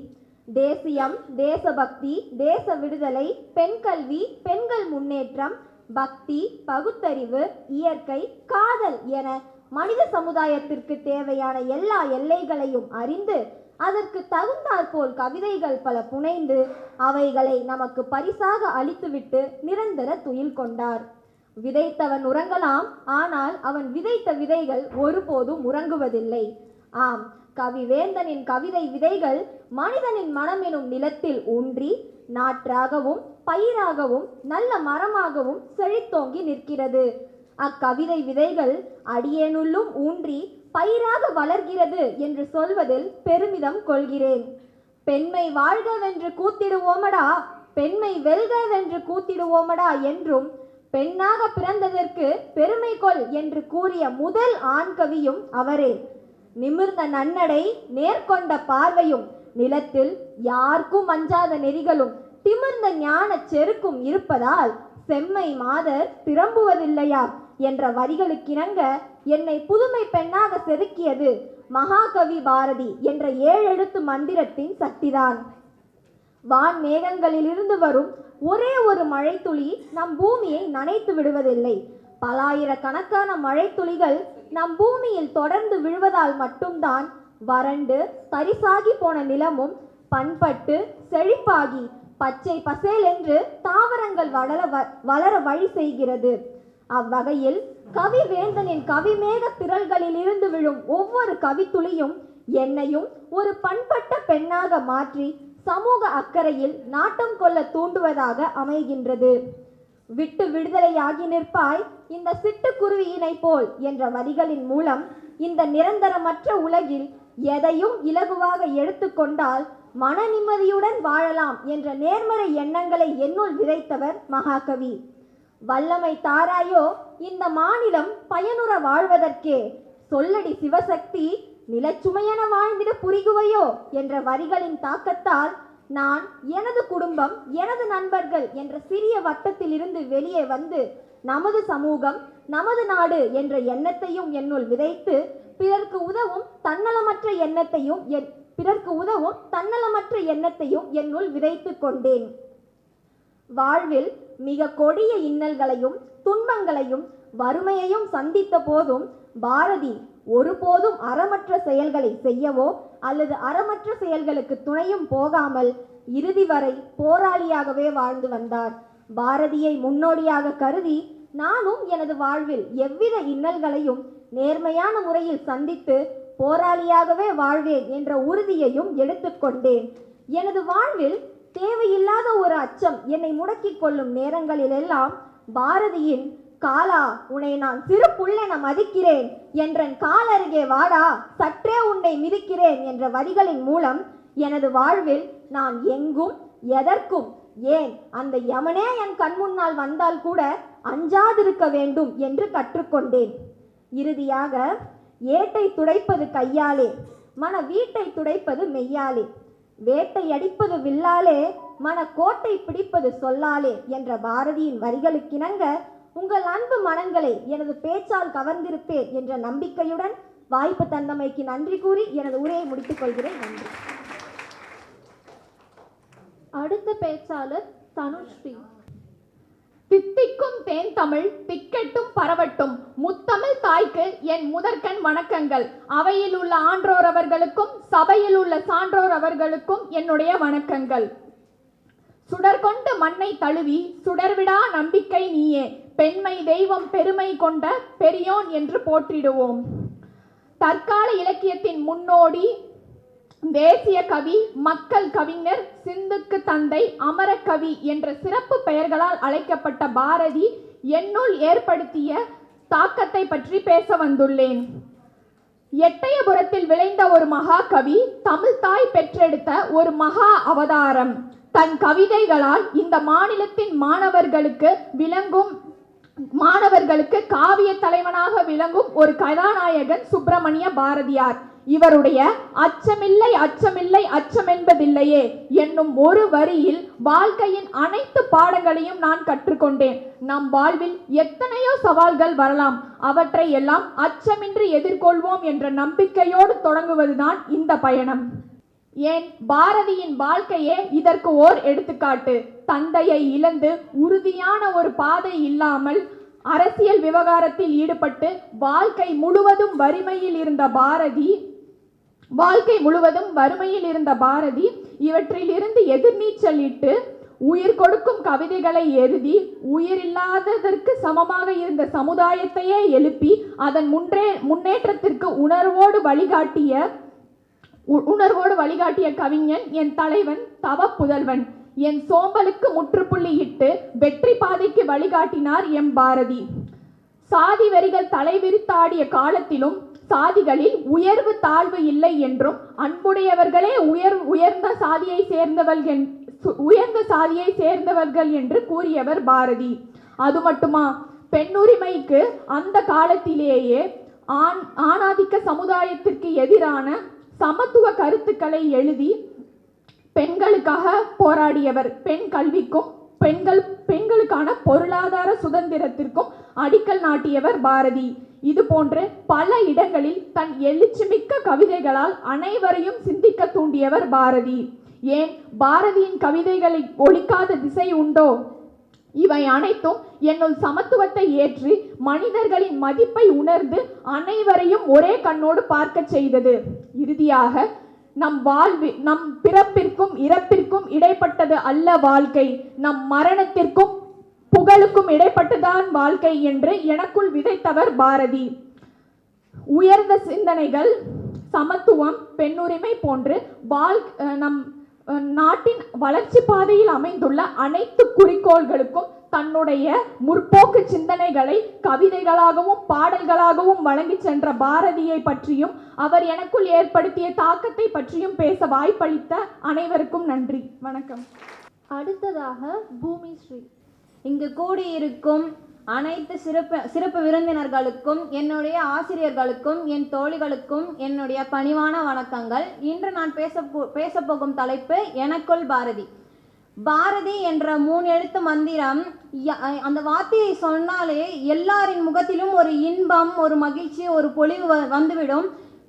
தேசியம், தேசபக்தி, தேச விடுதலை, பெண் கல்வி, பெண்கள் முன்னேற்றம், பக்தி, பகுத்தறிவு, இயற்கை, காதல் என மனித சமுதாயத்திற்கு தேவையான எல்லா எல்லைகளையும் அறிந்து அதற்கு தகுந்தாற்போல் கவிதைகள் பல புனைந்து அவைகளை நமக்கு பரிசாக அளித்துவிட்டு நிரந்தர துயில் கொண்டார். விதைத்தவன் உறங்கலாம், ஆனால் அவன் விதைத்த விதைகள் ஒருபோதும் உறங்குவதில்லை. ஆம், கவிவேந்தனின் கவிதை விதைகள் மனிதனின் மனமெனும் நிலத்தில் ஊன்றி நாற்றாகவும் பயிராகவும் நல்ல மரமாகவும் செழித்தோங்கி நிற்கிறது. அக்கவிதை விதைகள் அடியேனுள்ளும் ஊன்றி பயிராக வளர்கிறது என்று சொல்வதில் பெருமிதம் கொள்கிறேன். பெண்மை வாழ்கவென்று கூத்திடுவோமடா, பெண்மை வெல்கவென்று கூத்திடுவோமடா என்றும் பெண்ணாக பிறந்ததற்கு பெருமை கொள் என்று கூறிய முதல் ஆண் கவியும் அவரே. நிமிர்ந்த நன்னடை, நேர்கொண்ட பார்வையும், நிலத்தில் யாருக்கும் அஞ்சாத நெறிகளும், திமிர்ந்த ஞான செருக்கும் இருப்பதால் செம்மை மாதர் திரும்புவதில்லையா என்ற வரிகளுக்கிணங்க என்னை புதுமை பெண்ணாக செதுக்கியது மகாகவி பாரதி என்ற 7 எழுத்து மந்திரத்தின் சக்திதான். வான் மேகங்களிலிருந்து வரும் ஒரே ஒரு மழைத்துளி நம் பூமியை நனைத்து விடுவதில்லை. பலாயிரக்கணக்கான மழைத்துளிகள் நம் பூமியில் தொடர்ந்து விழுவதால் மட்டும்தான் வறண்டு தரிசாகி போன நிலமும் பண்பட்டு செழிப்பாகி பச்சை பசேல் என்று தாவரங்கள் வளர வழி செய்கிறது. அவ்வகையில் கவிவேந்தனின் கவிமேக திரள்களில் இருந்து விழும் ஒவ்வொரு கவித்துளியும் என்னையும் ஒரு பண்பட்ட பெண்ணாக மாற்றி சமூக அக்கறையில் நாட்டம் கொள்ள தூண்டுவதாக அமைகின்றது. விட்டு விடுதலையாகி நிற்பாய் இந்த சிட்டுக்குருவியினை போல் என்ற வரிகளின் மூலம் இந்த நிரந்தரமற்ற உலகில் எதையும் இலகுவாக எடுத்துக்கொண்டால் மன நிம்மதியுடன் வாழலாம் என்ற நேர்மறை எண்ணங்களை என்னுள் விதைத்தவர் மகாகவி. வல்லமை தாராயோ இந்த மாநிலம் பயனுற வாழ்வதற்கே, சொல்லடி சிவசக்தி நிலச்சுமையென வாழ்ந்திட புரிகுவையோ என்ற வரிகளின் தாக்கத்தால் நான் எனது குடும்பம், எனது நண்பர்கள் என்ற சிறிய வட்டத்தில் இருந்து வெளியே வந்து நமது சமூகம், நமது நாடு என்ற எண்ணத்தையும் என்னுள் விதைத்து பிறர்க்கு உதவும் தன்னலமற்ற எண்ணத்தையும் என்னுள் விதைத்து கொண்டேன். வாழ்வில் மிக கொடிய இன்னல்களையும் துன்பங்களையும் வறுமையையும் சந்தித்த போதும் பாரதி ஒருபோதும் அறமற்ற செயல்களை செய்யவோ அல்லது அறமற்ற செயல்களுக்கு துணையும் போகாமல் இறுதி வரை போராளியாகவே வாழ்ந்து வந்தார். பாரதியை முன்னோடியாக கருதி நானும் எனது வாழ்வில் எவ்வித இன்னல்களையும் நேர்மையான முறையில் சந்தித்து போராளியாகவே வாழ்வேன் என்ற உறுதியையும் எடுத்துக்கொண்டேன். எனது வாழ்வில் தேவையில்லாத ஒரு அச்சம் என்னை முடக்கிக் கொள்ளும் நேரங்களிலெல்லாம் பாரதியின் காலா உன்னை நான் சிறு புள்ளென மதிக்கிறேன் என்றன் கால் அருகே வாடா சற்றே உன்னை மிதிக்கிறேன் என்ற வரிகளின் மூலம் எனது வாழ்வில் நான் எங்கும் எதற்கும், ஏன் அந்த யமனே என் கண்முன்னால் வந்தால் கூட அஞ்சாதிருக்க வேண்டும் என்று கற்றுக்கொண்டேன். இறுதியாக ஏட்டை துடைப்பது கையாலே, மன வீட்டை துடைப்பது மெய்யாலே, வேட்டை அடிப்பது வில்லாலே, மன கோட்டை பிடிப்பது சொல்லாலே என்ற பாரதியின் வரிகளுக்கிணங்க உங்கள் அன்பு மனங்களை எனது பேச்சால் கவர்ந்திருப்பேன் என்ற நம்பிக்கையுடன் வாய்ப்பு தந்தமைக்கு நன்றி கூறி எனது உரையை முடித்துக் கொள்கிறேன். நன்றி. அடுத்த பேச்சாளர் தனுஸ்ரீ. தித்திக்கும் தித்திக்கும் தேன் தமிழ் திக்கெட்டும் பரவட்டும். முத்தமிழ் தாய்க்கு என் முதற்கண் வணக்கங்கள். அவையில் உள்ள ஆன்றோர் அவர்களுக்கும் சபையில் உள்ள சான்றோர் அவர்களுக்கும் என்னுடைய வணக்கங்கள். சுடர்கொண்டு மண்ணை தழுவி சுடர்விடா நம்பிக்கை நீயே, பெண்மை தெய்வம் பெருமை கொண்ட பெரியோன் என்று போற்றிடுவோம். தற்கால இலக்கியத்தின் முன்னோடி, தேசிய கவி, மக்கள் கவிஞர், சிந்துக்கு தந்தை, அமரக்கவி என்ற சிறப்பு பெயர்களால் அழைக்கப்பட்ட பாரதி என்னுள் ஏற்படுத்திய தாக்கத்தை பற்றி பேச வந்துள்ளேன். எட்டயபுரத்தில் விளைந்த ஒரு மகாகவி, தமிழ்தாய் பெற்றெடுத்த ஒரு மகா அவதாரம். தன் கவிதைகளால் இந்த மாநிலத்தின் மாணவர்களுக்கு காவிய தலைவனாக விளங்கும் ஒரு கதாநாயகன் சுப்பிரமணிய பாரதியார். இவருடைய அச்சமில்லை அச்சமில்லை அச்சமென்பதில்லையே என்னும் ஒரு வரியில் வாழ்க்கையின் அனைத்து பாடங்களையும் நான் கற்றுக்கொண்டேன். நம் வாழ்வில் எத்தனையோ சவால்கள் வரலாம், அவற்றை எல்லாம் அச்சமின்றி எதிர்கொள்வோம் என்ற நம்பிக்கையோடு தொடங்குவதுதான் இந்த பயணம். ஏன் பாரதியின் வாழ்க்கையே இதற்கு ஓர் எடுத்துக்காட்டு. தந்தையை இழந்து உறுதியான ஒரு பாதை இல்லாமல் அரசியல் விவகாரத்தில் ஈடுபட்டு வாழ்க்கை முழுவதும் வறுமையில் இருந்த பாரதி இவற்றிலிருந்து எதிர்நீச்சலிட்டு உயிர் கொடுக்கும் கவிதைகளை எழுதி உயிரில்லாததற்கு சமமாக இருந்த சமுதாயத்தையே எழுப்பி அதன் முன்னேற்றத்திற்கு உணர்வோடு வழிகாட்டிய கவிஞன், என் தலைவன், தவ புதல்வன். என் சோம்பலுக்கு முற்றுப்புள்ளி இட்டு வெற்றி பாதைக்கு வழிகாட்டினார் எம் பாரதி. சாதி வரிகள் தலைவிரித்தாடிய காலத்திலும் சாதிகளில் உயர்வு தாழ்வு இல்லை என்றும் அன்புடையவர்களே உயர்ந்த சாதியை சேர்ந்தவர்கள் என்று கூறியவர் பாரதி. அது மட்டுமா, பெண்ணுரிமைக்கு அந்த காலத்திலேயே ஆணாதிக்க சமுதாயத்திற்கு எதிரான சமத்துவ கருத்துக்களை எழுதி பெண்களுக்காக போராடியவர். பெண் கல்விக்கும் பெண்களுக்கான பொருளாதார சுதந்திரத்திற்கும் அடிக்கல் நாட்டியவர் பாரதி. இது போன்று பல இடங்களில் தன் எழுச்சிமிக்க கவிதைகளால் அனைவரையும் சிந்திக்க தூண்டியவர் பாரதி. ஏன் பாரதியின் கவிதைகளை ஒழிக்காத திசை உண்டோ? இவை அனைத்தும் என்னுள் சமத்துவத்தை ஏற்றி மனிதர்களின் மதிப்பை உணர்ந்து அனைவரையும் ஒரே கண்ணோடு பார்க்க செய்தது. இறுதியாக நம் பிறப்பிற்கும் இறப்பிற்கும் இடைப்பட்டது அல்ல வாழ்க்கை, நம் மரணத்திற்கும் புகழுக்கும் இடைப்பட்டுதான் வாழ்க்கை என்று எனக்குள் விதைத்தவர் பாரதி. உயர்ந்த சிந்தனைகள், சமத்துவம், பெண்ணுரிமை போன்று நம் நாட்டின் வளர்ச்சி பாதையில் அமைந்துள்ள அனைத்து குறிக்கோள்களுக்கும் தன்னுடைய முற்போக்கு சிந்தனைகளை கவிதைகளாகவும் பாடல்களாகவும் வழங்கி சென்ற பாரதியை பற்றியும் அவர் எனக்குள் ஏற்படுத்திய தாக்கத்தை பற்றியும் பேச வாய்ப்பளித்த அனைவருக்கும் நன்றி. வணக்கம். அடுத்ததாக பூமி ஸ்ரீ. இங்கு கூடியிருக்கும் அனைத்து சிறப்பு விருந்தினர்களுக்கும், என்னுடைய ஆசிரியர்களுக்கும், என் தோழிகளுக்கும் என்னுடைய பணிவான வணக்கங்கள். இன்று நான் பேசப்போகும் தலைப்பு எனக்குள் பாரதி. பாரதி என்ற 3 எழுத்து மந்திரம், அந்த வார்த்தையை சொன்னாலே எல்லாரின் முகத்திலும் ஒரு இன்பம், ஒரு மகிழ்ச்சி, ஒரு பொலிவு வந்துவிடும்.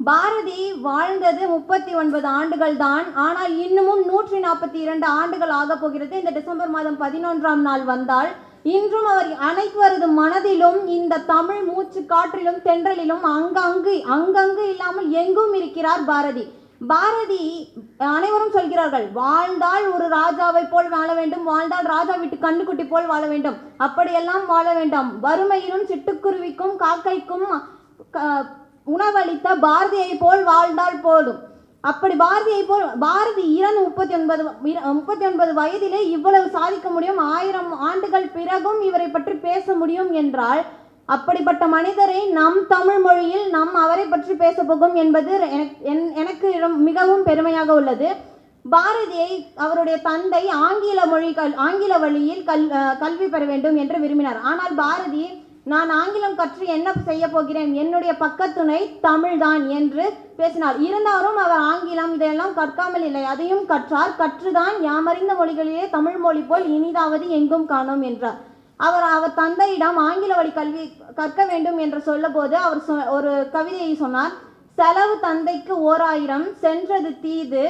பாரதி வாழ்ந்தது 39 ஆண்டுகள் தான். ஆனால் இன்னமும் 142 ஆண்டுகள் ஆக போகிறது. இந்த டிசம்பர் மாதம் 11ஆம் நாள் வந்தால் இன்றும் அவர் அனைவரது மனதிலும் இந்த தமிழ் மூச்சு காற்றிலும் தென்றலிலும் அங்கங்கு இல்லாமல் எங்கும் இருக்கிறார் பாரதி. பாரதி அனைவரும் சொல்கிறார்கள், வாழ்ந்தால் ஒரு ராஜாவை போல் வாழ வேண்டும், வாழ்ந்தால் ராஜா வீட்டு கண்ணுக்குட்டி போல் வாழ வேண்டும். அப்படியெல்லாம் வாழ வேண்டாம். வறுமையிலும் சிட்டுக்குருவிக்கும் காக்கைக்கும் உணவளித்த பாரதியை போல் வாழ்ந்தால் போதும். அப்படி பாரதி இறந்து 39 வயதிலே இவ்வளவு சாதிக்க முடியும். 1000 ஆண்டுகள் பிறகும் இவரை பற்றி பேச முடியும் என்றால், அப்படிப்பட்ட மனிதரை நம் தமிழ் மொழியில் அவரை பற்றி பேச போகும் என்பது எனக்கு மிகவும் பெருமையாக உள்ளது. பாரதியை அவருடைய தந்தை ஆங்கில வழியில் கல்வி பெற வேண்டும் என்று விரும்பினார். ஆனால் பாரதி, நான் ஆங்கிலம் கற்று என்ன செய்ய போகிறேன், என்னுடைய பக்கத்துணை தமிழ்தான் என்று பேசினார். இருந்தாலும் அவர் ஆங்கிலம் இதையெல்லாம் கற்காமல் இல்லை, அதையும் கற்றார். கற்றுதான் யாமறிந்த மொழிகளிலே தமிழ் மொழி போல் இனிதாவது எங்கும் காணோம் என்றார். அவர் தந்தையிடம் ஆங்கில வழி கல்வி கற்க வேண்டும் என்று சொல்ல போது அவர் ஒரு கவிதையை சொன்னார். செலவு தந்தைக்கு 1000 சென்றது தீது,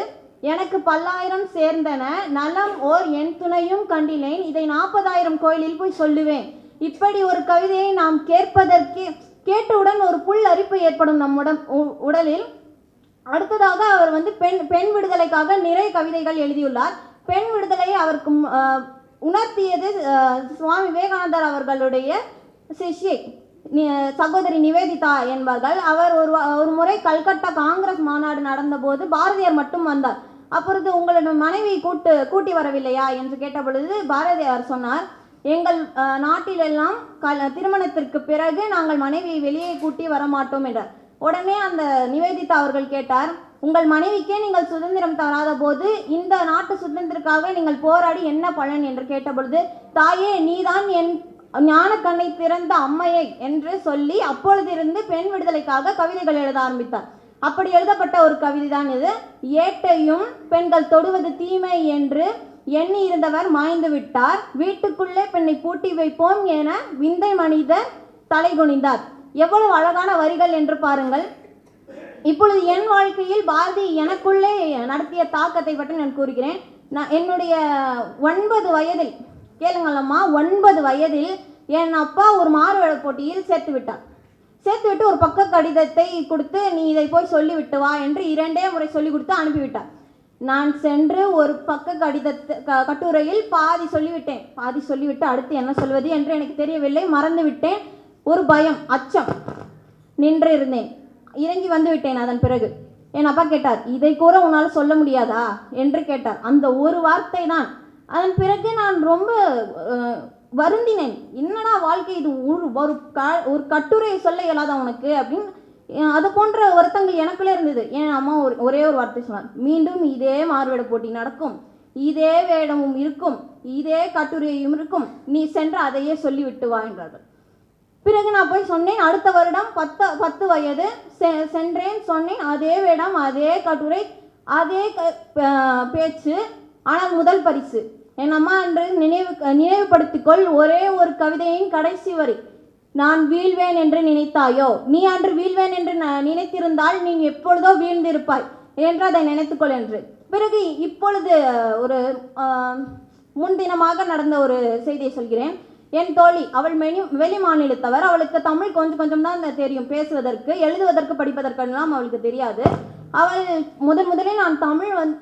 எனக்கு 10,000 சேர்ந்தன, நலம் ஓர் என் துணையும் கண்டிலேன், இதை 40,000 கோயிலில் போய் சொல்லுவேன். இப்படி ஒரு கவிதையை நாம் கேட்டவுடன் ஒரு புல் அரிப்பு ஏற்படும் நம்முடன் உடலில். அடுத்ததாக அவர் பெண் விடுதலைக்காக நிறைய கவிதைகள் எழுதியுள்ளார். பெண் விடுதலையை அவருக்கு உணர்த்தியது சுவாமி விவேகானந்தர் அவர்களுடைய சிஷ்யை சகோதரி நிவேதிதா என்பார்கள். அவர் ஒரு முறை கல்கட்டா காங்கிரஸ் மாநாடு நடந்தபோது பாரதியார் மட்டும் வந்தார். அப்பொழுது உங்களோட மனைவி கூட்டி வரவில்லையா என்று கேட்ட பொழுது பாரதியார் சொன்னார், எங்கள் நாட்டிலெல்லாம் திருமணத்திற்கு பிறகு நாங்கள் மனைவியை வெளியே கூட்டி வரமாட்டோம் என்றார். உடனே அந்த நிவேதிதா அவர்கள் கேட்டார், உங்கள் மனைவிக்கே நீங்கள் சுதந்திரம் தராத போது இந்த நாட்டு சுதந்திரத்திற்காக நீங்கள் போராடி என்ன பலன் என்று கேட்ட பொழுது, தாயே நீதான் என் ஞான கண்ணை திறந்த அம்மையை என்று சொல்லி அப்பொழுதிருந்து பெண் விடுதலைக்காக கவிதைகள் எழுத ஆரம்பித்தார். அப்படி எழுதப்பட்ட ஒரு கவிதை தான் இது. ஏட்டையும் பெண்கள் தொடுவது தீமை என்று எண்ணி இருந்தவர் மாய்ந்து விட்டார், வீட்டுக்குள்ளே பெண்ணை பூட்டி வைப்போம் என விந்தை மனிதர் தலை குனிந்தார். எவ்வளவு அழகான வரிகள் என்று பாருங்கள். இப்பொழுது என் வாழ்க்கையில் பாரதி எனக்குள்ளே நடத்திய தாக்கத்தை பற்றி நான் கூறுகிறேன். நான் என்னுடைய 9 வயதில், கேளுங்களம்மா, 9 வயதில் என் அப்பா ஒரு மாறுவேட போட்டியில் சேர்த்துவிட்டு ஒரு பக்க கடிதத்தை கொடுத்து நீ இதை போய் சொல்லிவிட்டு வா என்று 2 முறை சொல்லி கொடுத்து அனுப்பிவிட்டார். நான் சென்று ஒரு பக்க கட்டுரையில் பாதி சொல்லிவிட்டு அடுத்து என்ன சொல்வது என்று எனக்கு தெரியவில்லை, மறந்து விட்டேன். ஒரு பயம், அச்சம் நின்று இருந்தேன். இறங்கி வந்து விட்டேன். அதன் பிறகு என் அப்பா கேட்டார், இதை கூட உன்னால் சொல்ல முடியாதா என்று கேட்டார். அந்த ஒரு வார்த்தை தான். அதன் பிறகு நான் ரொம்ப வருந்தினேன். என்னடா வாழ்க்கை இது, ஒரு கட்டுரையை சொல்ல இயலாதா உனக்கு அப்படின்னு. அது போன்ற வருத்தங்கள் எனக்குள்ளே இருந்தது. என் அம்மா ஒரே ஒரு வார்த்தை சொன்னார், மீண்டும் இதே மாறுவேட போட்டி நடக்கும், இதே வேடமும் இருக்கும், இதே கட்டுரையும் இருக்கும், நீ சென்று அதையே சொல்லிவிட்டு வா என்றார்கள். பிறகு நான் போய் சொன்னேன். அடுத்த வருடம் 10 வயது சென்றேன், சொன்னேன். அதே வேடம், அதே கட்டுரை, அதே பேச்சு, ஆனால் முதல் பரிசு. என் அம்மா என்று நினைவுபடுத்திக்கொள் ஒரே ஒரு கவிதையின் கடைசி வரி, நான் வீழ்வேன் என்று நினைத்தாயோ, நீ அன்று வீழ்வேன் என்று நினைத்திருந்தால் நீ எப்பொழுதோ வீழ்ந்திருப்பாய் என்று அதை நினைத்துக்கொள் என்று. பிறகு இப்பொழுது ஒரு முன்தினமாக நடந்த ஒரு செய்தியை சொல்கிறேன். என் தோழி, அவள் வெளி மாநிலத்தவர். அவளுக்கு தமிழ் கொஞ்சம் தான் தெரியும், பேசுவதற்கு, எழுதுவதற்கு, படிப்பதற்கெல்லாம் அவளுக்கு தெரியாது. அவள் முதலில் நான்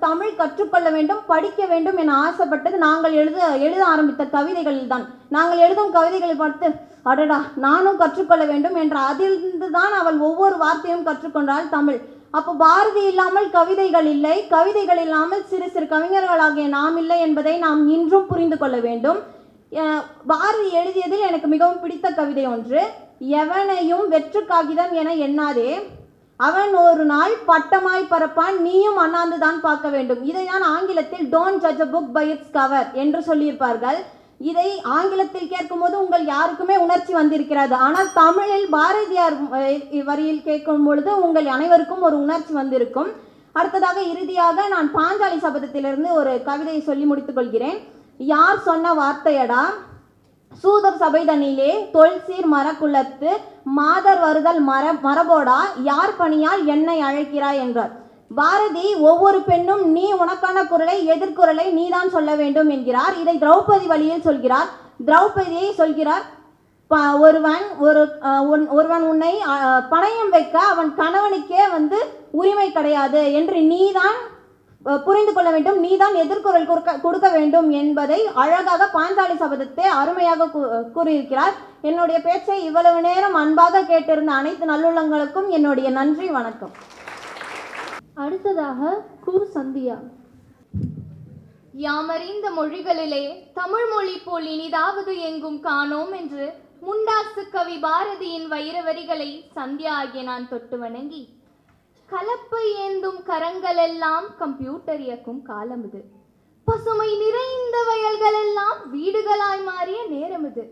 தமிழ் கற்றுக்கொள்ள வேண்டும், படிக்க வேண்டும் என ஆசைப்பட்டது நாங்கள் எழுத ஆரம்பித்த கவிதைகளில் தான். நாங்கள் எழுதும் கவிதைகளை பார்த்து அடடா நானும் கற்றுக்கொள்ள வேண்டும் என்ற அதிலிருந்து தான் அவள் ஒவ்வொரு வார்த்தையும் கற்றுக்கொண்டாள் தமிழ். அப்போ பாரதி இல்லாமல் கவிதைகள் இல்லை, கவிதைகள் இல்லாமல் சிறு சிறு கவிஞர்களாகிய நாம் இல்லை என்பதை நாம் இன்றும் புரிந்து கொள்ள வேண்டும். பாரதி எழுதியதில் எனக்கு மிகவும் பிடித்த கவிதை ஒன்று, எவனையும் வெற்று காகிதம் என எண்ணாதே, அவன் ஒரு நாள் பட்டமாய் பரப்பான், நீயும் அண்ணாந்து தான் பார்க்க வேண்டும். இதை தான் ஆங்கிலத்தில் don't judge a book by its cover என்று சொல்லியிருப்பார்கள். இதை ஆங்கிலத்தில் கேட்கும் போது உங்கள் யாருக்குமே உணர்ச்சி வந்திருக்கிறது. ஆனால் தமிழில் பாரதியார் வரியில் கேட்கும் பொழுது உங்கள் அனைவருக்கும் ஒரு உணர்ச்சி வந்திருக்கும். அடுத்ததாக இறுதியாக நான் பாஞ்சாலி சபதத்திலிருந்து ஒரு கவிதையை சொல்லி முடித்துக் கொள்கிறேன். யார் சொன்ன வார்த்தையடா, சூதர் சபைதனிலே தொல்சீர் மரக்குலத்து மாதர் வருதல் மரபோடா, யார் பணியால் என்னை அழைக்கிறாய் என்றார். பாரதி ஒவ்வொரு பெண்ணும் நீ உனக்கான குரலை, எதிர்குரலை நீதான் சொல்ல வேண்டும் என்கிறார். இதை திரௌபதி வழியில் சொல்கிறார். திரௌபதியை சொல்கிறார், ஒருவன் உன்னை பணயம் வைக்க அவன் கணவனுக்கே உரிமை கிடையாது என்று நீதான் புரிந்து கொள்ள வேண்டும், நீதான் எதிர்குரல் கொடுக்க வேண்டும் என்பதை அழகாக பாஞ்சாலி சபதத்தை அருமையாக கூறியிருக்கிறார். என்னுடைய பேச்சை இவ்வளவு நேரம் அன்பாக கேட்டிருந்த அனைத்து நல்லுள்ளங்களுக்கும் என்னுடைய நன்றி, வணக்கம். அடுத்ததாக சந்தியா. யாமறிந்த மொழிகளிலே தமிழ் மொழி போல் இனிதாவது எங்கும் காணோம் என்று முண்டாசு கவி பாரதியின் வைரவரிகளை சந்தியா ஆகிய நான் தொட்டு வணங்கி, கலப்பை ஏந்தும் கரங்களெல்லாம் கம்ப்யூட்டர் இயக்கும் காலம் இது, பசுமை நிறைந்த வயல்கள் எல்லாம் வீடுகளாய் மாறிய நேரம் இது,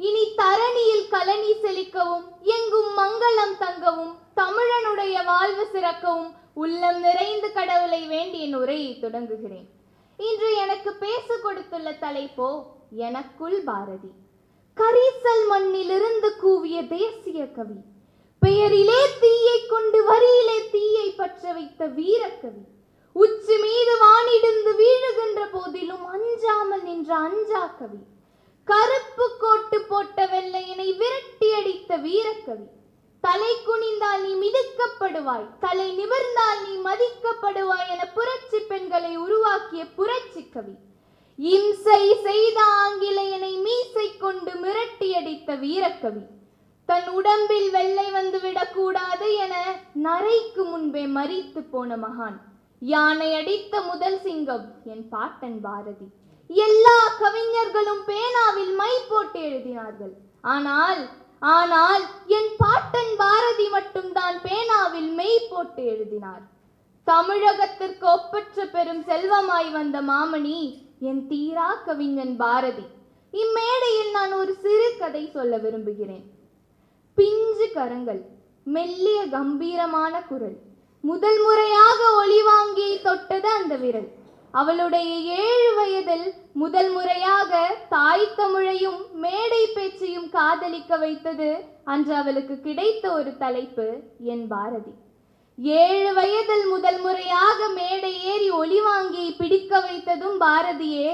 இனி தரணியில் கலனி செழிக்கவும், எங்கும் மங்களம் தங்கவும், தமிழனுடைய வாழ்வு சிறக்கவும் உள்ளம் நிறைந்து கடவுளை வேண்டி என் உரையை தொடங்குகிறேன். இன்று எனக்கு பேச கொடுத்துள்ள தலைப்போ எனக்குள் பாரதி. கரிசல் மண்ணிலிருந்து கூவிய தேசிய கவி, பெயரிலே தீயை கொண்டு வரியிலே தீயை பற்ற வைத்த வீரக்கவி, உச்சி மீது வானிடிந்து வீழுகின்ற போதிலும் அஞ்சாமல் நின்ற அஞ்சா கவி, கருப்பு கோட்டு போட்ட வெள்ளையனை விரட்டி அடித்த வீரக்கவி. தலை குனிந்தால் நீ மிதிக்கப்படுவாய், தலை நிமிர்ந்தால் நீ மதிக்கப்படுவாய் என புரட்சி பெண்களை உருவாக்கிய புரட்சி கவி. இம்சை செய்த ஆங்கிலேயனை மீசை கொண்டு மிரட்டி அடித்த வீரக்கவி. தன் உடம்பில் வெள்ளை வந்துவிடக் கூடாது என நரைக்கு முன்பே மரித்து போன மகான். யானை அடித்த முதல் சிங்கம் என் பாட்டன் பாரதி. எல்லா கவிஞர்களும் பேனாவில் மை போட்டு எழுதினார்கள். ஆனால் என் பாட்டன் பாரதி மட்டும்தான் பேனாவில் மெய் போட்டு எழுதினார். தமிழகத்திற்கு ஒப்பற்ற பெரும் செல்வமாய் வந்த மாமணி என் தீரா கவிஞன் பாரதி. இம்மேடையில் நான் ஒரு சிறு கதை சொல்ல விரும்புகிறேன். பிஞ்சு கரங்கள், மெல்லிய கம்பீரமான குரல், முதல் முறையாக ஒளிவாங்கியை தொட்டது அந்த விரல். அவளுடைய 7 வயதில் முதல் முறையாக தாய் தமிழையும் மேடை பேச்சையும் காதலிக்க வைத்தது அன்று அவளுக்கு கிடைத்த ஒரு தலைப்பு என் பாரதி. 7 வயதில் முதல் முறையாக மேடை ஏறி ஒளிவாங்கியை பிடிக்க வைத்ததும் பாரதியே.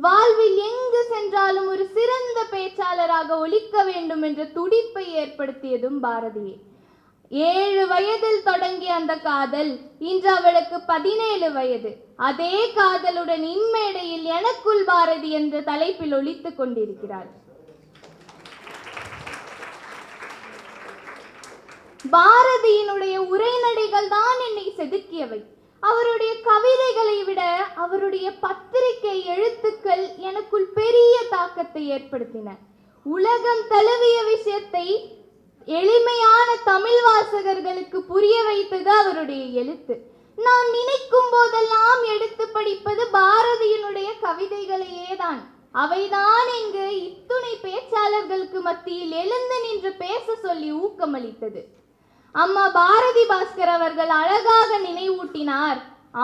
வாழ்வில் எங்கு சென்றாலும் ஒரு சிறந்த பேச்சாளராக ஒலிக்க வேண்டும் என்ற துடிப்பை ஏற்படுத்தியதும் பாரதியே. 7 வயதில் தொடங்கிய அந்த காதல் இன்று அவளுக்கு 17 வயது. அதே காதலுடன் இம்மேடையில் எனக்குள் பாரதி என்ற தலைப்பில் ஒலித்துக் கொண்டிருக்கிறார். பாரதியினுடைய உரைநடைகள் தான் என்னை செதுக்கியவை. அவருடைய கவிதைகளை விட அவருடைய பத்திரிகை எழுத்துக்கள் எனக்குள் பெரிய தாக்கத்தை ஏற்படுத்தின. உலகம் தழுவிய விஷயத்தை எளிமையான தமிழ் வாசகர்களுக்கு புரிய வைத்தது அவருடைய எழுத்து. நான் நினைக்கும் போதெல்லாம் எடுத்து படிப்பது பாரதியினுடைய கவிதைகளையே தான். அவைதான் இங்கு இத்துணை பேச்சாளர்களுக்கு மத்தியில் எழுந்து நின்று பேச சொல்லி ஊக்கமளித்தது. அம்மா பாரதி பாஸ்கர் அவர்கள் அழகாக நினைவூட்டினார்.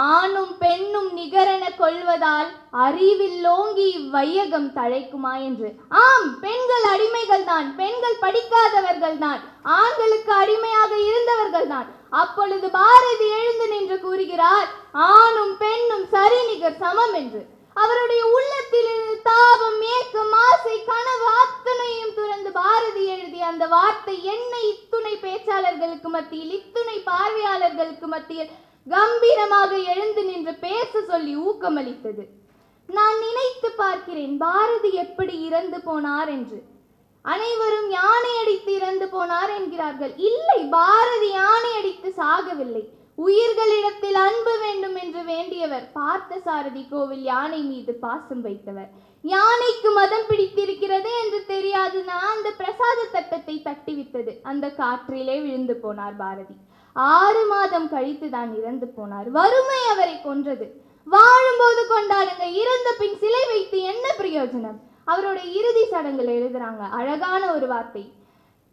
ஆணும் பெண்ணும் நிகரென கொள்வதால் அறிவில் ஓங்கி வையகம் தழைக்குமா என்று. ஆம், பெண்கள் அடிமைகள் தான், பெண்கள் படிக்காதவர்கள் தான், ஆண்களுக்கு அடிமையாக இருந்தவர்கள் தான். அப்பொழுது பாரதி எழுந்து நின்று கூறுகிறார், ஆணும் பெண்ணும் சரிநிகர் சமம் என்று. அவருடைய உள்ளத்தில் தாபம், ஏக்கம், ஆசை, கனவு அத்தனையும் துறந்து பாரதி எழுதிய அந்த வார்த்தை என்னை இத்துணை பேச்சாளர்களுக்கு மத்தியில், இத்துணை பார்வையாளர்களுக்கு மத்தியில் கம்பீரமாக எழுந்து நின்று பேச சொல்லி ஊக்கமளித்தது. நான் நினைத்து பார்க்கிறேன், பாரதி எப்படி இறந்து போனார் என்று. அனைவரும் யானை அடித்து இறந்து போனார் என்கிறார்கள். இல்லை, பாரதி யானை அடித்து சாகவில்லை. உயிர்களிடத்தில் அன்பு வேண்டும் என்று வேண்டியவர். பார்த்தசாரதி கோவில் யானை மீது பாசம் வைத்தவர். யானைக்கு மதம் பிடித்திருக்கிறது என்று தெரியாதுன்னா அந்த பிரசாத தட்டத்தை தட்டிவிட்டது. அந்த காற்றிலே விழுந்து போனார் பாரதி. 6 மாதம் கழித்து தான் இறந்து போனார். வறுமை அவரை கொன்றது. வாழும்போது கொண்டாடுங்க, இறந்த பின் சிலை வைத்து என்ன பிரயோஜனம்? அவருடைய இறுதி சடங்குல எழுதுறாங்க அழகான ஒரு வார்த்தை,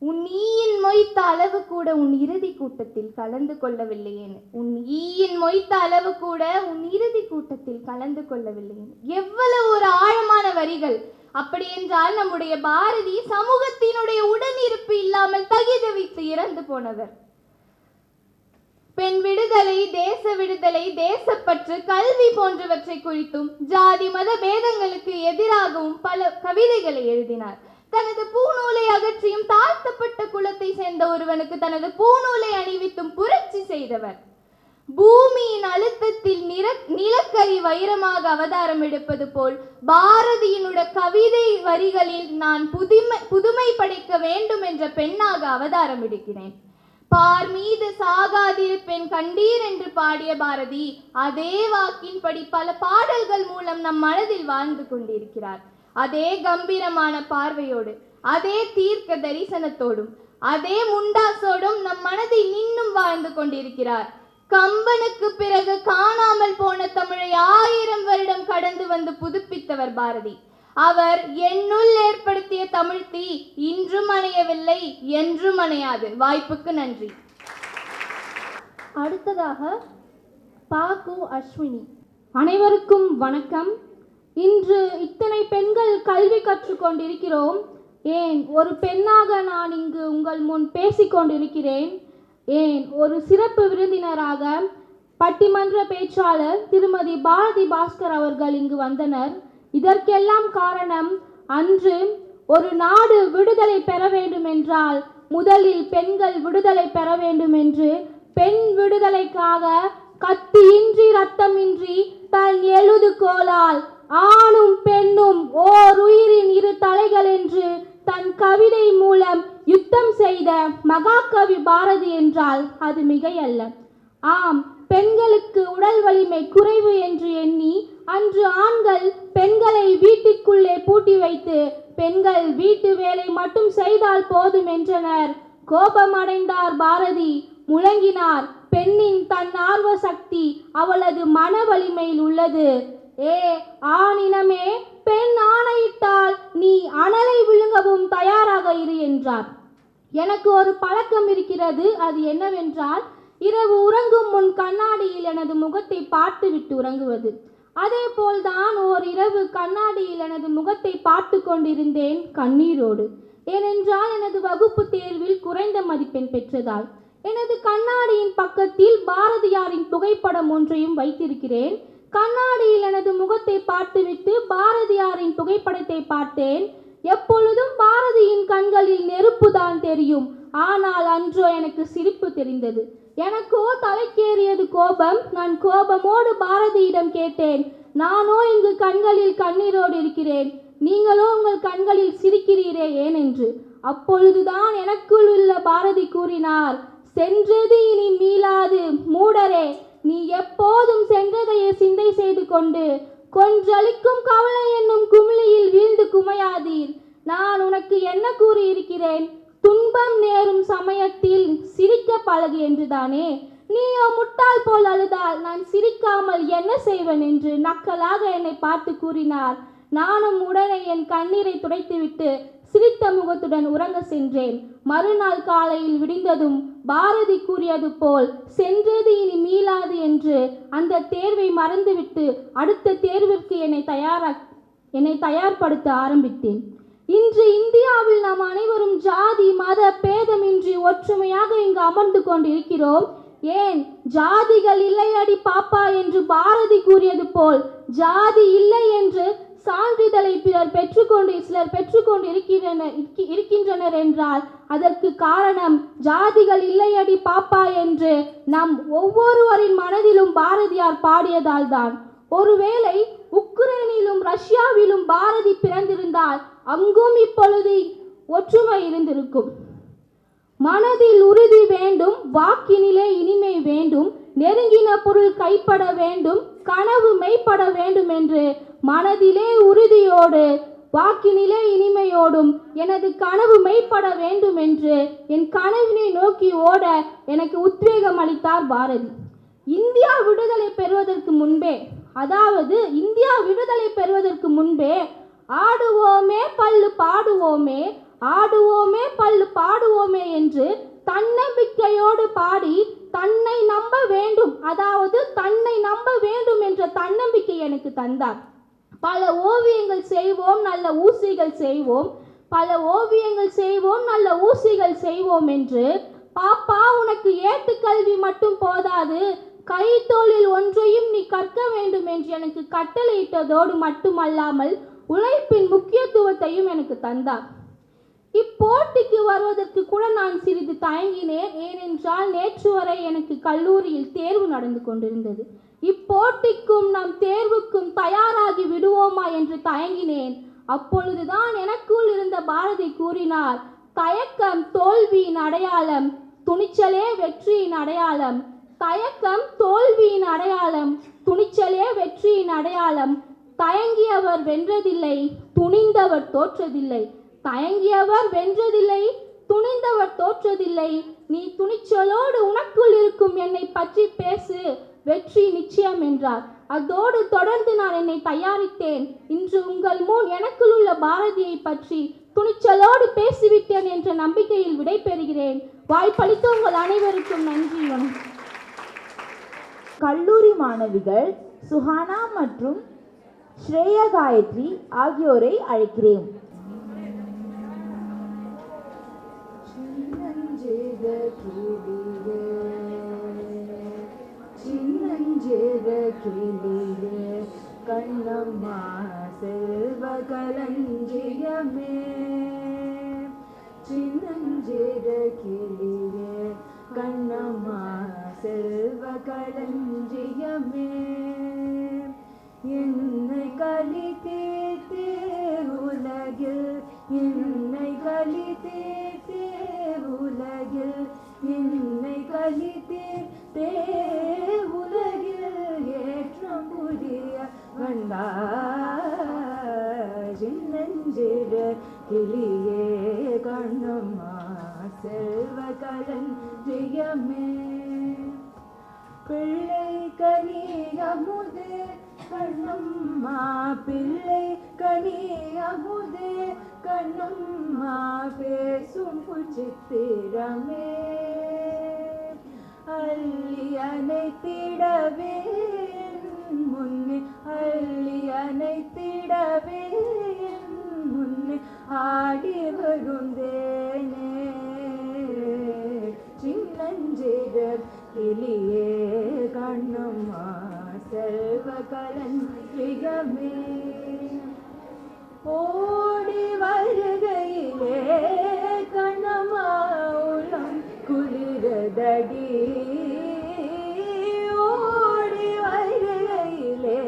உன் ஈயின் மொய்த்த அளவு கூட உன் இறுதி கூட்டத்தில் கலந்து கொள்ளவில்லையேன்னு. உன் ஈயின் மொய்த்த அளவு கூட உன் இறுதி கூட்டத்தில் கலந்து கொள்ளவில்லையேன்னு. எவ்வளவு ஒரு ஆழமான வரிகள்! அப்படி என்றால் நம்முடைய பாரதி சமூகத்தினுடைய உடனிருப்பு இல்லாமல் தகிதவித்து இறந்து போனவர். பெண் விடுதலை, தேச விடுதலை, தேசப்பற்று, கல்வி போன்றவற்றை குறித்தும் ஜாதி மத பேதங்களுக்கு எதிராகவும் பல கவிதைகளை எழுதினார். தனது பூநூலை அகற்றியும் தாழ்த்தப்பட்ட குலத்தை சேர்ந்த ஒருவனுக்கு தனது பூநூலை அணிவித்தும் புரட்சி செய்தவர். பூமியின் அழுத்தத்தில் நிலக்கரி வைரமாக அவதாரம் எடுப்பது போல் பாரதியினுடைய கவிதை வரிகளில் நான் புதுமை படைக்க வேண்டும் என்ற பெண்ணாக அவதாரம் எடுக்கிறேன். பார் மீது சாகாதிருப்பேன் கண்டீர் என்று பாடிய பாரதி அதே வாக்கின்படி பல பாடல்கள் மூலம் நம் மனதில் வாழ்ந்து கொண்டிருக்கிறார். அதே கம்பீரமான பார்வையோடு, அதே தீர்க்க தரிசனத்தோடும், அதே முண்டாசோடும் நம் மனதில் இன்னும் வாழ்ந்து கொண்டிருக்கிறார். கம்பனுக்கு பிறகு காணாமல் போன தமிழை 1000 வருடம் கடந்து வந்து புதுப்பித்தவர் பாரதி. அவர் என்னுள் ஏற்படுத்திய தமிழ் தீ இன்றும் அணையவில்லை, என்றும் அணையாது. வாய்ப்புக்கு நன்றி. அடுத்ததாக பாக்கு அஸ்வினி. அனைவருக்கும் வணக்கம். இன்று இத்தனை பெண்கள் கல்வி கற்றுக்கொண்டிருக்கிறோம். ஏன் ஒரு பெண்ணாக நான் இங்கு உங்கள் முன் பேசிக்கொண்டிருக்கிறேன். ஏன் ஒரு சிறப்பு விருந்தினராக பட்டிமன்ற பேச்சாளர் திருமதி பாரதி பாஸ்கர் அவர்கள் இங்கு வந்தனர். இதற்கெல்லாம் காரணம் அன்று ஒரு நாடு விடுதலை பெற வேண்டும் என்றால் முதலில் பெண்கள் விடுதலை பெற வேண்டும் என்று பெண் விடுதலைக்காக கத்தியின்றி ரத்தமின்றி தன் எழுதுகோலால் ஆணும் பெண்ணும் ஓர் உயிரின் இரு தலைகள் என்று தன் கவிதை மூலம் யுத்தம் செய்த மகாகவி பாரதி என்றால் அது மிகையல்ல. ஆம், பெண்களுக்கு உடல் வலிமை குறைவு என்று எண்ணி அன்று ஆண்கள் பெண்களை வீட்டுக்குள்ளே பூட்டி வைத்து பெண்கள் வீட்டு வேலை மட்டும் செய்தால் போதும் என்றனர். கோபமடைந்தார் பாரதி, முழங்கினார், பெண்ணின் தன்னார்வ சக்தி அவளது மன வலிமையில் உள்ளது. ஏ ஆணினமே, பெண் ஆணையிட்டால் நீ அனலை விழுங்கவும் தயாராக இரு என்றார். எனக்கு ஒரு பழக்கம் இருக்கிறது. அது என்னவென்றால், இரவு உறங்கும் முன் கண்ணாடியில் எனது முகத்தை பார்த்துவிட்டு உறங்குவது. அதே போல்தான் ஓர் இரவு கண்ணாடியில் எனது முகத்தை பார்த்து கொண்டிருந்தேன் கண்ணீரோடு. ஏனென்றால் எனது வகுப்பு தேர்வில் குறைந்த மதிப்பெண் பெற்றதால். எனது கண்ணாடியின் பக்கத்தில் பாரதியாரின் புகைப்படம் ஒன்றையும் வைத்திருக்கிறேன். கண்ணாடியில் எனது முகத்தை பார்த்துவிட்டு பாரதியாரின் புகைப்படத்தை பார்த்தேன். எப்பொழுதும் பாரதியின் கண்களில் நெருப்பு தான் தெரியும். ஆனால் அன்றோ எனக்கு சிரிப்பு தெரிந்தது. எனக்கோ தலைக்கேறியது கோபம். நான் கோபமோடு பாரதியிடம் கேட்டேன், நானோ இங்கு கண்களில் கண்ணீரோடு இருக்கிறேன், நீங்களோ உங்கள் கண்களில் சிரிக்கிறீரே ஏன் என்று. அப்பொழுதுதான் எனக்குள் உள்ள பாரதி கூறினார், சென்றது இனி மீளாது மூடரே, நீ எப்போதும் சென்றதையே சிந்தை செய்து கொண்டு கொஞ்சளிக்கும் கவலை என்னும் குமிழியில் வீழ்ந்து குமையாதீர். நான் உனக்கு என்ன கூறி இருக்கிறேன்? துன்பம் நேரும் சமயத்தில் சிரிக்க பழகு என்றுதானே. நீயோ முட்டாள் போல் அழுதால் நான் சிரிக்காமல் என்ன செய்வேன் என்று நக்கலாக என்னை பார்த்து கூறினார். நானும் உடனே என் கண்ணீரை துடைத்துவிட்டு சிரித்த முகத்துடன் உறங்க சென்றேன். மறுநாள் காலையில் விடிந்ததும் பாரதி கூறியது போல் சென்றது இனி மீளாது என்று அந்த தேர்வை மறந்துவிட்டு அடுத்த தேர்விற்கு என்னை தயார்படுத்த ஆரம்பித்தேன். இன்று இந்தியாவில் நாம் அனைவரும் ஜாதி மத பேதமின்றி ஒற்றுமையாக இங்கு அமர்ந்து கொண்டிருக்கிறோம். ஏன் ஜாதிகள் இல்லையடி பாப்பா என்று பாரதி கூறியது போல் ஜாதி இல்லை என்று சான்றிதழை சிலர் பெற்றுக்கொண்டு இருக்கின்றனர் என்றால் அதற்கு காரணம் ஜாதிகள் இல்லையடி பாப்பா என்று நம் ஒவ்வொருவரின் மனதிலும் பாரதியார் பாடியதால் தான். ஒருவேளை உக்ரைனிலும் ரஷ்யாவிலும் பாரதி பிறந்திருந்தால் அங்கும் இப்பொழுது ஒற்றுமை இருந்திருக்கும். மனதில் உறுதி வேண்டும், வாக்கினிலே இனிமை வேண்டும், நெருங்கின பொருள் கைப்பட வேண்டும், கனவு மெய்ப்பட வேண்டும் என்று மனதிலே உறுதியோடு வாக்கினிலே இனிமையோடும் எனது கனவு மெய்ப்பட வேண்டும் என்று என் கனவினை நோக்கி ஓட எனக்கு உத்வேகம் அளித்தார் பாரதி. இந்தியா விடுதலை பெறுவதற்கு முன்பே ஆடுவோமே பல்லு பாடுவோமே, ஆடுவோமே பல்லு பாடுவோமே என்று தன்னம்பிக்கையோடு பாடி தன்னை நம்ப வேண்டும், அதாவது தன்னை நம்ப வேண்டும் என்ற தன்னம்பிக்கை எனக்கு தந்தார். பல ஓவியங்கள் செய்வோம், நல்ல ஊசிகள் செய்வோம், பல ஓவியங்கள் செய்வோம், நல்ல ஊசிகள் செய்வோம் என்று. பாப்பா, உனக்கு ஏட்டுக்கல்வி மட்டும் போதாது, கைத்தொழில் ஒன்றையும் நீ கற்க வேண்டும் என்று எனக்கு கட்டளையிட்டதோடு மட்டுமல்லாமல் உழைப்பின் முக்கியத்துவத்தையும் எனக்கு தந்தார். இப்போட்டிக்கு வருவதற்கு கூட நான் சிறிது தயங்கினேன். ஏனென்றால் நேற்று வரை எனக்கு கல்லூரியில் தேர்வு நடந்து கொண்டிருந்தது. இப்போட்டிக்கும் நம் தேர்வுக்கும் தயாராகி விடுவோமா என்று தயங்கினேன். அப்பொழுதுதான் எனக்குள் இருந்த பாரதி கூறினார், தயக்கம் தோல்வியின் அடையாளம், துணிச்சலே வெற்றியின் அடையாளம். தயக்கம் தோல்வியின் அடையாளம், துணிச்சலே வெற்றியின் அடையாளம். தயங்கியவர் வென்றதில்லை, துணிந்தவர் தோற்றதில்லை. தயங்கியவர் வென்றதில்லை, துணிந்தவர் தோற்றதில்லை. நீ துணிச்சலோடு உனக்குள் இருக்கும் என்னை பற்றி பேசு, வெற்றி நிச்சயம் என்றார். அதோடு தொடர்ந்து நான் என்னை தயாரித்தேன். இன்று உங்கள் முன் எனக்குள் உள்ள பாரதியை பற்றி துணிச்சலோடு பேசிவிட்டேன் என்ற நம்பிக்கையில் விடைபெறுகிறேன். வாய்ப்பளித்த உங்கள் அனைவருக்கும் நன்றி. வணக்கம். கல்லூரி மாணவிகள் சுஹானா மற்றும் ஸ்ரேயா காயத்ரி ஆகியோரை அழைக்கிறேன். கண்ணம்மா செல்வ களஞ்சிய களஞ்சியமே சின்னஞ்சிற கிளியே கண்ணம்மா செல்வ களஞ்சியமே என்னை களி தீர்த்தே உலகில் என்னை களி தீர்த்தே உலகில் என்னை களி தீர்த்தே உலகில் ஏற்றம் புரிய வந்தாய் சின்னஞ்சிற கிளியே கண்ணம்மா செல்வ களஞ்சியமே பிள்ளை கனியமுதே கண்ணம்மா பிள்ளை கனியமுதே கண்ணம்மா பேசும் புச்சித்திரமே அள்ளி அணைத்திடவே முன்னே அள்ளி அணைத்திடவே முன்னே ஆடி வருந்தேனே சின்னஞ்சிற கிளியே கண்ணம்மா செல்வ களஞ்சியமே ஓடி வருகையிலே கண்ணம்மா உளம் குளிரதடி ஓடி வருகையிலே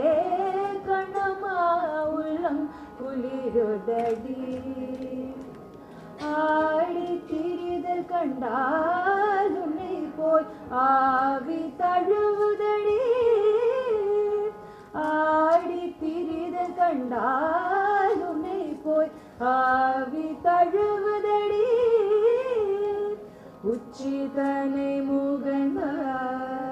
கண்ணம்மா உளம் குளிரதடி ஆடி திரிதல் கண்டால் உன்னை போய் ஆவி தழுவுதடி ஆடி திரிதல் கண்டால் உன்னை போய் ஆவி தழுவுதடி உச்சிதனை முகந்தார்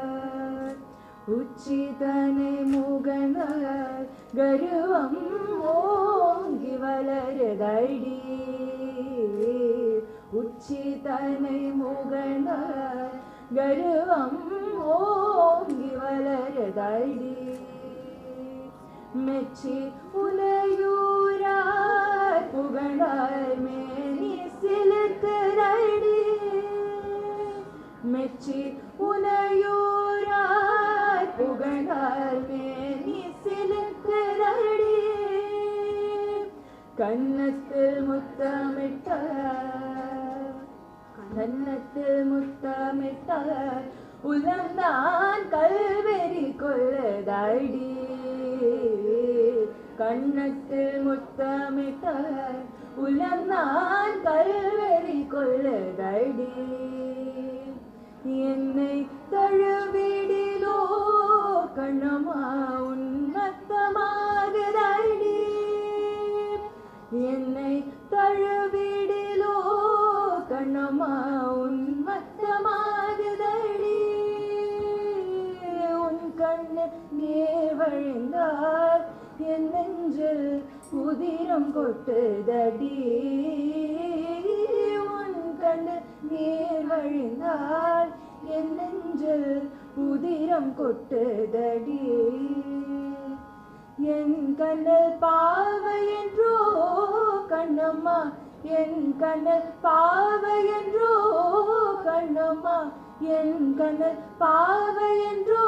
உச்சிதனை முகந்தார் கருவம் ஓங்கி வளருதடி உச்சிதனை முகந்தார் கருவம் ஓங்கி வளருதடி மெச்சி உலையூரார் புகழார் மேனி சிலுக்குதடி மெச்சி உலையூரார் புகழார் மேனி சிலுக்குதடி கன்னத்தில் முத்தமிட்டார் கன்னத்தில் முத்தமிட்டார் உலந்தான் கல்வெறி கொள்ளதடி கன்னத்தில் முத்தமிட்டார் உலந்தான் கல்வெறி கொள்ளதடி என்னை தழுவிடிலோ கண்ணம்மா உன்மத்தமாகுதடி என்னை தழுவிடிலோ கண்ணம்மா உன்மத்தமாகுதடி உன் கண்ணு நீர் வழிந்தால் என் நெஞ்சில் உதிரம் கொட்டுதடி உன் கண்ணு நீர் வழிந்தால் என் நெஞ்சில் உதிரம் கொட்டுதடி என் கண்ணல் பாவை என்றோ கண்ணம்மா என் கண்ணல் பாவை என்றோ கண்ணம்மா என் கண்ணல் பாவை என்றோ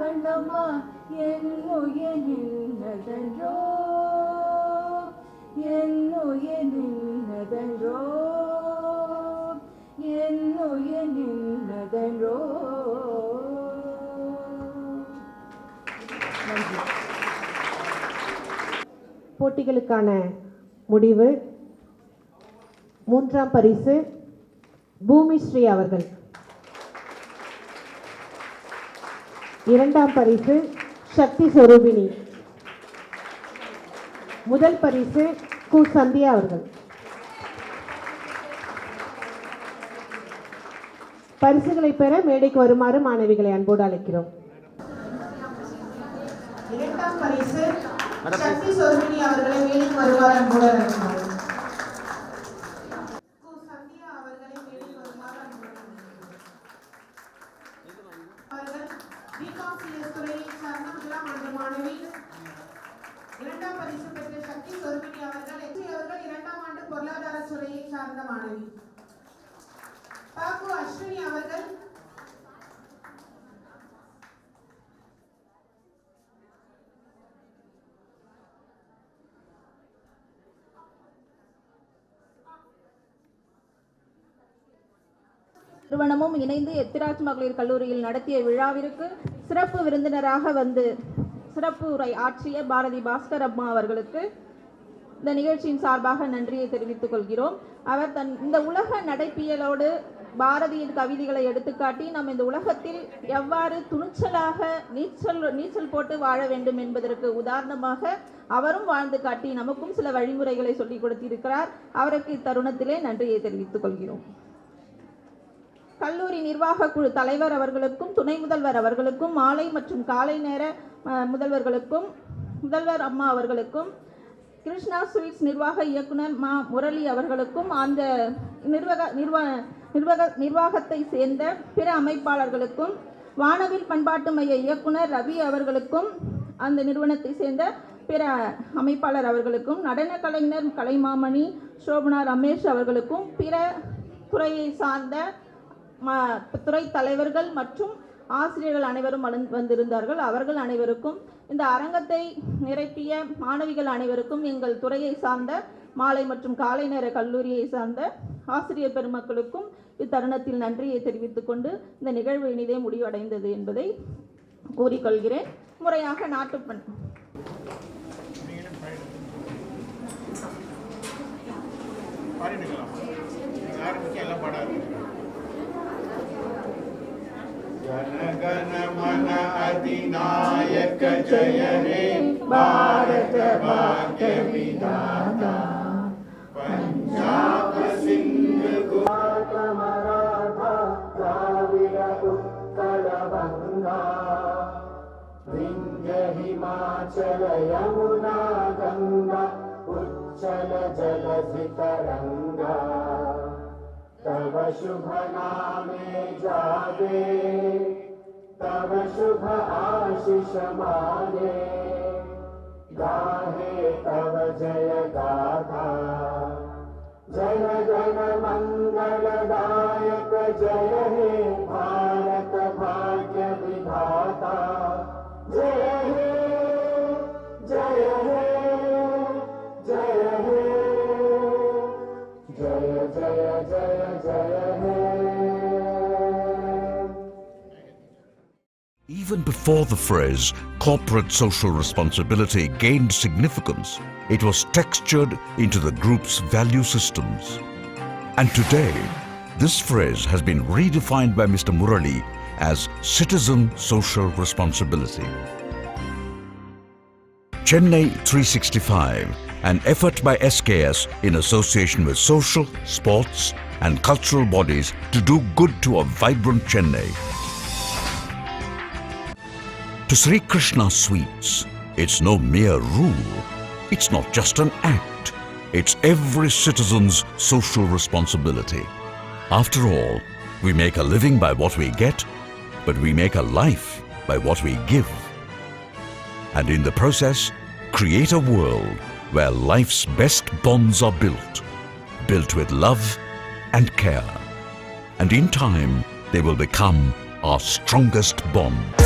கண்ணம்மா என் உயிர் நின்றதென்றோ என் உயிர் நின்றதென்றோ என் உயிர் நின்றதென்றோ. போட்டிகளுக்கான முடிவு. மூன்றாம் பரிசு பூமிஸ்ரீ அவர்கள். இரண்டாம் பரிசு சக்தி சொரூபினி. முதல் பரிசு கு சந்தியா அவர்கள். பரிசுகளை பெற மேடைக்கு வருமாறு மாணவிகளை அன்போடு அழைக்கிறோம். இரண்டாம் பரிசு சக்தி சொரூபினி அவர்களை மேடைக்கு வருமாறு அன்போடு அழைக்கிறோம். இரண்டாம் பரிசு பெற்ற சக்தி சொரூபினி அவர்கள் இரண்டாம் ஆண்டு பொருளாதார துறையை சார்ந்த மாணவி. பாப்பு அஸ்வினி அவர்கள் நிறுவனமும் இணைந்து எத்திராஜ் மகளிர் கல்லூரியில் நடத்திய விழாவிற்கு சிறப்பு விருந்தினராக வந்து சிறப்பு உரை ஆற்றிய பாரதி பாஸ்கர் அம்மா அவர்களுக்கு இந்த நிகழ்ச்சியின் சார்பாக நன்றியை தெரிவித்துக் கொள்கிறோம். அவர் இந்த உலக நடைப்பியலோடு பாரதியின் கவிதைகளை எடுத்துக்காட்டி நாம் இந்த உலகத்தில் எவ்வாறு துணிச்சலாக நீச்சல் போட்டு வாழ வேண்டும் என்பதற்கு உதாரணமாக அவரும் வாழ்ந்து காட்டி நமக்கும் சில வழிமுறைகளை சொல்லிக் கொடுத்திருக்கிறார். அவருக்கு இத்தருணத்திலே நன்றியை தெரிவித்துக் கொள்கிறோம். கல்லூரி நிர்வாக குழு தலைவர் அவர்களுக்கும் துணை முதல்வர் அவர்களுக்கும் மாலை மற்றும் காலை நேர முதல்வர்களுக்கும் முதல்வர் அம்மா அவர்களுக்கும் கிருஷ்ணா ஸ்வீட்ஸ் நிர்வாக இயக்குனர் மா முரளி அவர்களுக்கும் அந்த நிர்வாகத்தை சேர்ந்த பிற அமைப்பாளர்களுக்கும் வானவில் பண்பாட்டு மைய இயக்குனர் ரவி அவர்களுக்கும் அந்த நிறுவனத்தை சேர்ந்த பிற அமைப்பாளர் அவர்களுக்கும் நடன கலைஞர் கலைமாமணி சோபனா ரமேஷ் அவர்களுக்கும் பிற துறையை சார்ந்த துறை தலைவர்கள் மற்றும் ஆசிரியர்கள் அனைவரும் வந்திருந்தார்கள். அவர்கள் அனைவருக்கும் இந்த அரங்கத்தை நிரப்பிய மாணவிகள் அனைவருக்கும் எங்கள் துறையை சார்ந்த மாலை மற்றும் காலை நேர கல்லூரியை சார்ந்த ஆசிரியர் பெருமக்களுக்கும் இத்தருணத்தில் நன்றியை தெரிவித்துக் கொண்டு இந்த நிகழ்வு இனிதே முடிவடைந்தது என்பதை கூறிக்கொள்கிறேன். முறையாக நாட்டுப்பண் जनगण मन अधिनायक जय हे भारत भाग्य विधाता पंजाब सिंध गुजरात मराठा द्राविड उत्कल बंगा विंध्य हिमाचल यमुना गंगा उच्चल जलधि तरंगा तव शुभ नामे जागे तव शुभ आशीष माने गाहे तव जय गाथा जन गण मंगलदायक जय हे भारत भाग्य विधाता जय हे जय हे जय हे जय जय जय जय हे. Even before the phrase corporate social responsibility gained significance, it was textured into the group's value systems. And today, this phrase has been redefined by Mr. Murali as citizen social responsibility. Chennai 365, an effort by SKS in association with social, sports and cultural bodies to do good to a vibrant Chennai. To Sri Krishna Sweets, it's no mere rule. It's not just an act. It's every citizen's social responsibility. After all, we make a living by what we get, but we make a life by what we give. And in the process, create a world where life's best bonds are built with love and care. And in time, they will become our strongest bond.